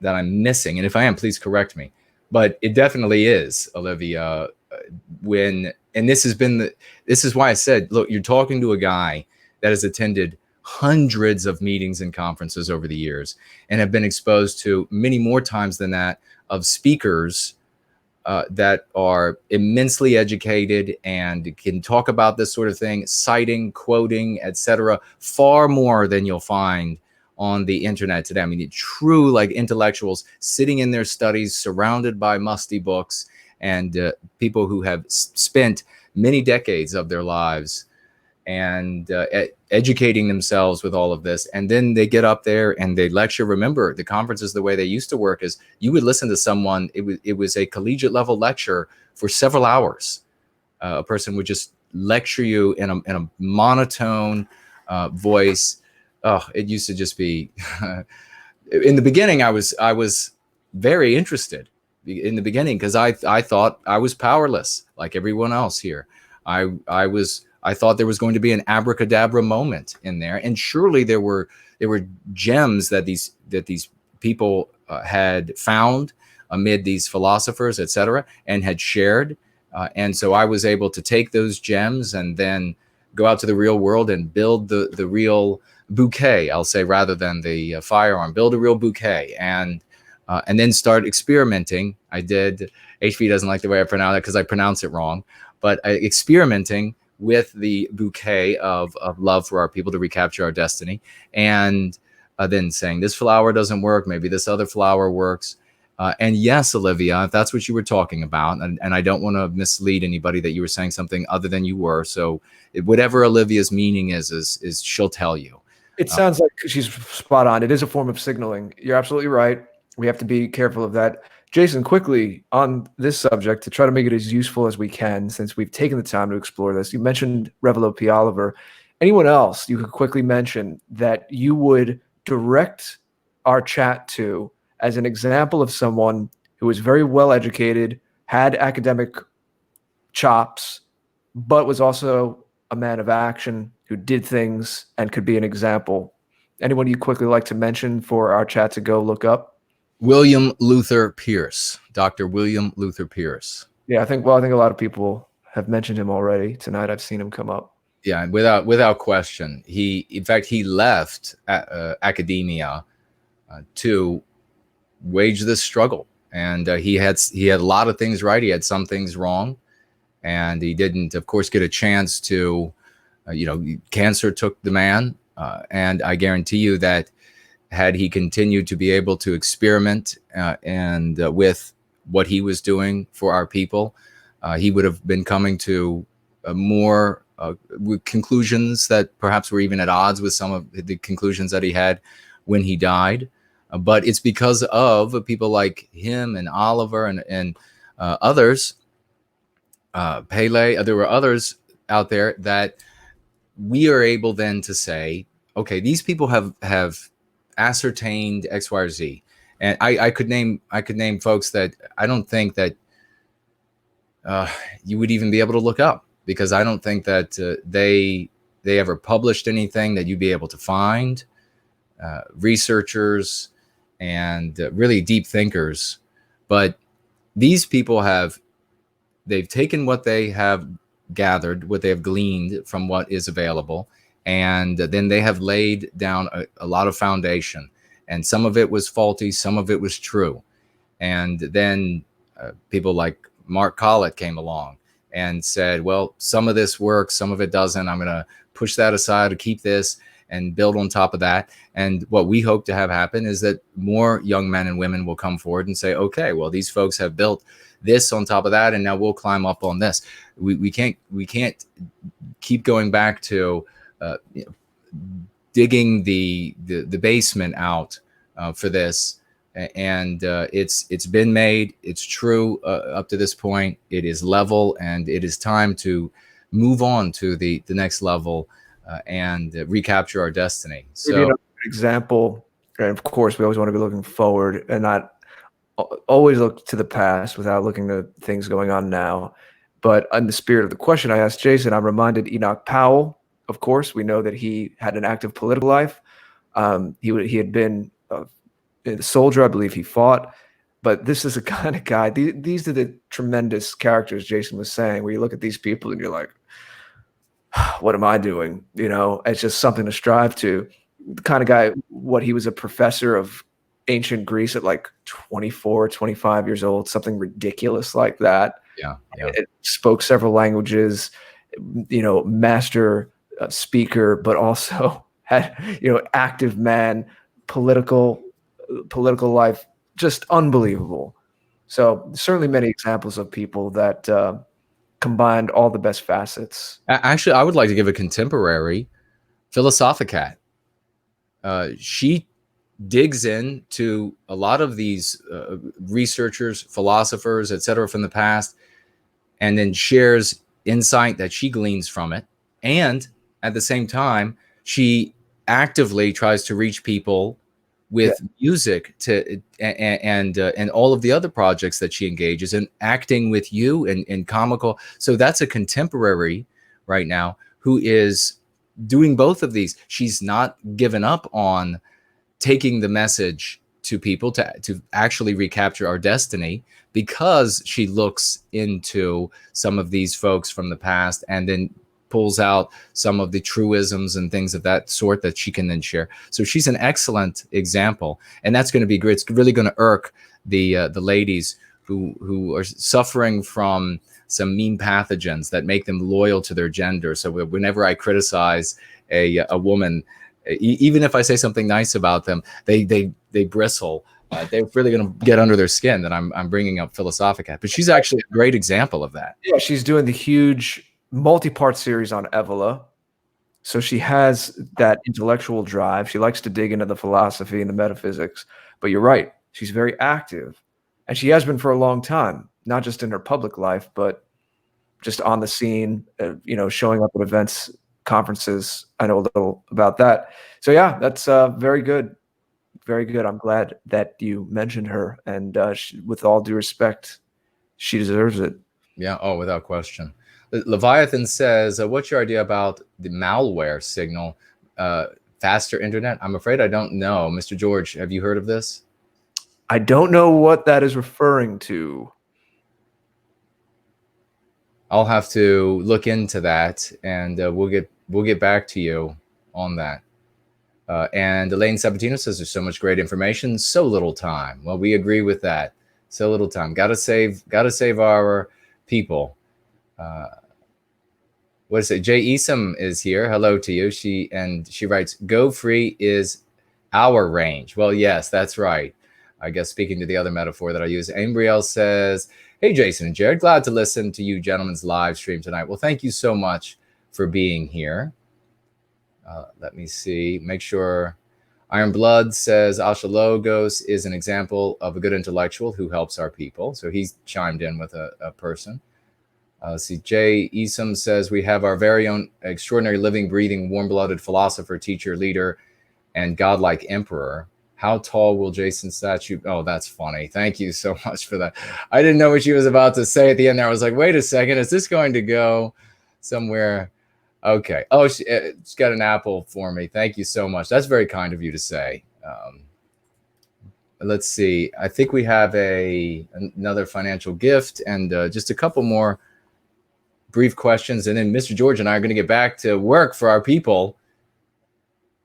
I'm missing, and if I am, please correct me, but it definitely is, Olivia, and this is why I said, look, you're talking to a guy that has attended hundreds of meetings and conferences over the years and have been exposed to many more times than that of speakers that are immensely educated and can talk about this sort of thing, citing, quoting, etc., far more than you'll find on the internet today. I mean, true like intellectuals sitting in their studies, surrounded by musty books, and people who have spent many decades of their lives and educating themselves with all of this. And then they get up there and they lecture. Remember, the conferences, the way they used to work is you would listen to someone, it was a collegiate level lecture for several hours. A person would just lecture you in a monotone voice. Oh, it used to just be, in the beginning, I was very interested in the beginning because I thought I was powerless like everyone else here. I thought there was going to be an abracadabra moment in there, and surely there were gems that these people had found amid these philosophers, etc., and had shared. And so I was able to take those gems and then go out to the real world and build the real bouquet, I'll say, rather than the firearm. Build a real bouquet and then start experimenting. I did. HB doesn't like the way I pronounce it because I pronounce it wrong, but experimenting with the bouquet of love for our people to recapture our destiny, and then saying this flower doesn't work, maybe this other flower works. And yes, Olivia, if that's what you were talking about, and I don't want to mislead anybody that you were saying something other than you were. So whatever Olivia's meaning is she'll tell you. It sounds like she's spot on. It is a form of signaling. You're absolutely right. We have to be careful of that. Jason, quickly on this subject to try to make it as useful as we can, since we've taken the time to explore this. You mentioned Revelo P. Oliver. Anyone else you could quickly mention that you would direct our chat to as an example of someone who was very well educated, had academic chops, but was also a man of action who did things and could be an example? Anyone you quickly like to mention for our chat to go look up? William Luther Pierce, Dr. William Luther Pierce. Yeah, I think a lot of people have mentioned him already tonight. I've seen him come up. Yeah, without question. In fact, he left academia to wage this struggle, and he had a lot of things right. He had some things wrong, and he didn't, of course, get a chance to. Cancer took the man, and I guarantee you that had he continued to be able to experiment and with what he was doing for our people, he would have been coming to more conclusions that perhaps were even at odds with some of the conclusions that he had when he died. But it's because of people like him and Oliver and others, Pele. There were others out there that we are able then to say, okay, these people have ascertained X, Y, or Z. And I could name folks that I don't think that you would even be able to look up, because I don't think that they ever published anything that you'd be able to find. Researchers and really deep thinkers, but these people they've taken what they have gathered, what they have gleaned from what is available, and then they have laid down a lot of foundation, and some of it was faulty, some of it was true. And then people like Mark Collett came along and said, well, some of this works, some of it doesn't. I'm going to push that aside to keep this and build on top of that. And what we hope to have happen is that more young men and women will come forward and say, okay, well, these folks have built this on top of that, and now we'll climb up on this. We can't keep going back to digging the basement out for this. And it's been made. It's true up to this point. It is level, and it is time to move on to the next level and recapture our destiny. Maybe So another example, and of course, we always want to be looking forward and not always look to the past without looking at things going on now. But in the spirit of the question I asked Jason, I'm reminded Enoch Powell. Of course, we know that he had an active political life. He had been a soldier, I believe he fought. But this is the kind of guy. These are the tremendous characters Jason was saying. Where you look at these people and you're like, "What am I doing?" You know, it's just something to strive to. The kind of guy. What he was a professor of ancient Greece at like 24, 25 years old, something ridiculous like that. yeah. It spoke several languages, you know, master speaker, but also had, you know, active man, political life, just unbelievable. So certainly many examples of people that combined all the best facets. Actually, I would like to give a contemporary Philosophicat. She digs into a lot of these researchers, philosophers, etc., from the past, and then shares insight that she gleans from it. And at the same time, she actively tries to reach people with music to and all of the other projects that she engages in, acting with you and comical. So that's a contemporary right now who is doing both of these. She's not given up on taking the message to people to actually recapture our destiny, because she looks into some of these folks from the past and then pulls out some of the truisms and things of that sort that she can then share. So she's an excellent example, and that's going to be great. It's really going to irk the ladies who are suffering from some mean pathogens that make them loyal to their gender. So whenever I criticize a woman, even if I say something nice about them, they bristle. They're really going to get under their skin that I'm bringing up Philosophicat. But she's actually a great example of that. Yeah, she's doing the huge multi-part series on Evola. So she has that intellectual drive. She likes to dig into the philosophy and the metaphysics. But you're right, she's very active. And she has been for a long time, not just in her public life, but just on the scene, you know, showing up at events, conferences. I know a little about that. So yeah, that's very good. Very good. I'm glad that you mentioned her. And with all due respect, she deserves it. Yeah. Oh, without question. Leviathan says, what's your idea about the malware signal, faster internet? I'm afraid I don't know. Mr. George, have you heard of this? I don't know what that is referring to. I'll have to look into that, and we'll get back to you on that. And Elaine Sabatino says there's so much great information, so little time. Well, we agree with that. So little time. Gotta save our people. What is it? Jay Esom is here. Hello to you. She writes, "Go free is our range." Well, yes, that's right. I guess speaking to the other metaphor that I use. Ambriel says, "Hey, Jason and Jared, glad to listen to you gentlemen's live stream tonight." Well, thank you so much for being here. Let me see. Make sure. Iron Blood says Asha Logos is an example of a good intellectual who helps our people. So he's chimed in with a person. See, Jay Esom says we have our very own extraordinary living, breathing, warm-blooded philosopher, teacher, leader, and godlike emperor. How tall will Jason's statue? Oh, that's funny. Thank you so much for that. I didn't know what she was about to say at the end there. I was like, wait a second. Is this going to go somewhere? Okay. Oh, she's got an apple for me. Thank you so much. That's very kind of you to say. Let's see. I think we have another financial gift and just a couple more brief questions. And then Mr. George and I are going to get back to work for our people.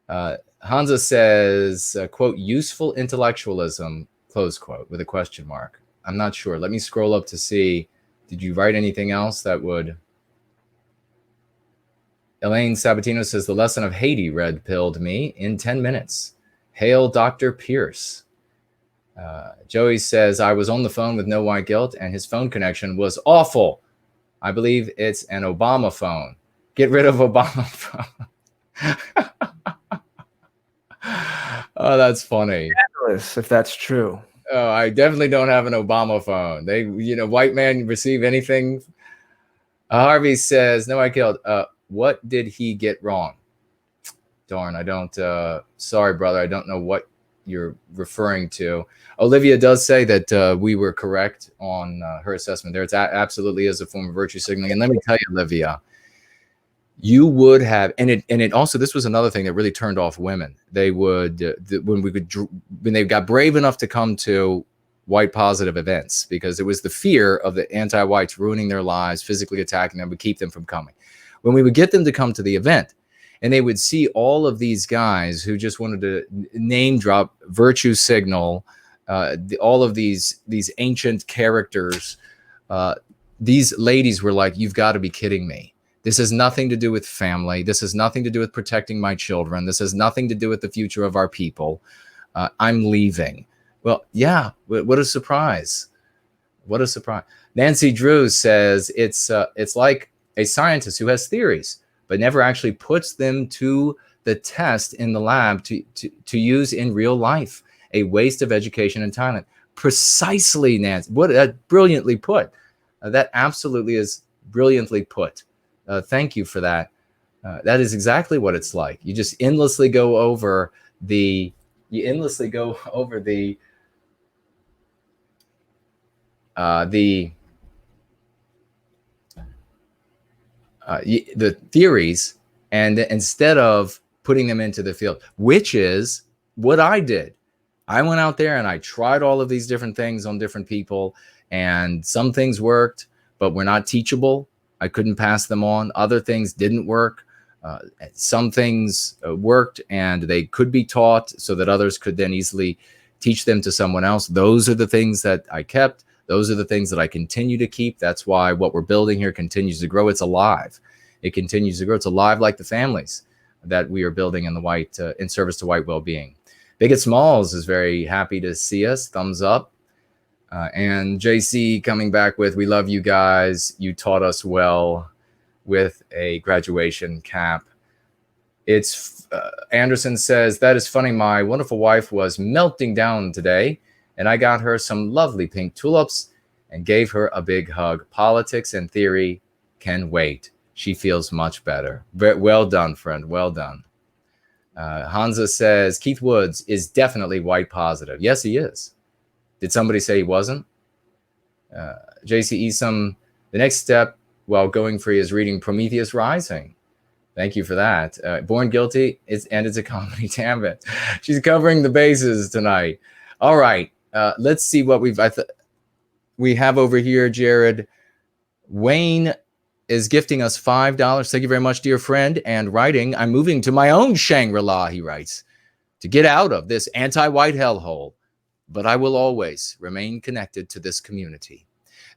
Hansa says, quote, useful intellectualism, close quote, with a question mark. I'm not sure. Let me scroll up to see. Did you write anything else that would? Elaine Sabatino says, the lesson of Haiti red-pilled me in 10 minutes. Hail Dr. Pierce. Joey says, I was on the phone with No White Guilt, and his phone connection was awful. I believe it's an Obama phone. Get rid of Obama phone. Oh, that's funny. If that's true. Oh, I definitely don't have an Obama phone. White man receive anything. Harvey says, no, I killed. What did he get wrong? Darn, I don't. Sorry, brother. I don't know what you're referring to. Olivia does say that we were correct on her assessment there. It absolutely is a form of virtue signaling. And let me tell you, Olivia, you would have, and it also, this was another thing that really turned off women. They would, when they got brave enough to come to white positive events, because it was the fear of the anti-whites ruining their lives, physically attacking them, would keep them from coming. When we would get them to come to the event, and they would see all of these guys who just wanted to name drop, virtue signal, all of these ancient characters, these ladies were like, you've got to be kidding me. This has nothing to do with family. This has nothing to do with protecting my children. This has nothing to do with the future of our people. I'm leaving. Well, yeah, what a surprise. What a surprise. Nancy Drew says it's like a scientist who has theories, but never actually puts them to the test in the lab to use in real life. A waste of education and talent. Precisely, Nancy. What brilliantly put. That absolutely is brilliantly put. Thank you for that. That is exactly what it's like. You just endlessly go over the theories, and instead of putting them into the field, which is what I did. I went out there and I tried all of these different things on different people, and some things worked, but were not teachable. I couldn't pass them on. Other things didn't work. Some things worked and they could be taught so that others could then easily teach them to someone else. Those are the things that I kept. Those are the things that I continue to keep. That's why what we're building here continues to grow. It's alive. It continues to grow. It's alive like the families that we are building in the white, in service to white well-being. Bigot Smalls is very happy to see us. Thumbs up. And JC coming back with, we love you guys. You taught us well, with a graduation cap. It's Anderson says, that is funny. My wonderful wife was melting down today, and I got her some lovely pink tulips and gave her a big hug. Politics and theory can wait. She feels much better. Well done, friend. Well done. Hansa says, Keith Woods is definitely white positive. Yes, he is. Did somebody say he wasn't? JC Esom, the next step while going free is reading Prometheus Rising. Thank you for that. Born Guilty, it's a comedy. Damn it. She's covering the bases tonight. All right. Let's see what we have over here, Jared. Wayne is gifting us $5. Thank you very much, dear friend. And writing, I'm moving to my own Shangri-La, he writes, to get out of this anti-white hellhole. But I will always remain connected to this community.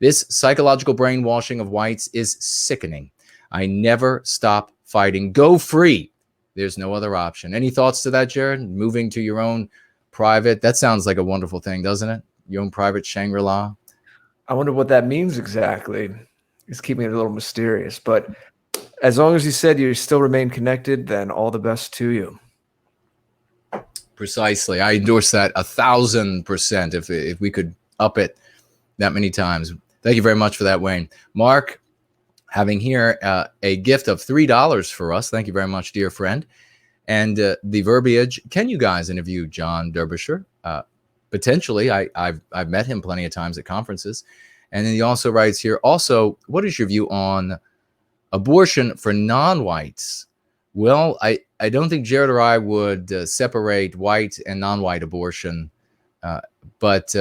This psychological brainwashing of whites is sickening. I never stop fighting. Go free. There's no other option. Any thoughts to that, Jared? Moving to your own private? That sounds like a wonderful thing, doesn't it? Your own private Shangri-La. I wonder what that means exactly. It's keeping it a little mysterious. But as long as you said you still remain connected, then all the best to you. Precisely. I endorse that 1,000% if we could up it that many times. Thank you very much for that, Wayne. Mark, having here a gift of $3 for us. Thank you very much, dear friend. And the verbiage, can you guys interview John Derbyshire? Potentially. I've met him plenty of times at conferences. And then he also writes here, also, what is your view on abortion for non-whites? Well, I don't think Jared or I would separate white and non-white abortion, but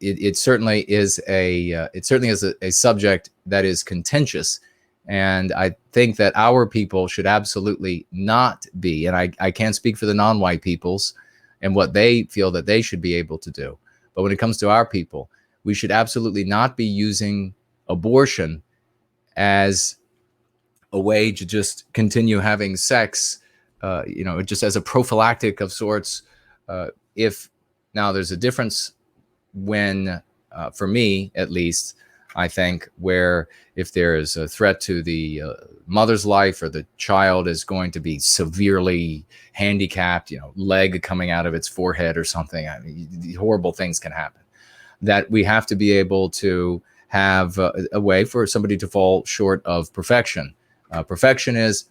it certainly is a subject that is contentious, and I think that our people should absolutely not be. And I can't speak for the non-white peoples and what they feel that they should be able to do, but when it comes to our people, we should absolutely not be using abortion as a way to just continue having sex, just as a prophylactic of sorts. If now there's a difference when, for me at least, I think, where if there is a threat to the mother's life, or the child is going to be severely handicapped, leg coming out of its forehead or something, I mean, horrible things can happen, that we have to be able to have a way for somebody to fall short of perfection. Perfection is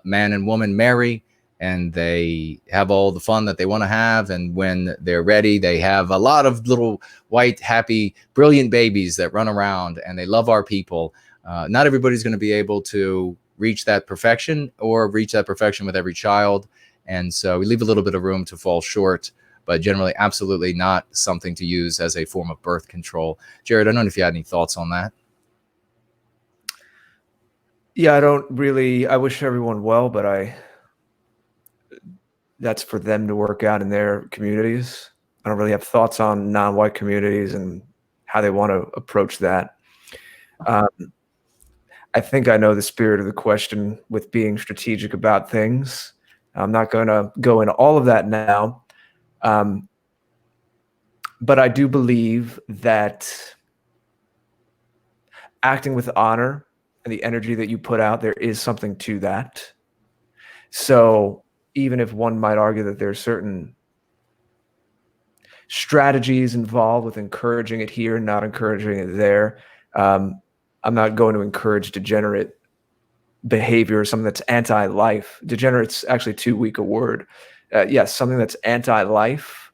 man and woman marry, and they have all the fun that they want to have. And when they're ready, they have a lot of little white, happy, brilliant babies that run around, and they love our people. Not everybody's going to be able to reach that perfection or reach that perfection with every child. And so we leave a little bit of room to fall short, but generally, absolutely not something to use as a form of birth control. Jared, I don't know if you had any thoughts on that. Yeah, I wish everyone well, but that's for them to work out in their communities. I don't really have thoughts on non-white communities and how they want to approach that. I think I know the spirit of the question with being strategic about things. I'm not going to go into all of that now. But I do believe that acting with honor and the energy that you put out, there is something to that. So even if one might argue that there's certain strategies involved with encouraging it here and not encouraging it there, I'm not going to encourage degenerate behavior or something that's anti-life. Degenerate's actually too weak a word. Yes, something that's anti-life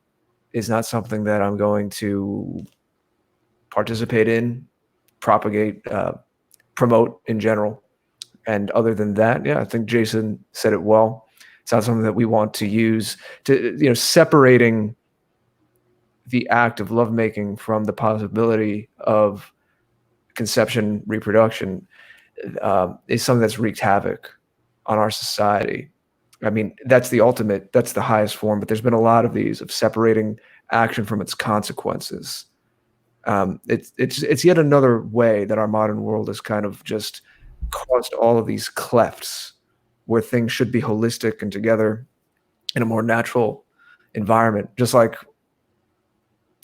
is not something that I'm going to participate in, propagate, promote in general. And other than that, yeah, I think Jason said it well. It's not something that we want to use to, separating the act of lovemaking from the possibility of conception, reproduction, is something that's wreaked havoc on our society. I mean, that's the ultimate, that's the highest form, but there's been a lot of these of separating action from its consequences. It's yet another way that our modern world has kind of just caused all of these clefts where things should be holistic and together in a more natural environment, just like,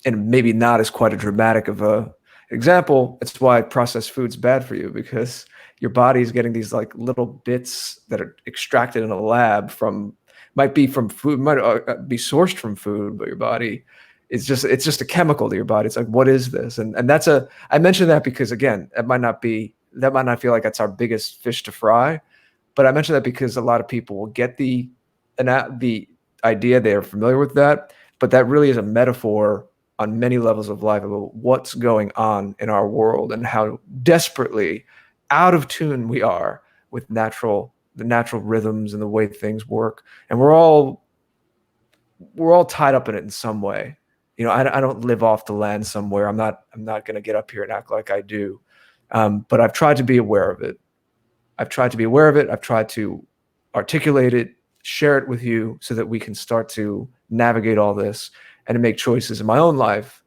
and maybe not as quite a dramatic of a example. It's why processed food's bad for you, because your body's getting these like little bits that are extracted in a lab might be from food, might be sourced from food, but your body it's just a chemical to your body. It's like, what is this? And I mentioned that because, again, that might not feel like that's our biggest fish to fry, but I mentioned that because a lot of people will get the idea, they are familiar with that, but that really is a metaphor on many levels of life about what's going on in our world and how desperately out of tune we are with the natural rhythms and the way things work. And we're all tied up in it in some way. I don't live off the land somewhere. I'm not going to get up here and act like I do. But I've tried to be aware of it. I've tried to articulate it, share it with you so that we can start to navigate all this and to make choices in my own life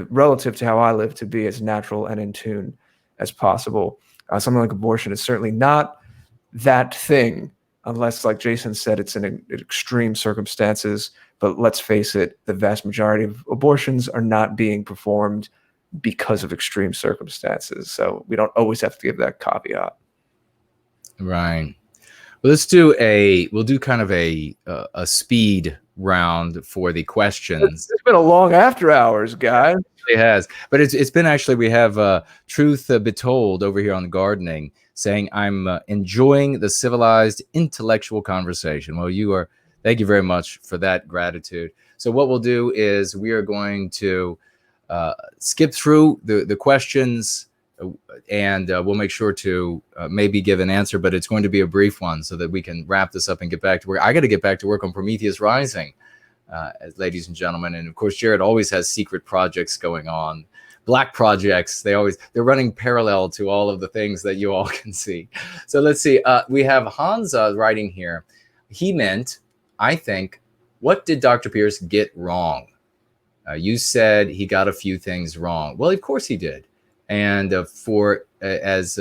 relative to how I live to be as natural and in tune as possible. Something like abortion is certainly not that thing, unless, like Jason said, it's in extreme circumstances. But let's face it, the vast majority of abortions are not being performed because of extreme circumstances. So we don't always have to give that caveat. Right. Well, we'll do kind of a speed round for the questions. It's been a long after hours, guys. It has, but it's been actually, we have Truth Be Told over here on Gardening saying, I'm enjoying the civilized intellectual conversation. Well, thank you very much for that gratitude. So what we'll do is we are going to skip through the questions and we'll make sure to maybe give an answer, but it's going to be a brief one so that we can wrap this up and get back to work. I got to get back to work on Prometheus Rising, ladies and gentlemen. And of course, Jared always has secret projects going on, black projects. They're running parallel to all of the things that you all can see. So let's see. We have Hans writing here. He meant, I think, what did Dr. Pierce get wrong? You said he got a few things wrong. Well, of course he did. And for as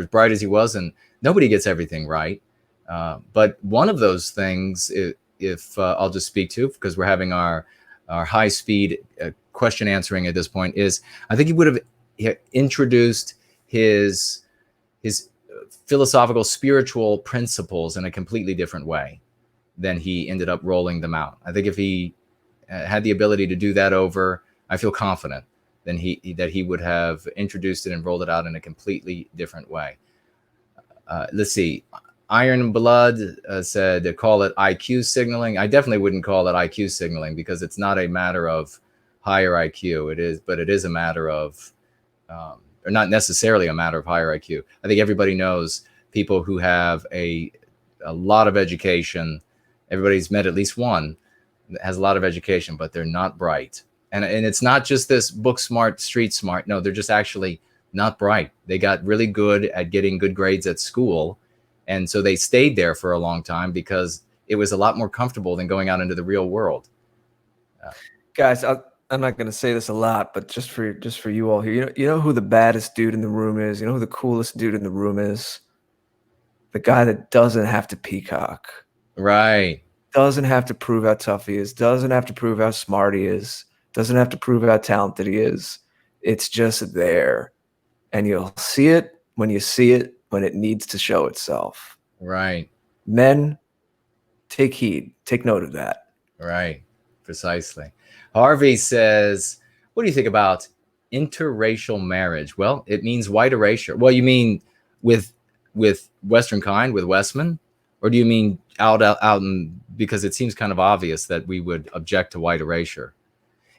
bright as he was, and nobody gets everything right. But one of those things, if I'll just speak to, because we're having our high speed question answering at this point, is I think he would have introduced his philosophical, spiritual principles in a completely different way than he ended up rolling them out. I think if he had the ability to do that over, I feel confident then he would have introduced it and rolled it out in a completely different way. Let's see. Iron Blood said, call it IQ signaling. I definitely wouldn't call it IQ signaling, because it's not a matter of higher IQ. It is a matter of, or not necessarily a matter of higher IQ. I think everybody knows people who have a lot of education. Everybody's met at least one that has a lot of education, but they're not bright. And it's not just this book smart, street smart. No, they're just actually not bright. They got really good at getting good grades at school. And so they stayed there for a long time because it was a lot more comfortable than going out into the real world. Guys, I'm not going to say this a lot, but just for you all here, you know who the baddest dude in the room is? You know who the coolest dude in the room is? The guy that doesn't have to peacock. Right. Doesn't have to prove how tough he is. Doesn't have to prove how smart he is. Doesn't have to prove how talented he is. It's just there. And you'll see it when you see it, when it needs to show itself. Right. Men, take heed. Take note of that. Right. Precisely. Harvey says, what do you think about interracial marriage? Well, it means white erasure. Well, you mean with Western kind, with Westman? Or do you mean out because it seems kind of obvious that we would object to white erasure?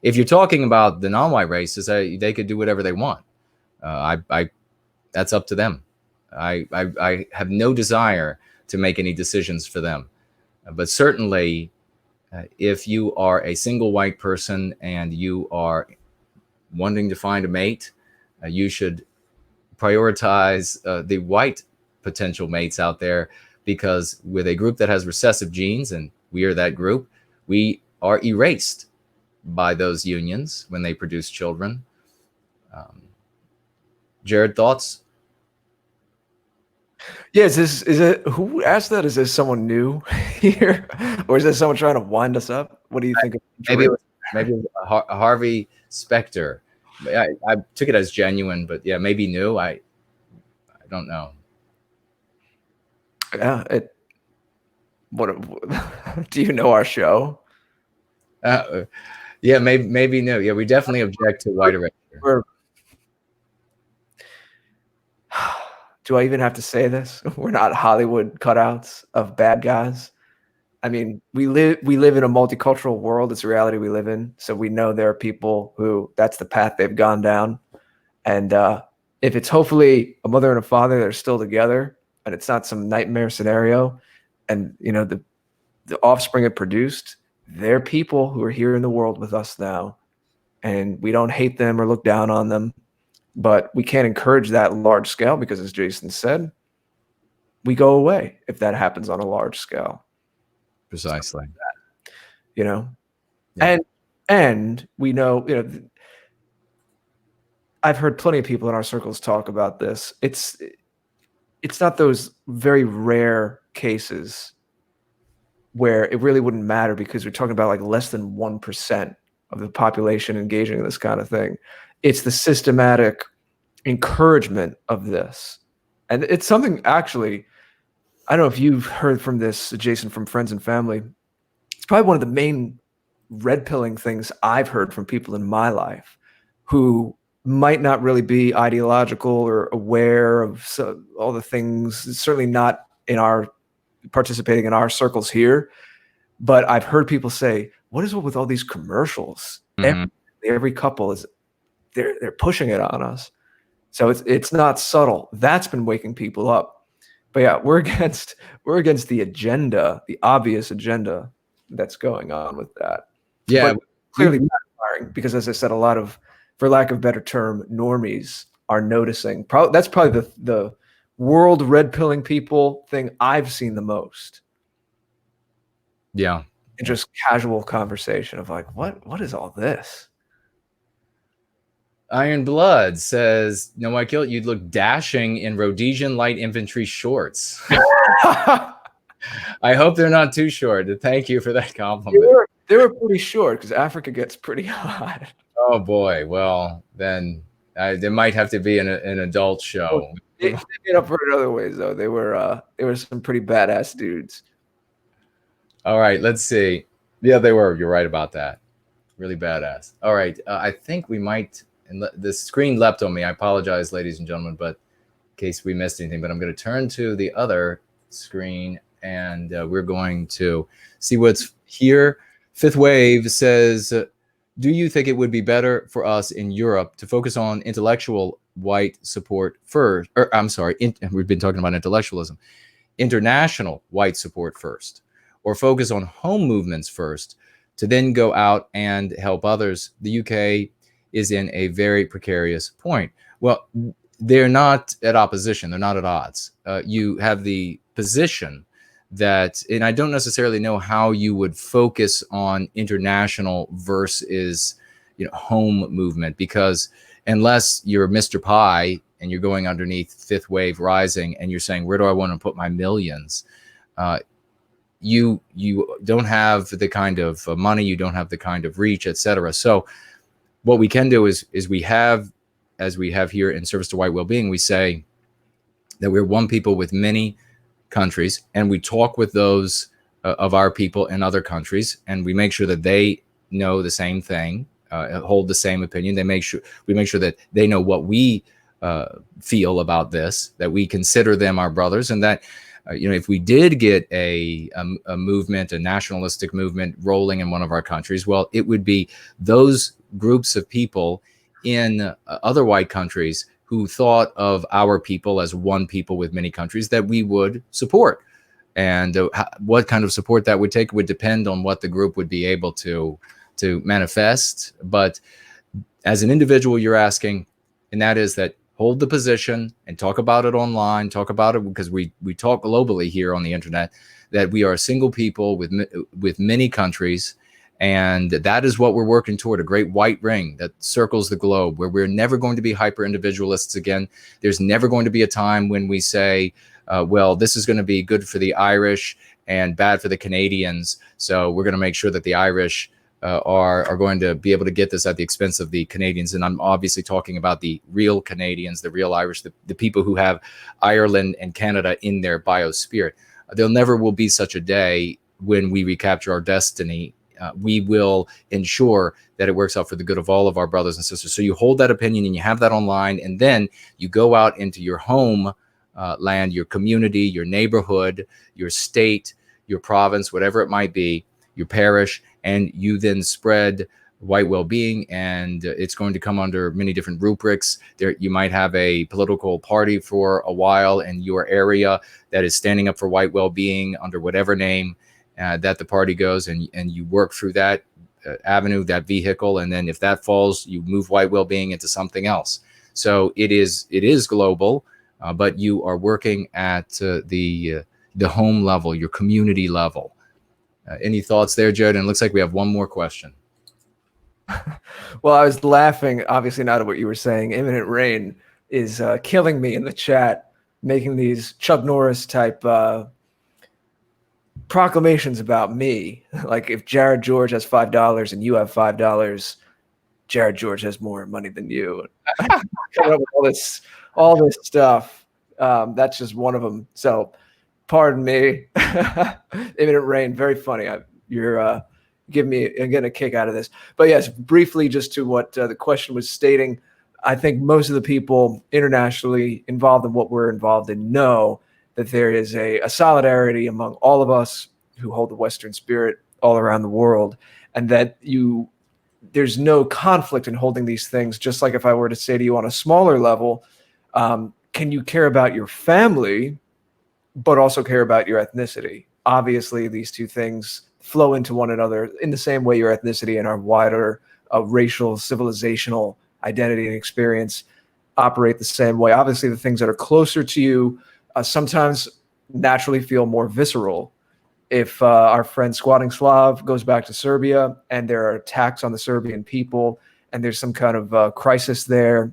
If you're talking about the non-white races, they could do whatever they want. That's up to them. I have no desire to make any decisions for them. But certainly, if you are a single white person and you are wanting to find a mate, you should prioritize the white potential mates out there, because with a group that has recessive genes, and we are that group, we are erased by those unions when they produce children. Jared, thoughts? Yeah, is it who asked that? Is this someone new here, or is this someone trying to wind us up? What do you think? Maybe it was Harvey Specter. I took it as genuine, but yeah, maybe new. I don't know. Yeah, do you know our show? Yeah, maybe new. Yeah, we definitely object to white erasure. Do I even have to say this? We're not Hollywood cutouts of bad guys. I mean, we live in a multicultural world. It's a reality we live in. So we know there are people who that's the path they've gone down. And if it's hopefully a mother and a father that are still together, and it's not some nightmare scenario, and the offspring it produced, they're people who are here in the world with us now. And we don't hate them or look down on them. But we can't encourage that large scale because, as Jason said, we go away if that happens on a large scale. Precisely. Yeah. And we know, I've heard plenty of people in our circles talk about this. It's not those very rare cases where it really wouldn't matter, because we're talking about like less than 1% of the population engaging in this kind of thing. It's the systematic encouragement of this. And it's something, actually, I don't know if you've heard from this, Jason, from friends and family. It's probably one of the main red pilling things I've heard from people in my life who might not really be ideological or aware of all the things, certainly not participating in our circles here. But I've heard people say, what is it with all these commercials? Mm-hmm. Every couple they're pushing it on us. So it's not subtle. That's been waking people up. But yeah, we're against the agenda, the obvious agenda that's going on with that. Yeah, but clearly backfiring, because, as I said, a lot of, for lack of a better term, normies are noticing. That's probably the world red pilling people thing I've seen the most. Yeah. And just casual conversation of like, what is all this? Iron Blood says, no, Michael, you'd look dashing in Rhodesian light infantry shorts. I hope they're not too short. Thank you for that compliment. They were pretty short, because Africa gets pretty hot. Oh boy. Well, then there might have to be an adult show. They made up for it other ways, though. They were some pretty badass dudes. All right, let's see. Yeah, they were. You're right about that. Really badass. All right, I think we might and the screen leapt on me. I apologize, ladies and gentlemen, but in case we missed anything, but I'm going to turn to the other screen, and we're going to see what's here. Fifth Wave says, do you think it would be better for us in Europe to focus on intellectual white support first? Or I'm sorry, we've been talking about intellectualism. International white support first, or focus on home movements first to then go out and help others? The UK is in a very precarious point. Well, they're not at opposition. They're not at odds. You have the position that, and I don't necessarily know how you would focus on international versus, home movement, because unless you're Mr. Pie and you're going underneath Fifth Wave Rising and you're saying, where do I want to put my millions? You don't have the kind of money, you don't have the kind of reach, etc. So what we can do is we have, as we have here in Service to White Wellbeing, we say that we're one people with many countries, and we talk with those of our people in other countries, and we make sure that they know the same thing, hold the same opinion. We make sure that they know what we feel about this, that we consider them our brothers, and that if we did get a movement, a nationalistic movement rolling in one of our countries, well, it would be those groups of people in other white countries who thought of our people as one people with many countries that we would support. And what kind of support that would take would depend on what the group would be able to manifest. But as an individual, you're asking, and that is that hold the position and talk about it online, talk about it, because we talk globally here on the internet, that we are a single people with many countries. And that is what we're working toward, a great white ring that circles the globe, where we're never going to be hyper individualists again. There's never going to be a time when we say, well, this is going to be good for the Irish and bad for the Canadians, so we're going to make sure that the Irish are going to be able to get this at the expense of the Canadians. And I'm obviously talking about the real Canadians, the real Irish, the people who have Ireland and Canada in their biosphere. There never will be such a day when we recapture our destiny. We will ensure that it works out for the good of all of our brothers and sisters. So you hold that opinion and you have that online, and then you go out into your home land, your community, your neighborhood, your state, your province, whatever it might be, your parish, and you then spread white well-being, and it's going to come under many different rubrics. There, you might have a political party for a while in your area that is standing up for white well-being under whatever name that the party goes, and you work through that avenue, that vehicle, and then if that falls, you move white well-being into something else. So it is global, but you are working at the home level, your community level. Any thoughts there, Jared? And it looks like we have one more question. Well, I was laughing, obviously not at what you were saying. Imminent Rain is killing me in the chat, making these Chuck Norris type proclamations about me. Like, if Jared George has $5 and you have $5, Jared George has more money than you. Coming up with all this stuff. That's just one of them. So, pardon me. Imminent Rain, very funny. You're giving me again a kick out of this. But yes, briefly, just to what the question was stating, I think most of the people internationally involved in what we're involved in know that there is a solidarity among all of us who hold the Western spirit all around the world, and that there's no conflict in holding these things. Just like if I were to say to you on a smaller level, can you care about your family, but also care about your ethnicity? Obviously, these two things flow into one another in the same way your ethnicity and our wider racial, civilizational identity and experience operate the same way. Obviously, the things that are closer to you sometimes naturally feel more visceral. If our friend Squatting Slav goes back to Serbia and there are attacks on the Serbian people and there's some kind of crisis there,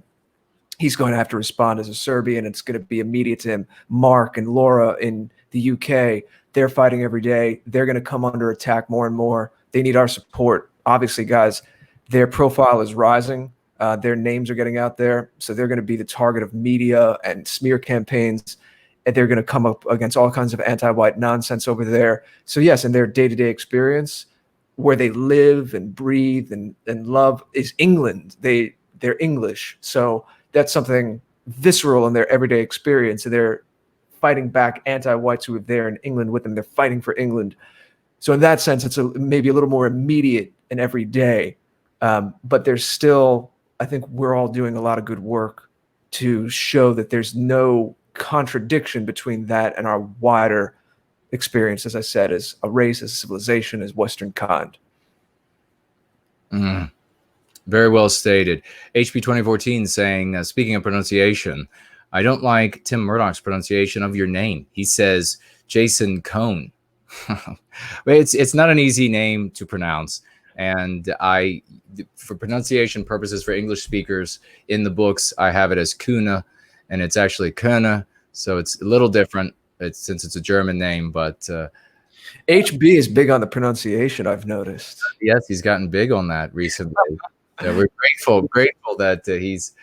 he's going to have to respond as a Serbian. It's going to be immediate to him. Mark and Laura in the UK, they're fighting every day. They're going to come under attack more and more. They need our support. Obviously, guys, their profile is rising. Their names are getting out there. So they're going to be the target of media and smear campaigns. And they're going to come up against all kinds of anti-white nonsense over there. So yes, in their day-to-day experience, where they live and breathe and love is England. They they're English. So that's something visceral in their everyday experience. So they're fighting back anti-whites who are there in England with them. They're fighting for England. So in that sense, it's maybe a little more immediate and everyday. But there's still, I think we're all doing a lot of good work to show that there's no contradiction between that and our wider experience, as I said, as a race, as a civilization, as Western kind. Very well stated. HP 2014 saying, speaking of pronunciation, I don't like Tim Murdoch's pronunciation of your name. He says Jason Cohn. It's not an easy name to pronounce. And for pronunciation purposes for English speakers in the books, I have it as Kuna, and it's actually Köhne. So it's a little different since it's a German name, but HB is big on the pronunciation, I've noticed. Yes, he's gotten big on that recently. We're grateful that he's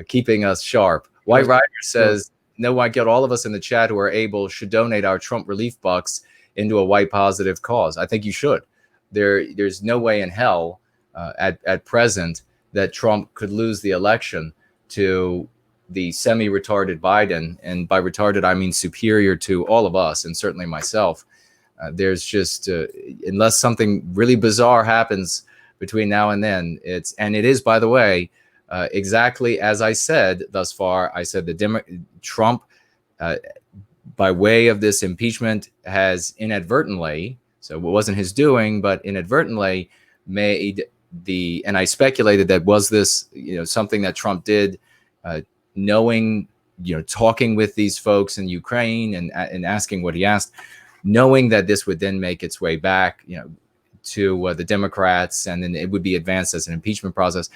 keeping us sharp. White Rider says, no white guilt, all of us in the chat who are able should donate our Trump relief bucks into a white positive cause. I think you should. There's no way in hell at present that Trump could lose the election to the semi-retarded Biden. And by retarded, I mean superior to all of us, and certainly myself. There's just, unless something really bizarre happens between now and then, it is, by the way, exactly as I said thus far. I said Trump, by way of this impeachment, has inadvertently, so it wasn't his doing, but inadvertently made and I speculated that was this, something that Trump did, knowing, talking with these folks in Ukraine and asking what he asked, knowing that this would then make its way back, to the Democrats, and then it would be advanced as an impeachment process,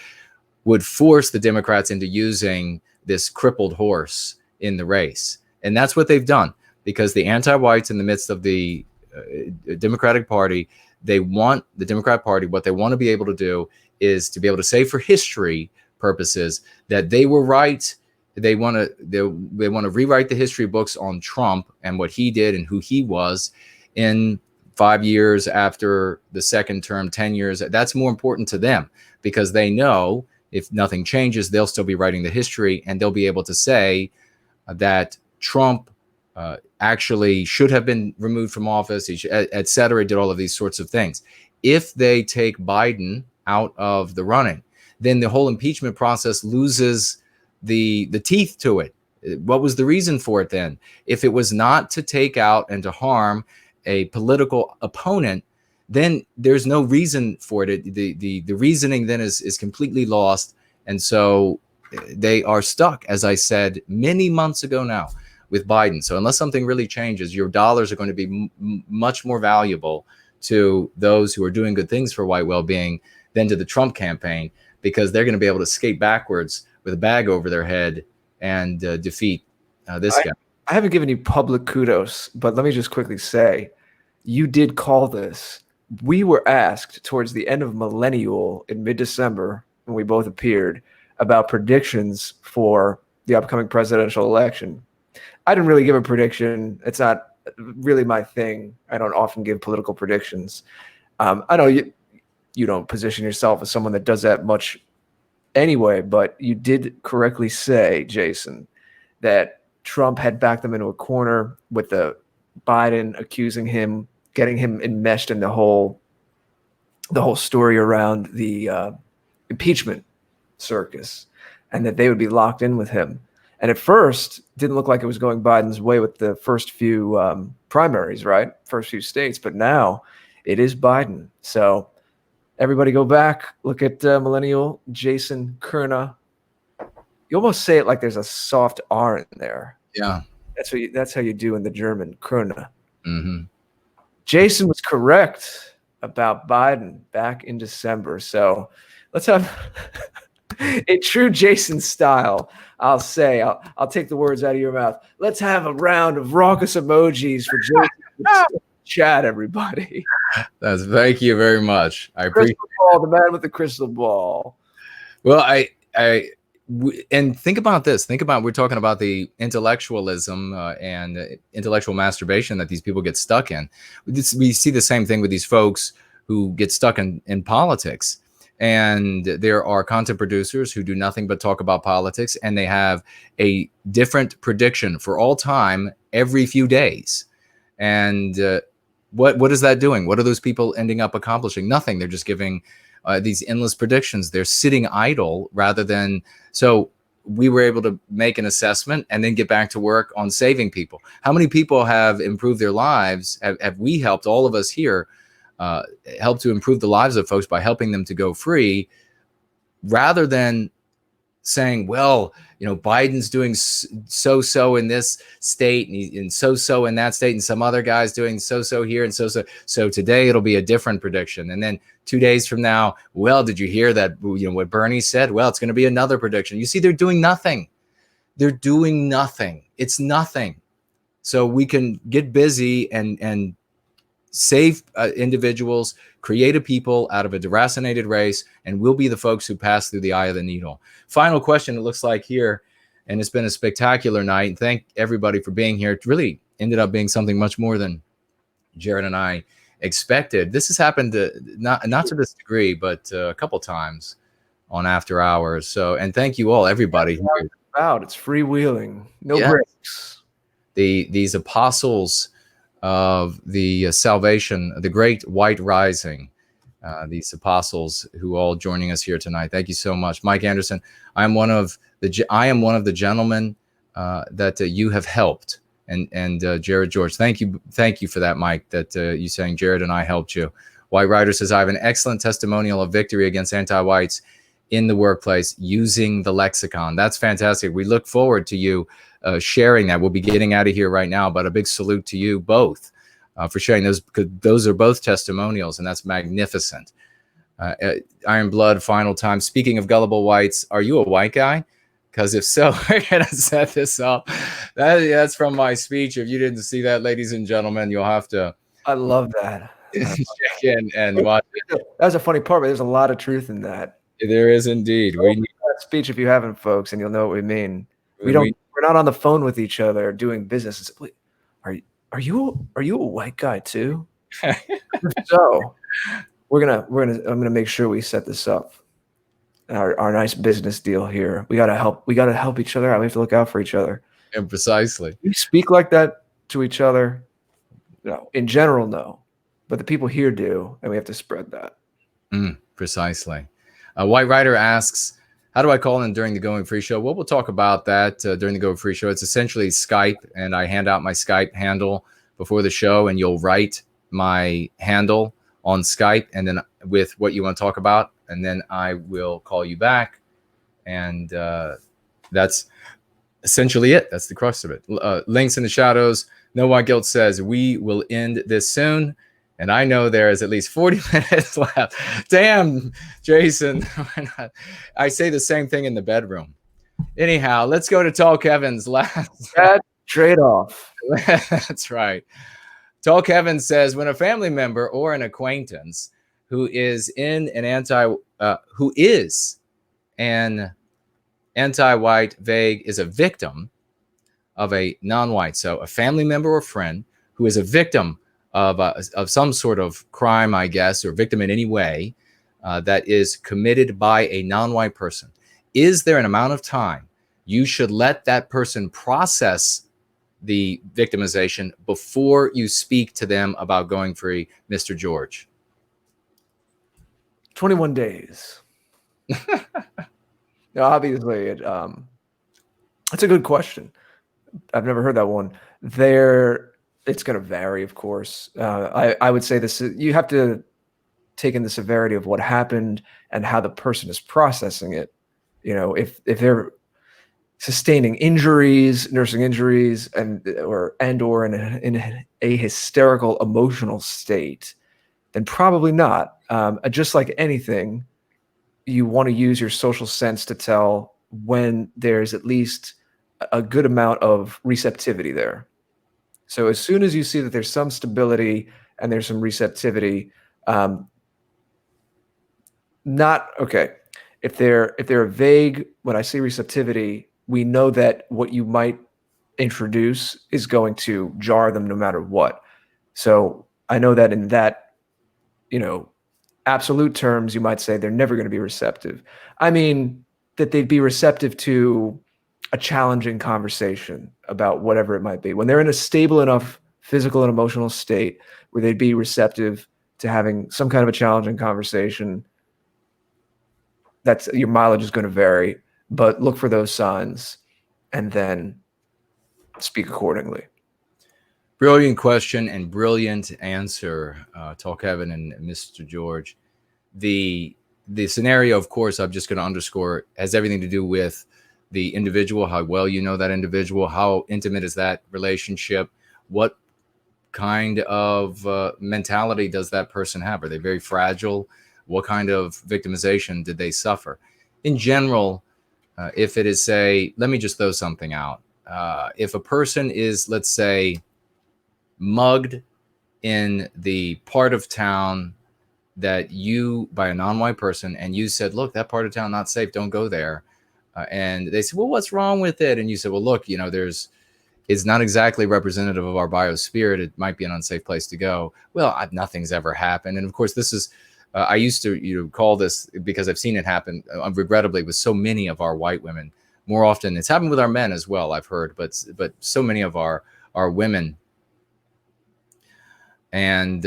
would force the Democrats into using this crippled horse in the race. And that's what they've done, because the anti-whites in the midst of the Democratic Party, what they want to be able to do is to be able to say for history purposes that they were right. They want to rewrite the history books on Trump and what he did and who he was in 5 years after the second term, 10 years. That's more important to them, because they know if nothing changes, they'll still be writing the history, and they'll be able to say that Trump actually should have been removed from office, et cetera, did all of these sorts of things. If they take Biden out of the running, then the whole impeachment process loses the teeth to it. What was the reason for it then? If it was not to take out and to harm a political opponent, then there's no reason for it. The reasoning then is completely lost. And so they are stuck, as I said many months ago now, with Biden. So unless something really changes, your dollars are going to be much more valuable to those who are doing good things for white well-being than to the Trump campaign, because they're going to be able to skate backwards with a bag over their head and defeat this guy. I haven't given you public kudos, but let me just quickly say, you did call this. We were asked towards the end of Millennial in mid-December, when we both appeared, about predictions for the upcoming presidential election. I didn't really give a prediction. It's not really my thing. I don't often give political predictions. I know you don't position yourself as someone that does that much anyway, but you did correctly say, Jason, that Trump had backed them into a corner with the Biden accusing him, getting him enmeshed in the whole story around the impeachment circus, and that they would be locked in with him. And at first, didn't look like it was going Biden's way with the first few primaries, right? First few states. But now it is Biden. So everybody go back, look at Millennial Jason Köhne. You almost say it like there's a soft R in there. Yeah. That's how you do in the German, Köhne. Mm-hmm. Jason was correct about Biden back in December. So let's have a true Jason style. I'll say, I'll take the words out of your mouth. Let's have a round of raucous emojis for Jason. Chat, everybody. Thank you very much. I appreciate it. The man with the crystal ball. Well, and think about this. We're talking about the intellectualism and intellectual masturbation that these people get stuck in. We see the same thing with these folks who get stuck in politics. And there are content producers who do nothing but talk about politics, and they have a different prediction for all time every few days. And what is that doing? What are those people ending up accomplishing? Nothing. They're just giving these endless predictions. They're sitting idle rather than. So we were able to make an assessment and then get back to work on saving people. How many people have improved their lives? Have we helped, all of us here, help to improve the lives of folks by helping them to go free, rather than saying, well, Biden's doing so in this state and so in that state, and some other guy's doing so here and so today it'll be a different prediction. And then 2 days from now, well, did you hear that, what Bernie said? Well, it's going to be another prediction. You see, they're doing nothing. It's nothing. So we can get busy and save individuals, create a people out of a deracinated race, and we'll be the folks who pass through the eye of the needle. Final question, it looks like here, and it's been a spectacular night. And thank everybody for being here. It really ended up being something much more than Jared and I expected. This has happened not to this degree, but a couple times on After Hours. So, and thank you all, everybody. It's freewheeling, no breaks. These apostles of the salvation, the great white rising, these apostles who all joining us here tonight. Thank you so much, Mike Anderson. I am one of the gentlemen that you have helped, and Jared George. Thank you for that, Mike. That you saying Jared and I helped you. White Rider says, I have an excellent testimonial of victory against anti-whites in the workplace using the lexicon. That's fantastic. We look forward to you sharing that. We'll be getting out of here right now, but a big salute to you both for sharing those, because those are both testimonials, and that's magnificent. Iron Blood, final time. Speaking of gullible whites, are you a white guy? Because if so, we're going to set this up. That's from my speech. If you didn't see that, ladies and gentlemen, you'll have to. I love that. Check in and watch it. That was a funny part, but there's a lot of truth in that. There is indeed. We need that speech if you haven't, folks, and you'll know what we mean. We're not on the phone with each other doing business. Are you a white guy too? So I'm gonna make sure we set this up. Our nice business deal here. We gotta help each other out. We have to look out for each other. And precisely. We speak like that to each other. No, in general, no. But the people here do, and we have to spread that. Precisely. White Rider asks, how do I call in during the Going Free Show? Well, we'll talk about that during the Going Free Show. It's essentially Skype, and I hand out my Skype handle before the show, and you'll write my handle on Skype, and then with what you want to talk about, and then I will call you back. And that's essentially it. That's the crux of it. Links in the shadows. No White Guilt says, we will end this soon. And I know there is at least 40 minutes left. Damn, Jason. I say the same thing in the bedroom. Anyhow, let's go to Tall Kevin's last. That trade-off. That's right. Tall Kevin says, when a family member or an acquaintance who is an anti-white vague is a victim of a non-white, so a family member or friend who is a victim of some sort of crime, I guess, or victim in any way that is committed by a non-white person, is there an amount of time you should let that person process the victimization before you speak to them about going free, Mr. George? 21 days. Now, obviously, it's a good question. I've never heard that one. It's going to vary, of course. I would say this: you have to take in the severity of what happened and how the person is processing it. If they're sustaining injuries, nursing injuries, or in a hysterical emotional state, then probably not. Just like anything, you want to use your social sense to tell when there's at least a good amount of receptivity there. So as soon as you see that there's some stability and there's some receptivity, not okay. If they're vague, when I see receptivity, we know that what you might introduce is going to jar them no matter what. So I know that in that, absolute terms, you might say they're never going to be receptive. I mean, that they'd be receptive to a challenging conversation about whatever it might be. When they're in a stable enough physical and emotional state where they'd be receptive to having some kind of a challenging conversation, that's your mileage is going to vary, but look for those signs and then speak accordingly. Brilliant question and brilliant answer, Tall Kevin and Mr. George. The scenario, of course, I'm just going to underscore, has everything to do with the individual, how well you know that individual, how intimate is that relationship, what kind of mentality does that person have? Are they very fragile? What kind of victimization did they suffer? In general, if it is, say, let me just throw something out. If a person is, let's say, mugged in the part of town that you, by a non-white person, and you said, look, that part of town not safe, don't go there. And they said, well, what's wrong with it? And you said, well, look, you know, it's not exactly representative of our biospirit. It might be an unsafe place to go. Well, nothing's ever happened. And of course, this is, I used to call this, because I've seen it happen, regrettably, with so many of our white women. More often, it's happened with our men as well, I've heard, but so many of our women. And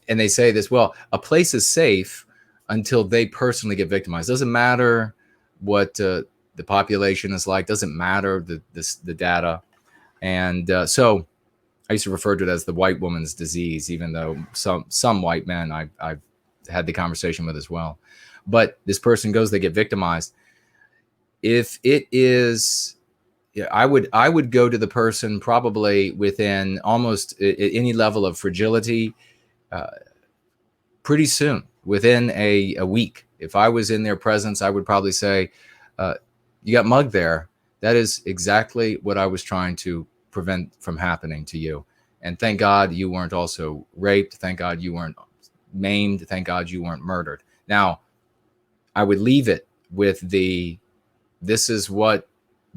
they say this, well, a place is safe until they personally get victimized. Doesn't matter what the population is like, doesn't matter the data. And so I used to refer to it as the white woman's disease, even though some white men I've had the conversation with as well. But this person goes, they get victimized. If it is, yeah, I would go to the person probably within almost any level of fragility pretty soon, within a week. If I was in their presence, I would probably say, you got mugged there. That is exactly what I was trying to prevent from happening to you. And thank God you weren't also raped. Thank God you weren't maimed. Thank God you weren't murdered. Now, I would leave it with this is what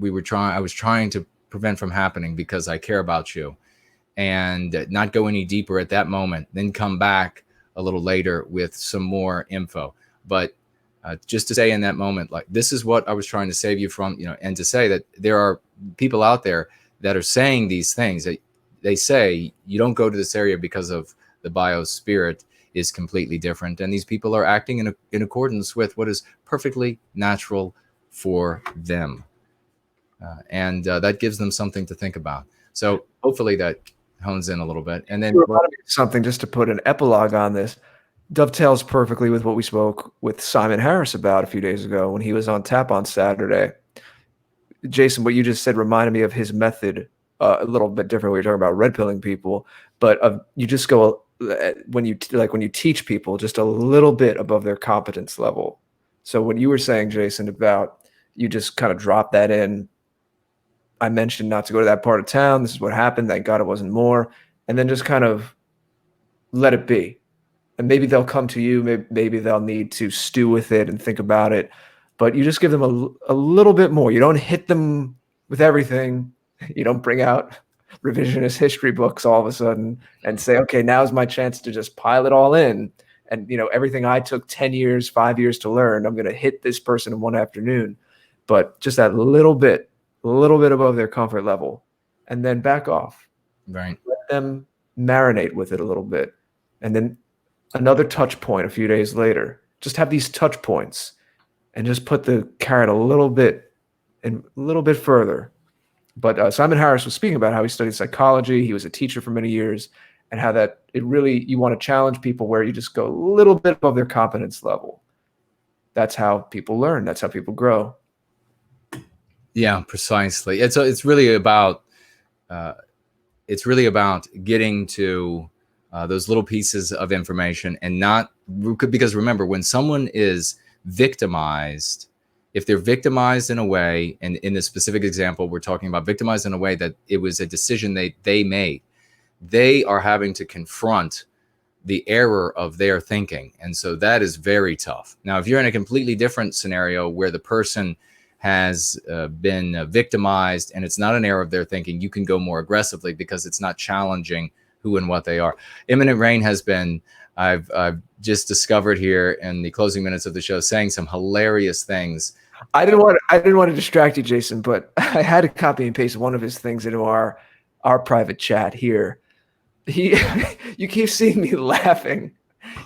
I was trying to prevent from happening because I care about you, and not go any deeper at that moment, then come back a little later with some more info. But just to say in that moment, like, this is what I was trying to save you from, and to say that there are people out there that are saying these things, that they say you don't go to this area because of the biospirit is completely different. And these people are acting in accordance with what is perfectly natural for them. And that gives them something to think about. So hopefully that hones in a little bit. And then something, just to put an epilogue on this, dovetails perfectly with what we spoke with Simon Harris about a few days ago when he was on tap on Saturday. Jason, what you just said reminded me of his method, a little bit different. We were talking about red pilling people, but you just go, when you teach people, just a little bit above their competence level. So what you were saying, Jason, about you just kind of drop that in. I mentioned not to go to that part of town. This is what happened. Thank God it wasn't more. And then just kind of let it be. And maybe they'll come to you. Maybe they'll need to stew with it and think about it. But you just give them a little bit more. You don't hit them with everything. You don't bring out revisionist history books all of a sudden and say, okay, now's my chance to just pile it all in. And, everything I took 10 years, 5 years to learn, I'm going to hit this person in one afternoon. But just that little bit above their comfort level, and then back off. Right. Let them marinate with it a little bit. And then another touch point a few days later. Just have these touch points and just put the carrot a little bit further. But Simon Harris was speaking about how he studied psychology. He was a teacher for many years, and how that you want to challenge people where you just go a little bit above their competence level. That's how people learn. That's how people grow. Yeah, precisely. It's really about getting to those little pieces of information, and not, because remember, when someone is victimized, if they're victimized in a way, and in this specific example, we're talking about victimized in a way that it was a decision they made, they are having to confront the error of their thinking. And so that is very tough. Now, if you're in a completely different scenario where the person has been victimized and it's not an error of their thinking, you can go more aggressively because it's not challenging who and what they are. Imminent Rain has been I've just discovered here in the closing minutes of the show, saying some hilarious things. I didn't want to distract you, Jason, but I had to copy and paste one of his things into our private chat here. You keep seeing me laughing.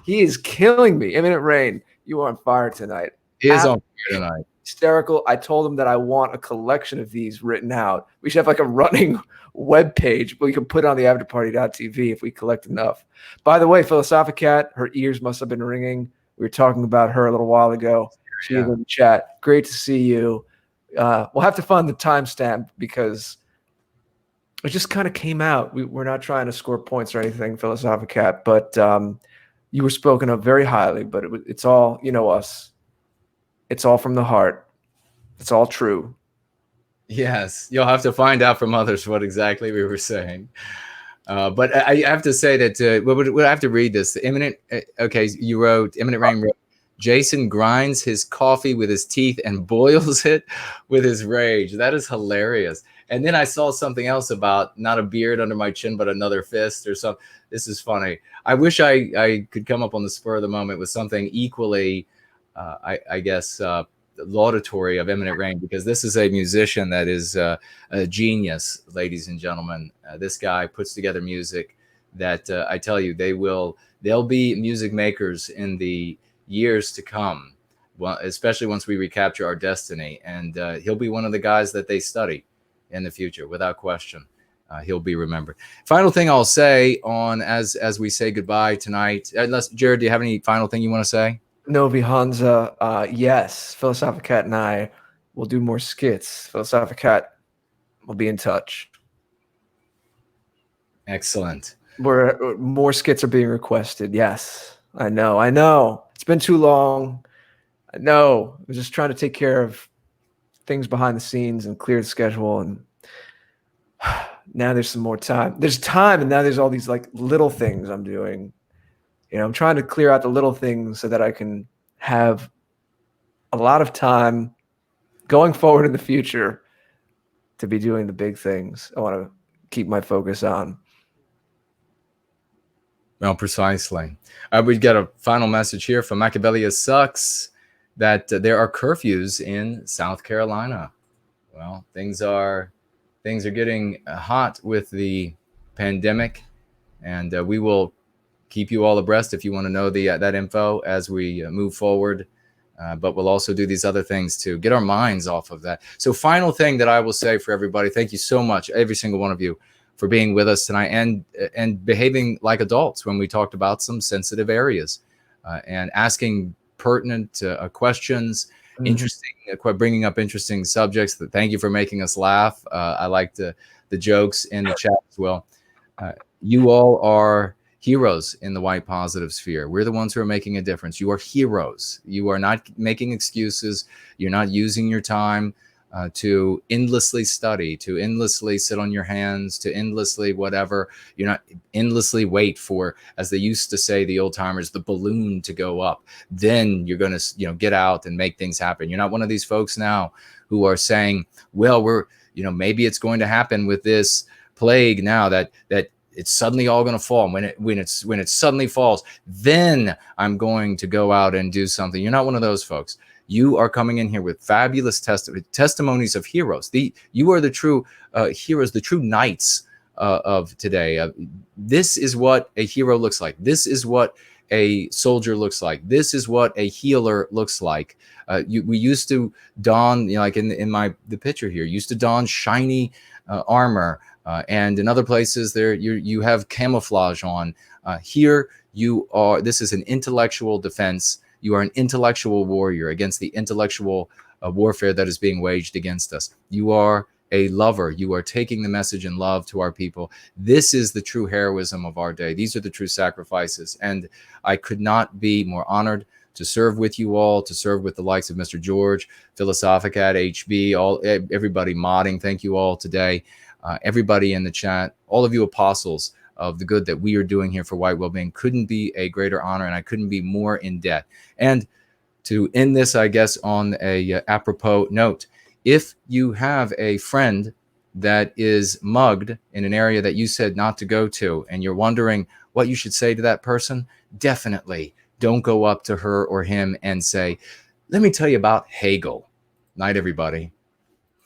He is killing me. Imminent Rain, you are on fire tonight. He is on fire tonight. Hysterical. I told him that I want a collection of these written out. We should have like a running web page, but we can put it on the afterparty.tv if we collect enough. By the way, Philosophicat, her ears must have been ringing. We were talking about her a little while ago. She is in the chat. Great to see you. We'll have to find the timestamp because it just kind of came out. We're not trying to score points or anything, Philosophicat, but you were spoken of very highly, but it's all, you know us. It's all from the heart. It's all true. Yes, you'll have to find out from others what exactly we were saying. But I have to say that we'll have to read this. You wrote, Imminent Rain wrote, Jason grinds his coffee with his teeth and boils it with his rage. That is hilarious. And then I saw something else about not a beard under my chin, but another fist or something. This is funny. I wish I could come up on the spur of the moment with something equally I guess, laudatory of Imminent Rain, because this is a musician that is a genius, ladies and gentlemen. This guy puts together music that I tell you, they'll be music makers in the years to come, well, especially once we recapture our destiny. And he'll be one of the guys that they study in the future, without question. He'll be remembered. Final thing I'll say on as we say goodbye tonight, unless, Jared, do you have any final thing you want to say? Novi Hansa, yes, Philosophicat and I will do more skits. Philosophicat will be in touch. Excellent. Where more skits are being requested. Yes, I know. It's been too long. I know. I was just trying to take care of things behind the scenes and clear the schedule, and now there's some more time. There's time, and now there's all these like little things I'm doing. You know, I'm trying to clear out the little things so that I can have a lot of time going forward in the future to be doing the big things I want to keep my focus on. Well, precisely. We get a final message here from Machiavelli Sucks that there are curfews in South Carolina. Well, things are getting hot with the pandemic, and we will keep you all abreast if you want to know that info as we move forward. But we'll also do these other things to get our minds off of that. So final thing that I will say for everybody, thank you so much, every single one of you, for being with us tonight and behaving like adults when we talked about some sensitive areas and asking pertinent questions, interesting, bringing up interesting subjects. Thank you for making us laugh. I liked the jokes in the chat as well. You all are heroes in the white positive sphere. We're the ones who are making a difference. You are heroes. You are not making excuses. You're not using your time to endlessly study, to endlessly sit on your hands, to endlessly whatever. You're not endlessly wait for, as they used to say, the old timers, the balloon to go up. Then you're going to, get out and make things happen. You're not one of these folks now who are saying, well, maybe it's going to happen with this plague now that it's suddenly all going to fall. When it suddenly falls, then I'm going to go out and do something. You're not one of those folks. You are coming in here with fabulous testimonies of heroes. You are the true heroes, the true knights of today. This is what a hero looks like. This is what a soldier looks like. This is what a healer looks like. We used to don, like in the picture here, used to don shiny armor. And in other places there, you have camouflage on. Here you are. This is an intellectual defense. You are an intellectual warrior against the intellectual warfare that is being waged against us. You are a lover. You are taking the message in love to our people. This is the true heroism of our day. These are the true sacrifices. And I could not be more honored to serve with you all, to serve with the likes of Mr. George, Philosophicat, HB, everybody modding. Thank you all today. Everybody in the chat, all of you apostles of the good that we are doing here for White Wellbeing, couldn't be a greater honor, and I couldn't be more in debt. And to end this, I guess, on a apropos note, if you have a friend that is mugged in an area that you said not to go to, and you're wondering what you should say to that person, definitely don't go up to her or him and say, let me tell you about Hegel. Night, everybody.